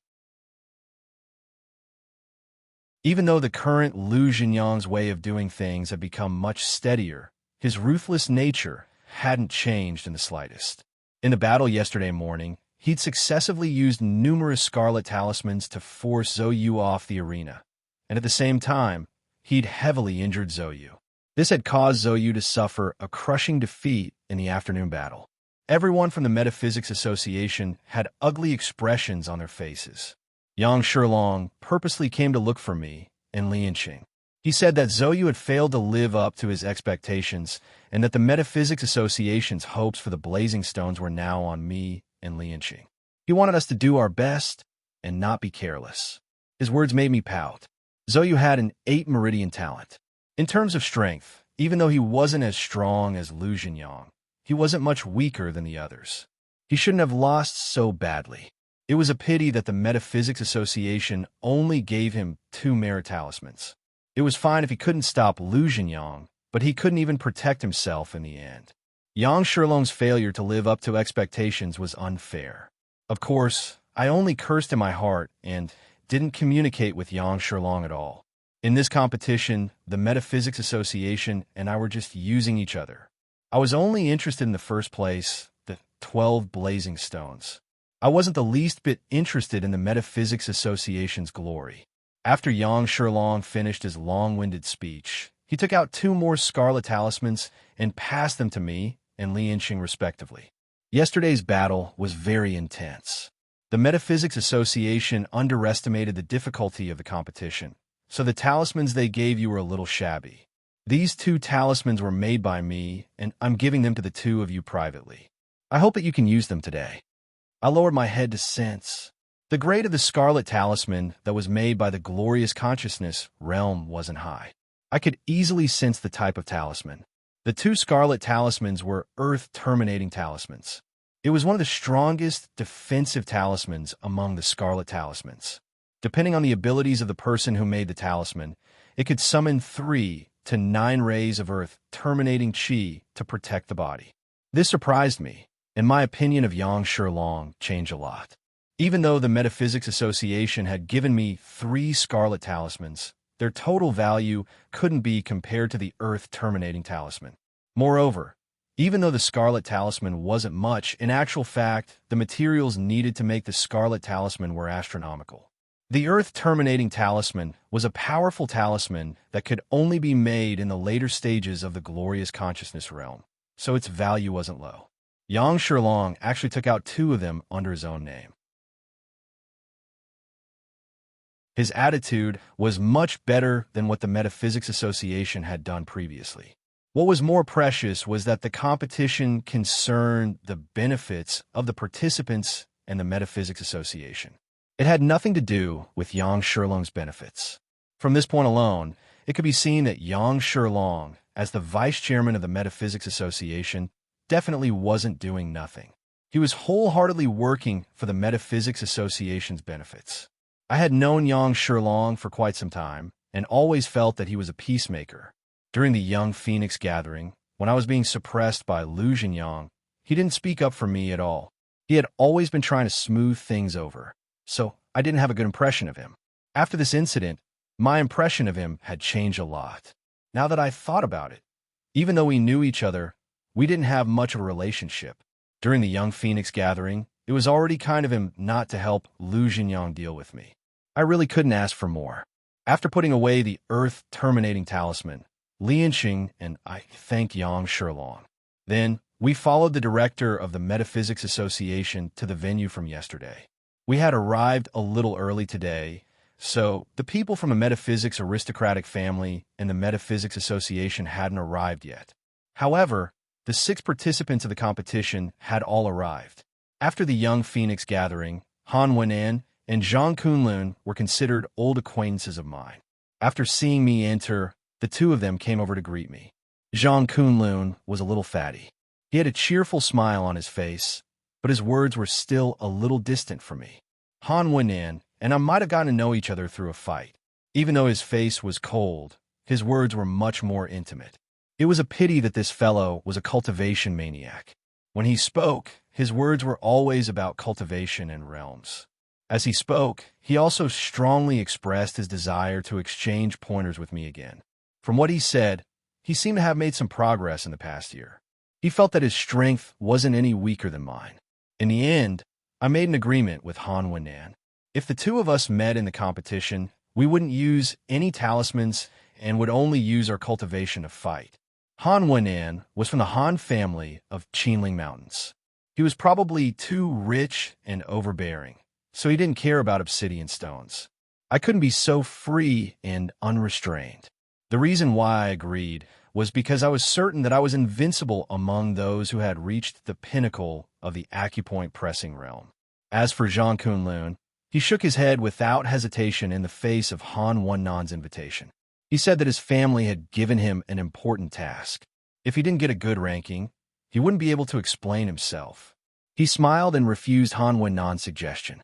Even though the current Lu Jinyang's way of doing things had become much steadier, his ruthless nature hadn't changed in the slightest. In the battle yesterday morning, he'd successively used numerous scarlet talismans to force Zhou Yu off the arena, and at the same time, he'd heavily injured Zhou Yu. This had caused Zhou Yu to suffer a crushing defeat in the afternoon battle. Everyone from the Metaphysics Association had ugly expressions on their faces. Yang Shilong purposely came to look for me and Li Enqing. He said that Zhou Yu had failed to live up to his expectations and that the Metaphysics Association's hopes for the Blazing Stones were now on me and Li Enqing. He wanted us to do our best and not be careless. His words made me pout. Zhou Yu had an 8 meridian talent. In terms of strength, even though he wasn't as strong as Lu Jinyang, he wasn't much weaker than the others. He shouldn't have lost so badly. It was a pity that the Metaphysics Association only gave him 2 merit talismans. It was fine if he couldn't stop Lu Jinyang, but he couldn't even protect himself in the end. Yang Shilong's failure to live up to expectations was unfair. Of course, I only cursed in my heart and didn't communicate with Yang Shilong at all. In this competition, the Metaphysics Association and I were just using each other. I was only interested in the first place, the 12 blazing stones. I wasn't the least bit interested in the Metaphysics Association's glory. After Yang Shilong finished his long-winded speech, he took out 2 more scarlet talismans and passed them to me and Li Enqing respectively. Yesterday's battle was very intense. The Metaphysics Association underestimated the difficulty of the competition, so the talismans they gave you were a little shabby. These 2 talismans were made by me, and I'm giving them to the 2 of you privately. I hope that you can use them today. I lowered my head to sense. The grade of the scarlet talisman that was made by the glorious consciousness realm wasn't high. I could easily sense the type of talisman. The 2 scarlet talismans were earth-terminating talismans. It was one of the strongest defensive talismans among the scarlet talismans. Depending on the abilities of the person who made the talisman, it could summon 3 to 9 rays of earth-terminating qi to protect the body. This surprised me, and my opinion of Yang Shilong changed a lot. Even though the Metaphysics Association had given me 3 scarlet talismans, their total value couldn't be compared to the earth-terminating talisman. Moreover, even though the scarlet talisman wasn't much, in actual fact, the materials needed to make the scarlet talisman were astronomical. The earth-terminating talisman was a powerful talisman that could only be made in the later stages of the glorious consciousness realm, so its value wasn't low. Yang Shilong actually took out 2 of them under his own name. His attitude was much better than what the Metaphysics Association had done previously. What was more precious was that the competition concerned the benefits of the participants and the Metaphysics Association. It had nothing to do with Yang Shilong's benefits. From this point alone, it could be seen that Yang Shilong, as the vice chairman of the Metaphysics Association, definitely wasn't doing nothing. He was wholeheartedly working for the Metaphysics Association's benefits. I had known Yang Shilong for quite some time, and always felt that he was a peacemaker. During the Young Phoenix gathering, when I was being suppressed by Lu Jinyang, he didn't speak up for me at all. He had always been trying to smooth things over, so I didn't have a good impression of him. After this incident, my impression of him had changed a lot. Now that I thought about it, even though we knew each other, we didn't have much of a relationship. During the Young Phoenix gathering, it was already kind of him not to help Lu Jinyang deal with me. I really couldn't ask for more. After putting away the Earth-terminating talisman, Lianxing and I thanked Yang Shilong. Then, we followed the director of the Metaphysics Association to the venue from yesterday. We had arrived a little early today, so the people from the Metaphysics aristocratic family and the Metaphysics Association hadn't arrived yet. However, the 6 participants of the competition had all arrived. After the Young Phoenix gathering, Han Wenan and Zhang Kunlun were considered old acquaintances of mine. After seeing me enter, the two of them came over to greet me. Zhang Kunlun was a little fatty. He had a cheerful smile on his face, but his words were still a little distant from me. Han Wenan and I might have gotten to know each other through a fight. Even though his face was cold, his words were much more intimate. It was a pity that this fellow was a cultivation maniac. When he spoke, his words were always about cultivation and realms. As he spoke, he also strongly expressed his desire to exchange pointers with me again. From what he said, he seemed to have made some progress in the past year. He felt that his strength wasn't any weaker than mine. In the end, I made an agreement with Han Wenan. If the two of us met in the competition, we wouldn't use any talismans and would only use our cultivation to fight. Han Wenan was from the Han family of Qinling Mountains. He was probably too rich and overbearing, so he didn't care about obsidian stones. I couldn't be so free and unrestrained. The reason why I agreed was because I was certain that I was invincible among those who had reached the pinnacle of the acupoint pressing realm. As for Zhang Kunlun, he shook his head without hesitation in the face of Han Wenan's invitation. He said that his family had given him an important task. If he didn't get a good ranking, he wouldn't be able to explain himself. He smiled and refused Han Wenan's suggestion.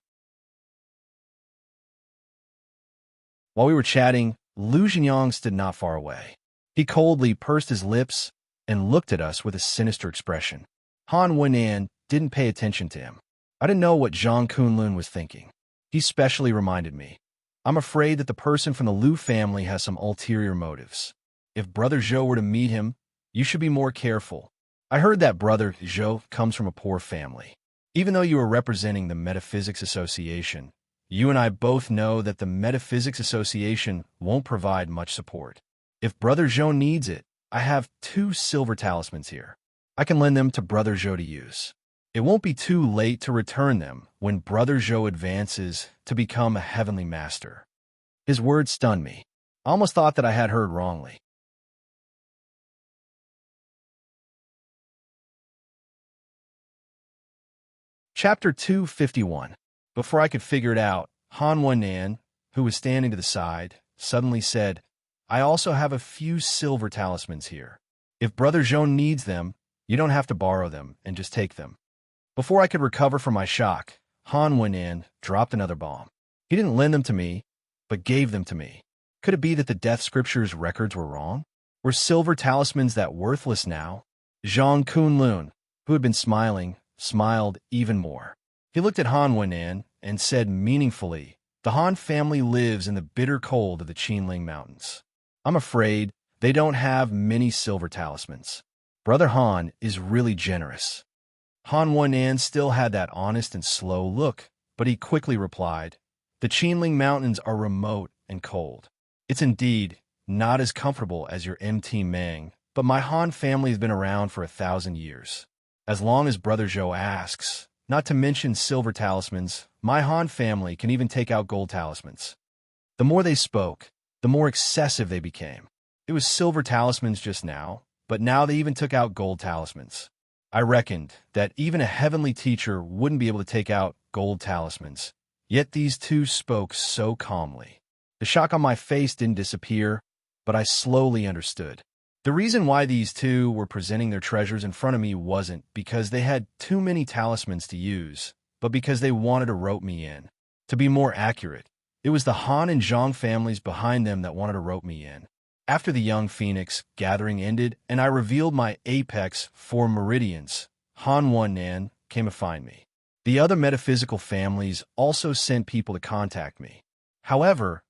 While we were chatting, Lu Jinyang stood not far away. He coldly pursed his lips and looked at us with a sinister expression. Han Wenan didn't pay attention to him. I didn't know what Zhang Kunlun was thinking. He specially reminded me. I'm afraid that the person from the Lu family has some ulterior motives. If Brother Zhou were to meet him, you should be more careful. I heard that Brother Zhou comes from a poor family. Even though you are representing the Metaphysics Association, you and I both know that the Metaphysics Association won't provide much support. If Brother Zhou needs it, I have 2 silver talismans here. I can lend them to Brother Zhou to use. It won't be too late to return them when Brother Zhou advances to become a heavenly master. His words stunned me. I almost thought that I had heard wrongly. Chapter 251. Before I could figure it out, Han Wenan, who was standing to the side, suddenly said, I also have a few silver talismans here. If Brother Zhou needs them, you don't have to borrow them and just take them. Before I could recover from my shock, Han Wenan dropped another bomb. He didn't lend them to me, but gave them to me. Could it be that the Death Scripture's records were wrong? Were silver talismans that worthless now? Zhang Kunlun, who had been smiling, smiled even more. He looked at Han Wenan and said meaningfully, the Han family lives in the bitter cold of the Qinling Mountains. I'm afraid they don't have many silver talismans. Brother Han is really generous. Han Wenan still had that honest and slow look, but he quickly replied, the Qinling Mountains are remote and cold. It's indeed not as comfortable as your MT Meng, but my Han family has been around for 1,000 years. As long as Brother Zhou asks, not to mention silver talismans, my Han family can even take out gold talismans. The more they spoke, the more excessive they became. It was silver talismans just now, but now they even took out gold talismans. I reckoned that even a heavenly teacher wouldn't be able to take out gold talismans, yet these two spoke so calmly. The shock on my face didn't disappear, but I slowly understood. The reason why these two were presenting their treasures in front of me wasn't because they had too many talismans to use, but because they wanted to rope me in. To be more accurate, it was the Han and Zhang families behind them that wanted to rope me in. After the young phoenix gathering ended and I revealed my apex 4 meridians, Han Wan came to find me. The other metaphysical families also sent people to contact me. However,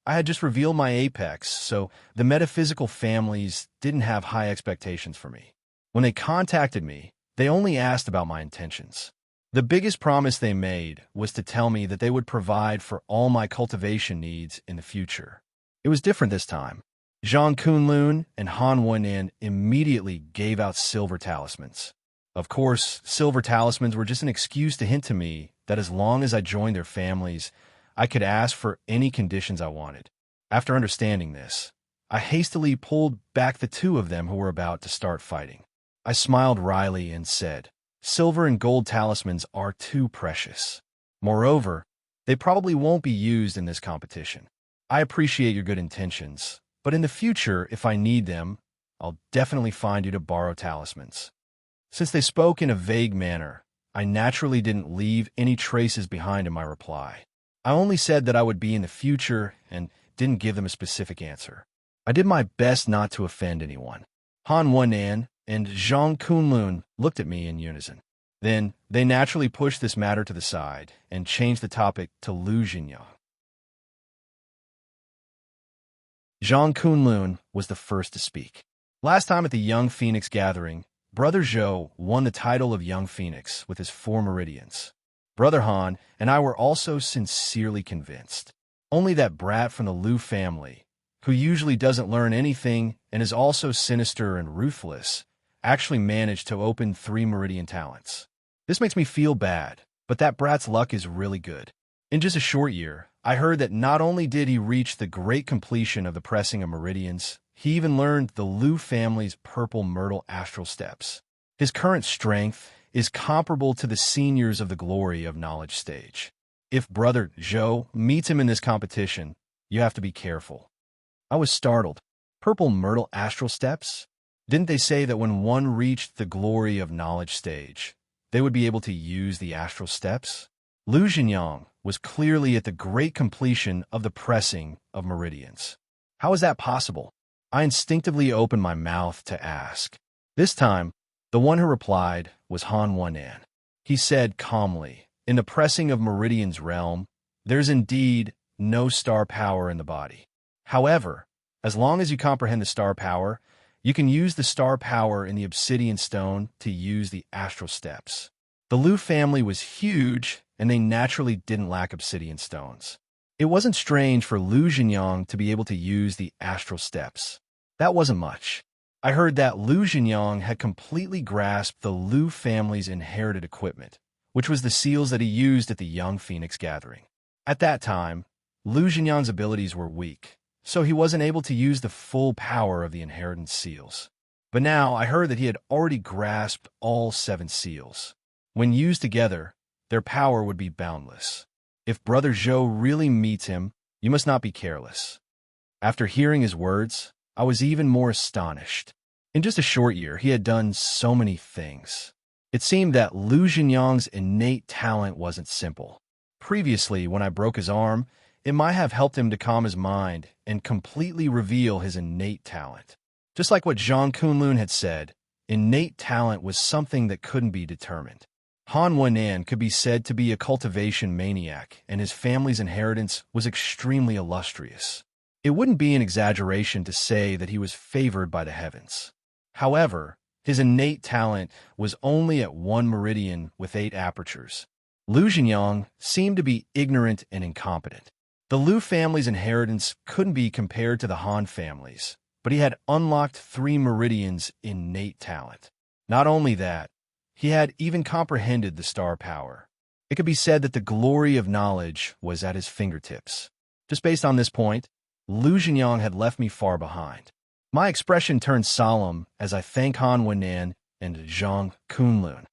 I had just revealed my apex, so the metaphysical families didn't have high expectations for me. When they contacted me, they only asked about my intentions. The biggest promise they made was to tell me that they would provide for all my cultivation needs in the future. It was different this time. Zhang Kunlun and Han Wenyan immediately gave out silver talismans. Of course, silver talismans were just an excuse to hint to me that as long as I joined their families, I could ask for any conditions I wanted. After understanding this, I hastily pulled back the two of them who were about to start fighting. I smiled wryly and said, "Silver and gold talismans are too precious. Moreover, they probably won't be used in this competition. I appreciate your good intentions, but in the future, if I need them, I'll definitely find you to borrow talismans." Since they spoke in a vague manner, I naturally didn't leave any traces behind in my reply. I only said that I would be in the future and didn't give them a specific answer. I did my best not to offend anyone. Han Wenyan and Zhang Kunlun looked at me in unison. Then they naturally pushed this matter to the side and changed the topic to Lu Jinyang. Zhang Kunlun was the first to speak. Last time at the Young Phoenix gathering, Brother Zhou won the title of Young Phoenix with his 4 meridians. Brother Han and I were also sincerely convinced. Only that brat from the Liu family, who usually doesn't learn anything and is also sinister and ruthless, actually managed to open 3 meridian talents. This makes me feel bad, but that brat's luck is really good. In just a short year, I heard that not only did he reach the great completion of the pressing of meridians, he even learned the Liu family's purple myrtle astral steps. His current strength is comparable to the seniors of the glory of knowledge stage. If Brother Zhou meets him in this competition, you have to be careful. I was startled. Purple myrtle astral steps? Didn't they say that when one reached the glory of knowledge stage, they would be able to use the astral steps? Lu Jinyang was clearly at the great completion of the pressing of meridians. How is that possible? I instinctively opened my mouth to ask. This time, the one who replied was Han Wenyan. He said calmly, "In the pressing of meridians realm, there's indeed no star power in the body. However, as long as you comprehend the star power, you can use the star power in the obsidian stone to use the astral steps." The Liu family was huge, and they naturally didn't lack obsidian stones. It wasn't strange for Lu Jinyang to be able to use the astral steps. That wasn't much. I heard that Lu Jinyang had completely grasped the Liu family's inherited equipment, which was the seals that he used at the Young Phoenix gathering. At that time, Lu Jinyang's abilities were weak, so he wasn't able to use the full power of the inheritance seals. But now I heard that he had already grasped all 7 seals. When used together, their power would be boundless. If Brother Zhou really meets him, you must not be careless. After hearing his words, I was even more astonished. In just a short year, he had done so many things. It seemed that Lu Jinyang's innate talent wasn't simple. Previously, when I broke his arm, it might have helped him to calm his mind and completely reveal his innate talent. Just like what Zhang Kunlun had said, innate talent was something that couldn't be determined. Han Wenyan could be said to be a cultivation maniac, and his family's inheritance was extremely illustrious. It wouldn't be an exaggeration to say that he was favored by the heavens. However, his innate talent was only at 1 meridian with 8 apertures. Lu Jinyang seemed to be ignorant and incompetent. The Liu family's inheritance couldn't be compared to the Han family's, but he had unlocked 3 meridians in innate talent. Not only that, he had even comprehended the star power. It could be said that the glory of knowledge was at his fingertips. Just based on this point, Lu Jinyang had left me far behind. My expression turned solemn as I thanked Han Wenyan and Zhang Kunlun.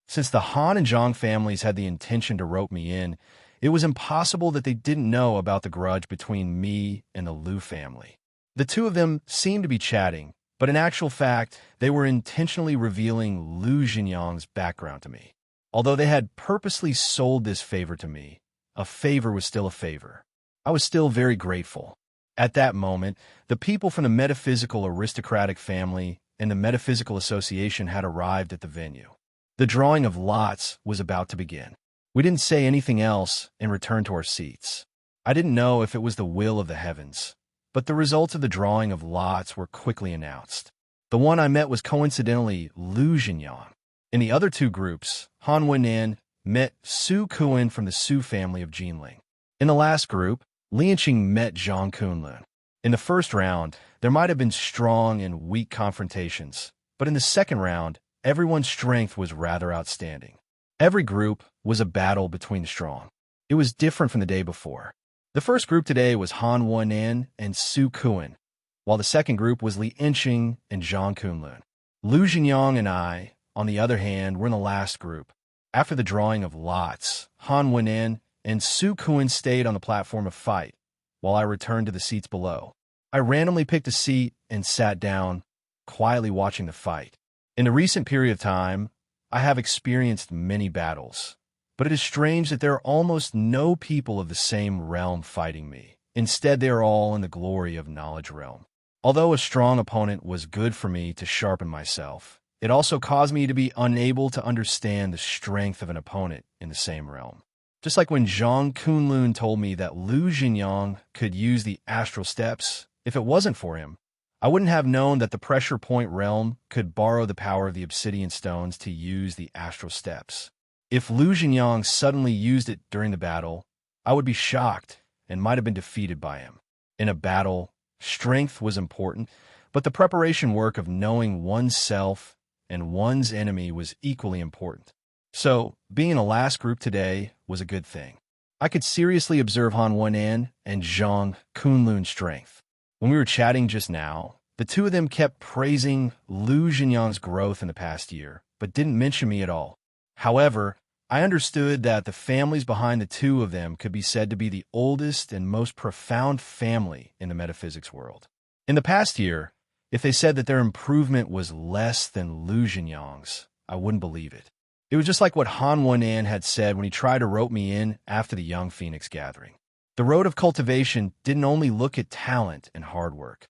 Since the Han and Zhang families had the intention to rope me in, It was impossible that they didn't know about the grudge between me and the Liu family. The two of them seemed to be chatting, but in actual fact, they were intentionally revealing Liu Jinyang's background to me. Although they had purposely sold this favor to me, a favor was still a favor. I was still very grateful. At that moment, the people from the metaphysical aristocratic family and the metaphysical association had arrived at the venue. The drawing of lots was about to begin. We didn't say anything else and returned to our seats. I didn't know if it was the will of the heavens, but the results of the drawing of lots were quickly announced. The one I met was coincidentally Liu Jinyang. In the other two groups, Han Wen'an met Su Kuan from the Su family of Jinling. In the last group, Lianqing met Zhang Kunlun. In the first round, there might have been strong and weak confrontations, but in the second round, everyone's strength was rather outstanding. Every group was a battle between the strong. It was different from the day before. The first group today was Han Wen'an and Su Kuan, while the second group was Lianqing and Zhang Kunlun. Liu Jinyang and I, on the other hand, were in the last group. After the drawing of lots, Han Wen'an and Su Kuan stayed on the platform of fight, while I returned to the seats below. I randomly picked a seat and sat down, quietly watching the fight. In the recent period of time, I have experienced many battles, but it is strange that there are almost no people of the same realm fighting me. Instead, they are all in the glory of knowledge realm. Although a strong opponent was good for me to sharpen myself, it also caused me to be unable to understand the strength of an opponent in the same realm. Just like when Zhang Kunlun told me that Liu Jinyang could use the astral steps, if it wasn't for him, I wouldn't have known that the pressure point realm could borrow the power of the obsidian stones to use the astral steps. If Liu Jinyang suddenly used it during the battle, I would be shocked and might have been defeated by him. In a battle, strength was important, but the preparation work of knowing oneself and one's enemy was equally important. So, being in the last group today was a good thing. I could seriously observe Han Wen'an and Zhang Kunlun's strength. When we were chatting just now, the two of them kept praising Liu Jinyang's growth in the past year, but didn't mention me at all. However, I understood that the families behind the two of them could be said to be the oldest and most profound family in the metaphysics world. In the past year, if they said that their improvement was less than Liu Jinyang's, I wouldn't believe it. It was just like what Han Wen'an had said when he tried to rope me in after the Young Phoenix gathering. The road of cultivation didn't only look at talent and hard work.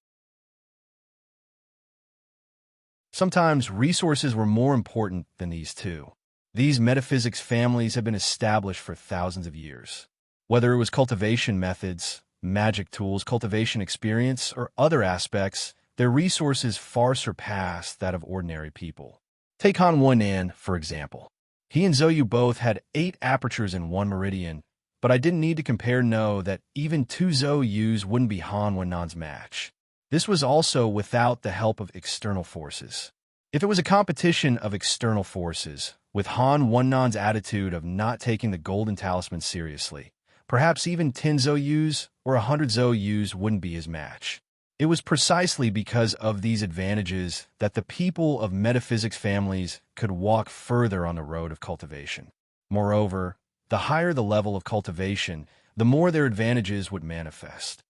Sometimes resources were more important than these two. These metaphysics families have been established for thousands of years. Whether it was cultivation methods, magic tools, cultivation experience, or other aspects, their resources far surpass that of ordinary people. Take Han Wen'an, for example. He and Zhou Yu both had 8 apertures in one meridian, but I didn't need to compare know that even 2 Zhou Yus wouldn't be Han Wen'an's match. This was also without the help of external forces. If it was a competition of external forces, with Han Wen'an's attitude of not taking the golden talisman seriously, perhaps even 10 Zhou Yus or 100 Zhou Yus wouldn't be his match. It was precisely because of these advantages that the people of metaphysics families could walk further on the road of cultivation. Moreover, the higher the level of cultivation, the more their advantages would manifest.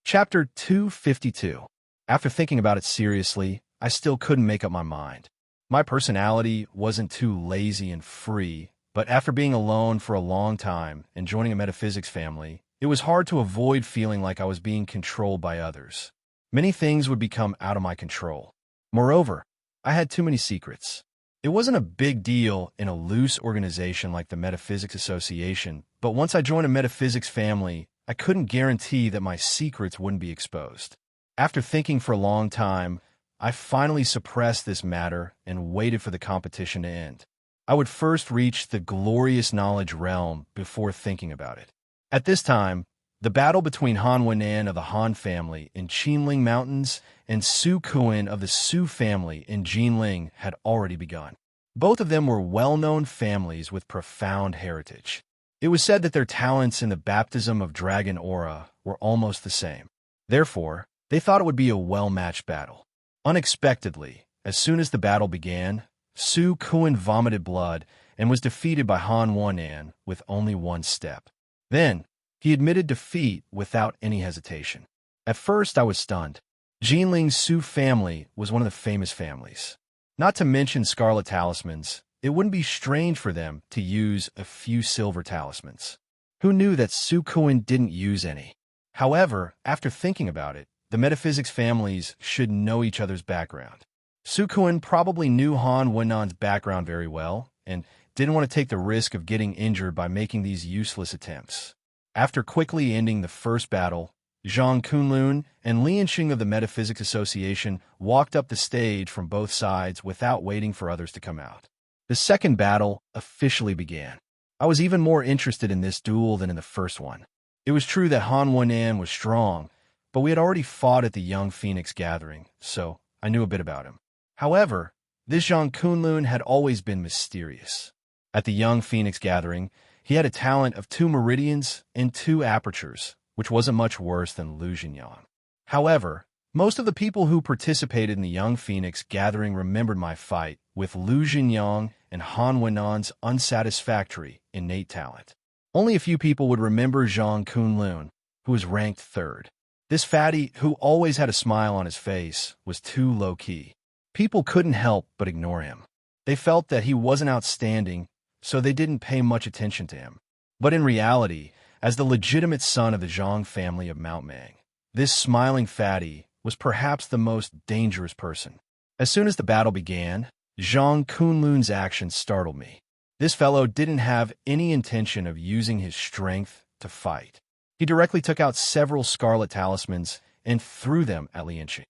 Chapter 252. After thinking about it seriously, I still couldn't make up my mind. My personality wasn't too lazy and free, but after being alone for a long time and joining a metaphysics family, it was hard to avoid feeling like I was being controlled by others. Many things would become out of my control. Moreover, I had too many secrets. It wasn't a big deal in a loose organization like the Metaphysics Association, but once I joined a metaphysics family, I couldn't guarantee that my secrets wouldn't be exposed. After thinking for a long time, I finally suppressed this matter and waited for the competition to end. I would first reach the glorious knowledge realm before thinking about it. At this time, the battle between Han Wen'an of the Han family in Qinling Mountains and Su Kuan of the Su family in Jinling had already begun. Both of them were well-known families with profound heritage. It was said that their talents in the baptism of dragon aura were almost the same. Therefore, they thought it would be a well-matched battle. Unexpectedly, As soon as the battle began, Su Kuan vomited blood and was defeated by Han Wanan with only one step. Then, he admitted defeat without any hesitation. At first, I was stunned. Jinling's Su family was one of the famous families. Not to mention scarlet talismans, it wouldn't be strange for them to use a few silver talismans. Who knew that Su Kuan didn't use any? However, after thinking about it, the metaphysics families should know each other's background. Su Kuan probably knew Han Wenan's background very well and didn't want to take the risk of getting injured by making these useless attempts. After quickly ending the first battle, Zhang Kunlun and Lianxing of the Metaphysics Association walked up the stage from both sides without waiting for others to come out. The second battle officially began. I was even more interested in this duel than in the first one. It was true that Han Wenan was strong, but we had already fought at the Young Phoenix gathering, so I knew a bit about him. However, this Zhang Kunlun had always been mysterious. At the Young Phoenix gathering, he had a talent of 2 meridians and 2 apertures, which wasn't much worse than Lu Jinyang. However, most of the people who participated in the Young Phoenix gathering remembered my fight with Lu Jinyang and Han Wenan's unsatisfactory innate talent. Only a few people would remember Zhang Kunlun, who was ranked 3rd. This fatty, who always had a smile on his face, was too low-key. People couldn't help but ignore him. They felt that he wasn't outstanding, so they didn't pay much attention to him. But in reality, as the legitimate son of the Zhang family of Mount Mang, this smiling fatty was perhaps the most dangerous person. As soon as the battle began, Zhang Kunlun's actions startled me. This fellow didn't have any intention of using his strength to fight. He directly took out several scarlet talismans and threw them at Lianxing.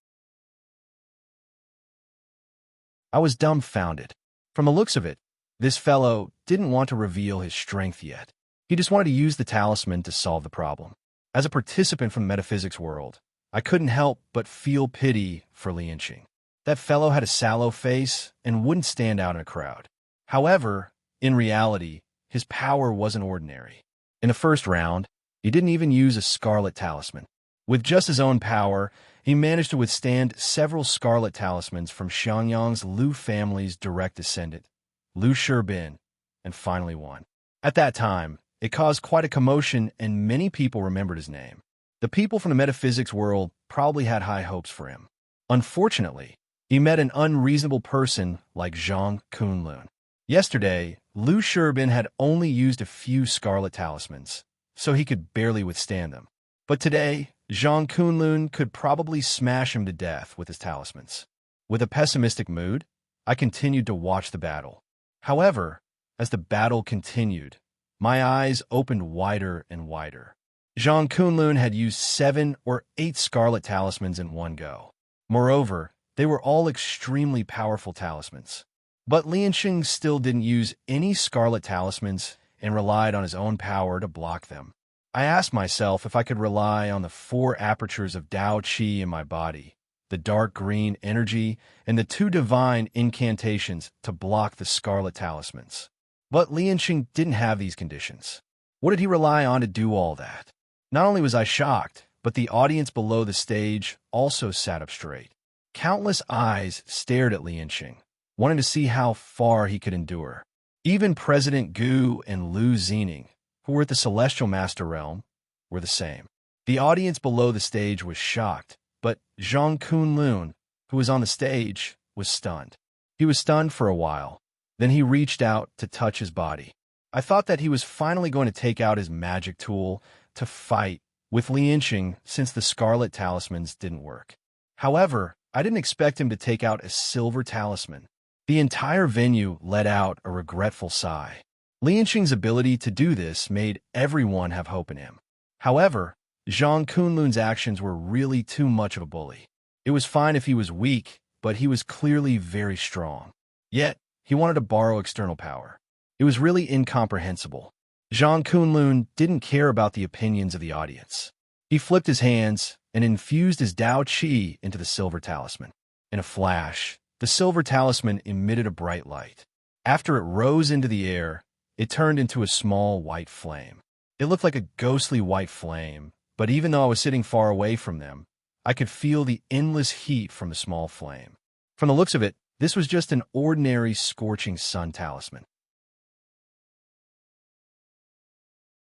I was dumbfounded. From the looks of it, this fellow didn't want to reveal his strength yet. He just wanted to use the talisman to solve the problem. As a participant from the metaphysics world, I couldn't help but feel pity for Lianxing. That fellow had a sallow face and wouldn't stand out in a crowd. However, in reality, his power wasn't ordinary. In the first round, he didn't even use a scarlet talisman. With just his own power, he managed to withstand several scarlet talismans from Xiangyang's Lu family's direct descendant, Lu Shibin, and finally won. At that time, it caused quite a commotion and many people remembered his name. The people from the metaphysics world probably had high hopes for him. Unfortunately, he met an unreasonable person like Zhang Kunlun. Yesterday, Lu Shibin had only used a few scarlet talismans, so he could barely withstand them. But today, Zhang Kunlun could probably smash him to death with his talismans. With a pessimistic mood, I continued to watch the battle. However, as the battle continued, my eyes opened wider and wider. Zhang Kunlun had used 7 or 8 scarlet talismans in one go. Moreover, they were all extremely powerful talismans. But Lianxing still didn't use any scarlet talismans and relied on his own power to block them. I asked myself if I could rely on the 4 apertures of Dao Qi in my body, the dark green energy, and the 2 divine incantations to block the scarlet talismans. But Lianxing didn't have these conditions. What did he rely on to do all that? Not only was I shocked, but the audience below the stage also sat up straight. Countless eyes stared at Lianxing, wanting to see how far he could endure. Even President Gu and Lu Zining, who were at the Celestial Master Realm, were the same. The audience below the stage was shocked, but Zhang Kunlun, who was on the stage, was stunned. He was stunned for a while. Then he reached out to touch his body. I thought that he was finally going to take out his magic tool to fight with Lianxing since the scarlet talismans didn't work. However, I didn't expect him to take out a silver talisman. The entire venue let out a regretful sigh. Lianxing's ability to do this made everyone have hope in him. However, Zhang Kunlun's actions were really too much of a bully. It was fine if he was weak, but he was clearly very strong. Yet, he wanted to borrow external power. It was really incomprehensible. Zhang Kunlun didn't care about the opinions of the audience. He flipped his hands and infused his Dao Qi into the silver talisman. In a flash, the silver talisman emitted a bright light. After it rose into the air, it turned into a small white flame. It looked like a ghostly white flame, but even though I was sitting far away from them, I could feel the endless heat from the small flame. From the looks of it, This was just an ordinary scorching sun talisman.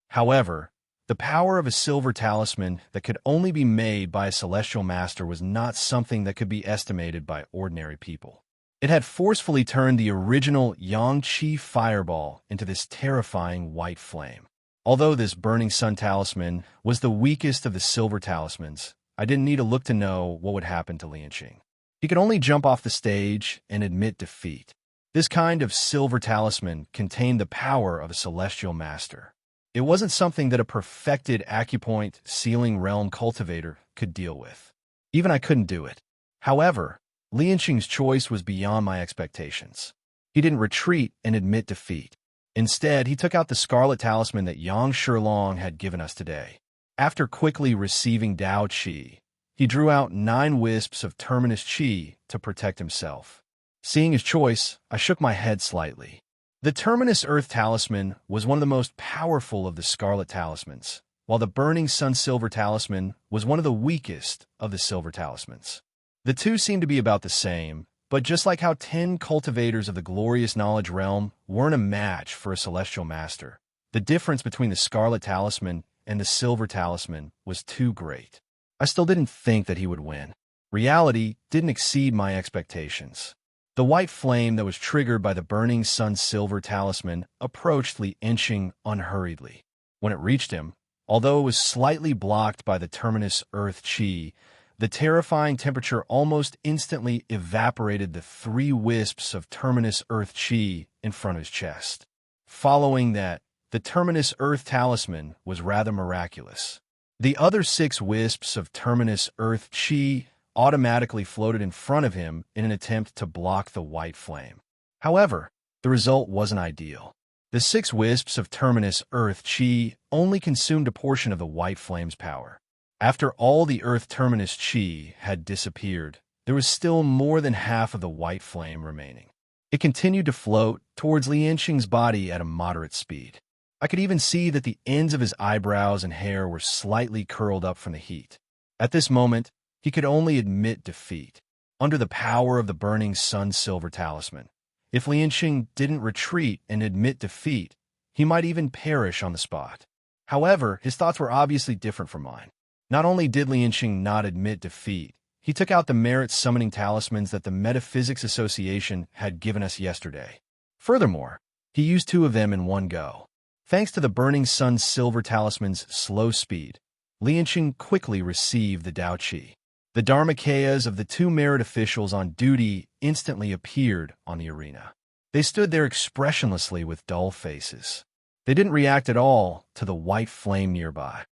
However, the power of a silver talisman that could only be made by a celestial master was not something that could be estimated by ordinary people. It had forcefully turned the original Yang-Chi fireball into this terrifying white flame. Although this burning sun talisman was the weakest of the silver talismans, I didn't need to look to know what would happen to Lianqing. He could only jump off the stage and admit defeat. This kind of silver talisman contained the power of a celestial master. It wasn't something that a perfected acupoint sealing realm cultivator could deal with. Even I couldn't do it. However, Lianqing's choice was beyond my expectations. He didn't retreat and admit defeat. Instead, he took out the scarlet talisman that Yang Shilong had given us today. After quickly receiving Dao Qi, he drew out 9 wisps of terminus Qi to protect himself. Seeing his choice, I shook my head slightly. The Terminus Earth Talisman was one of the most powerful of the Scarlet Talismans, while the Burning Sun Silver Talisman was one of the weakest of the Silver Talismans. The two seemed to be about the same, but just like how 10 cultivators of the glorious knowledge realm weren't a match for a celestial master, the difference between the Scarlet Talisman and the Silver Talisman was too great. I still didn't think that he would win. Reality didn't exceed my expectations. The white flame that was triggered by the Burning Sun Silver Talisman approached Lianqing unhurriedly. When it reached him, although it was slightly blocked by the Terminus Earth Qi, the terrifying temperature almost instantly evaporated the 3 wisps of Terminus Earth Qi in front of his chest. Following that, the Terminus Earth Talisman was rather miraculous. The other 6 wisps of Terminus Earth Qi automatically floated in front of him in an attempt to block the white flame. However, the result wasn't ideal. The 6 wisps of Terminus Earth Qi only consumed a portion of the white flame's power. After all the Earth Terminus Qi had disappeared, there was still more than half of the white flame remaining. It continued to float towards Lianqing's body at a moderate speed. I could even see that the ends of his eyebrows and hair were slightly curled up from the heat. At this moment, he could only admit defeat, under the power of the Burning Sun Silver Talisman. If Lianqing didn't retreat and admit defeat, he might even perish on the spot. However, his thoughts were obviously different from mine. Not only did Lianqing not admit defeat, he took out the merit summoning talismans that the Metaphysics Association had given us yesterday. Furthermore, he used 2 of them in one go. Thanks to the Burning Sun Silver Talisman's slow speed, Lianqing quickly received the Dao Qi. The Dharmakayas of the 2 merit officials on duty instantly appeared on the arena. They stood there expressionlessly with dull faces. They didn't react at all to the white flame nearby.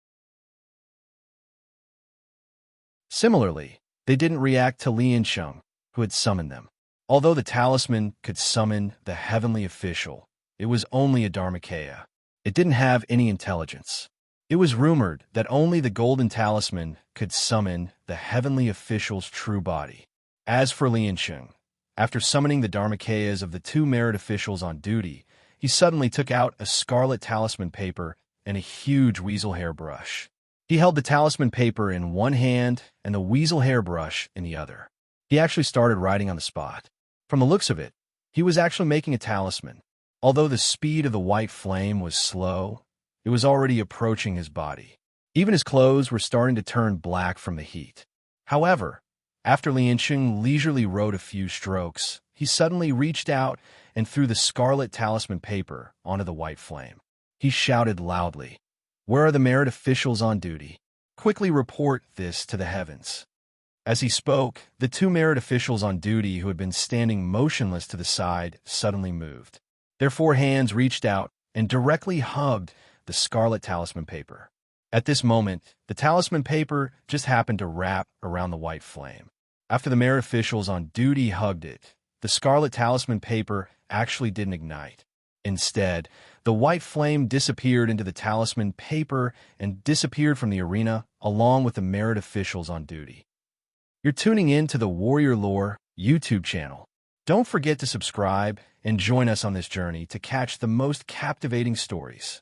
Similarly, they didn't react to Lianqing, who had summoned them. Although the talisman could summon the heavenly official, it was only a Dharmakaya. It didn't have any intelligence. It was rumored that only the golden talisman could summon the heavenly official's true body. As for Lianqing, after summoning the Dharmakayas of the 2 merit officials on duty, he suddenly took out a scarlet talisman paper and a huge weasel hair brush. He held the talisman paper in one hand and the weasel hair brush in the other. He actually started writing on the spot. From the looks of it, he was actually making a talisman. Although the speed of the white flame was slow, it was already approaching his body. Even his clothes were starting to turn black from the heat. However, after Lianqing leisurely wrote a few strokes, he suddenly reached out and threw the scarlet talisman paper onto the white flame. He shouted loudly, "Where are the merit officials on duty? Quickly report this to the heavens." As he spoke, the 2 merit officials on duty who had been standing motionless to the side suddenly moved. Their 4 hands reached out and directly hugged the scarlet talisman paper. At this moment, the talisman paper just happened to wrap around the white flame. After the merit officials on duty hugged it, the scarlet talisman paper actually didn't ignite. Instead, the white flame disappeared into the talisman paper and disappeared from the arena along with the merit officials on duty. You're tuning in to the Warrior Lore YouTube channel. Don't forget to subscribe and join us on this journey to catch the most captivating stories.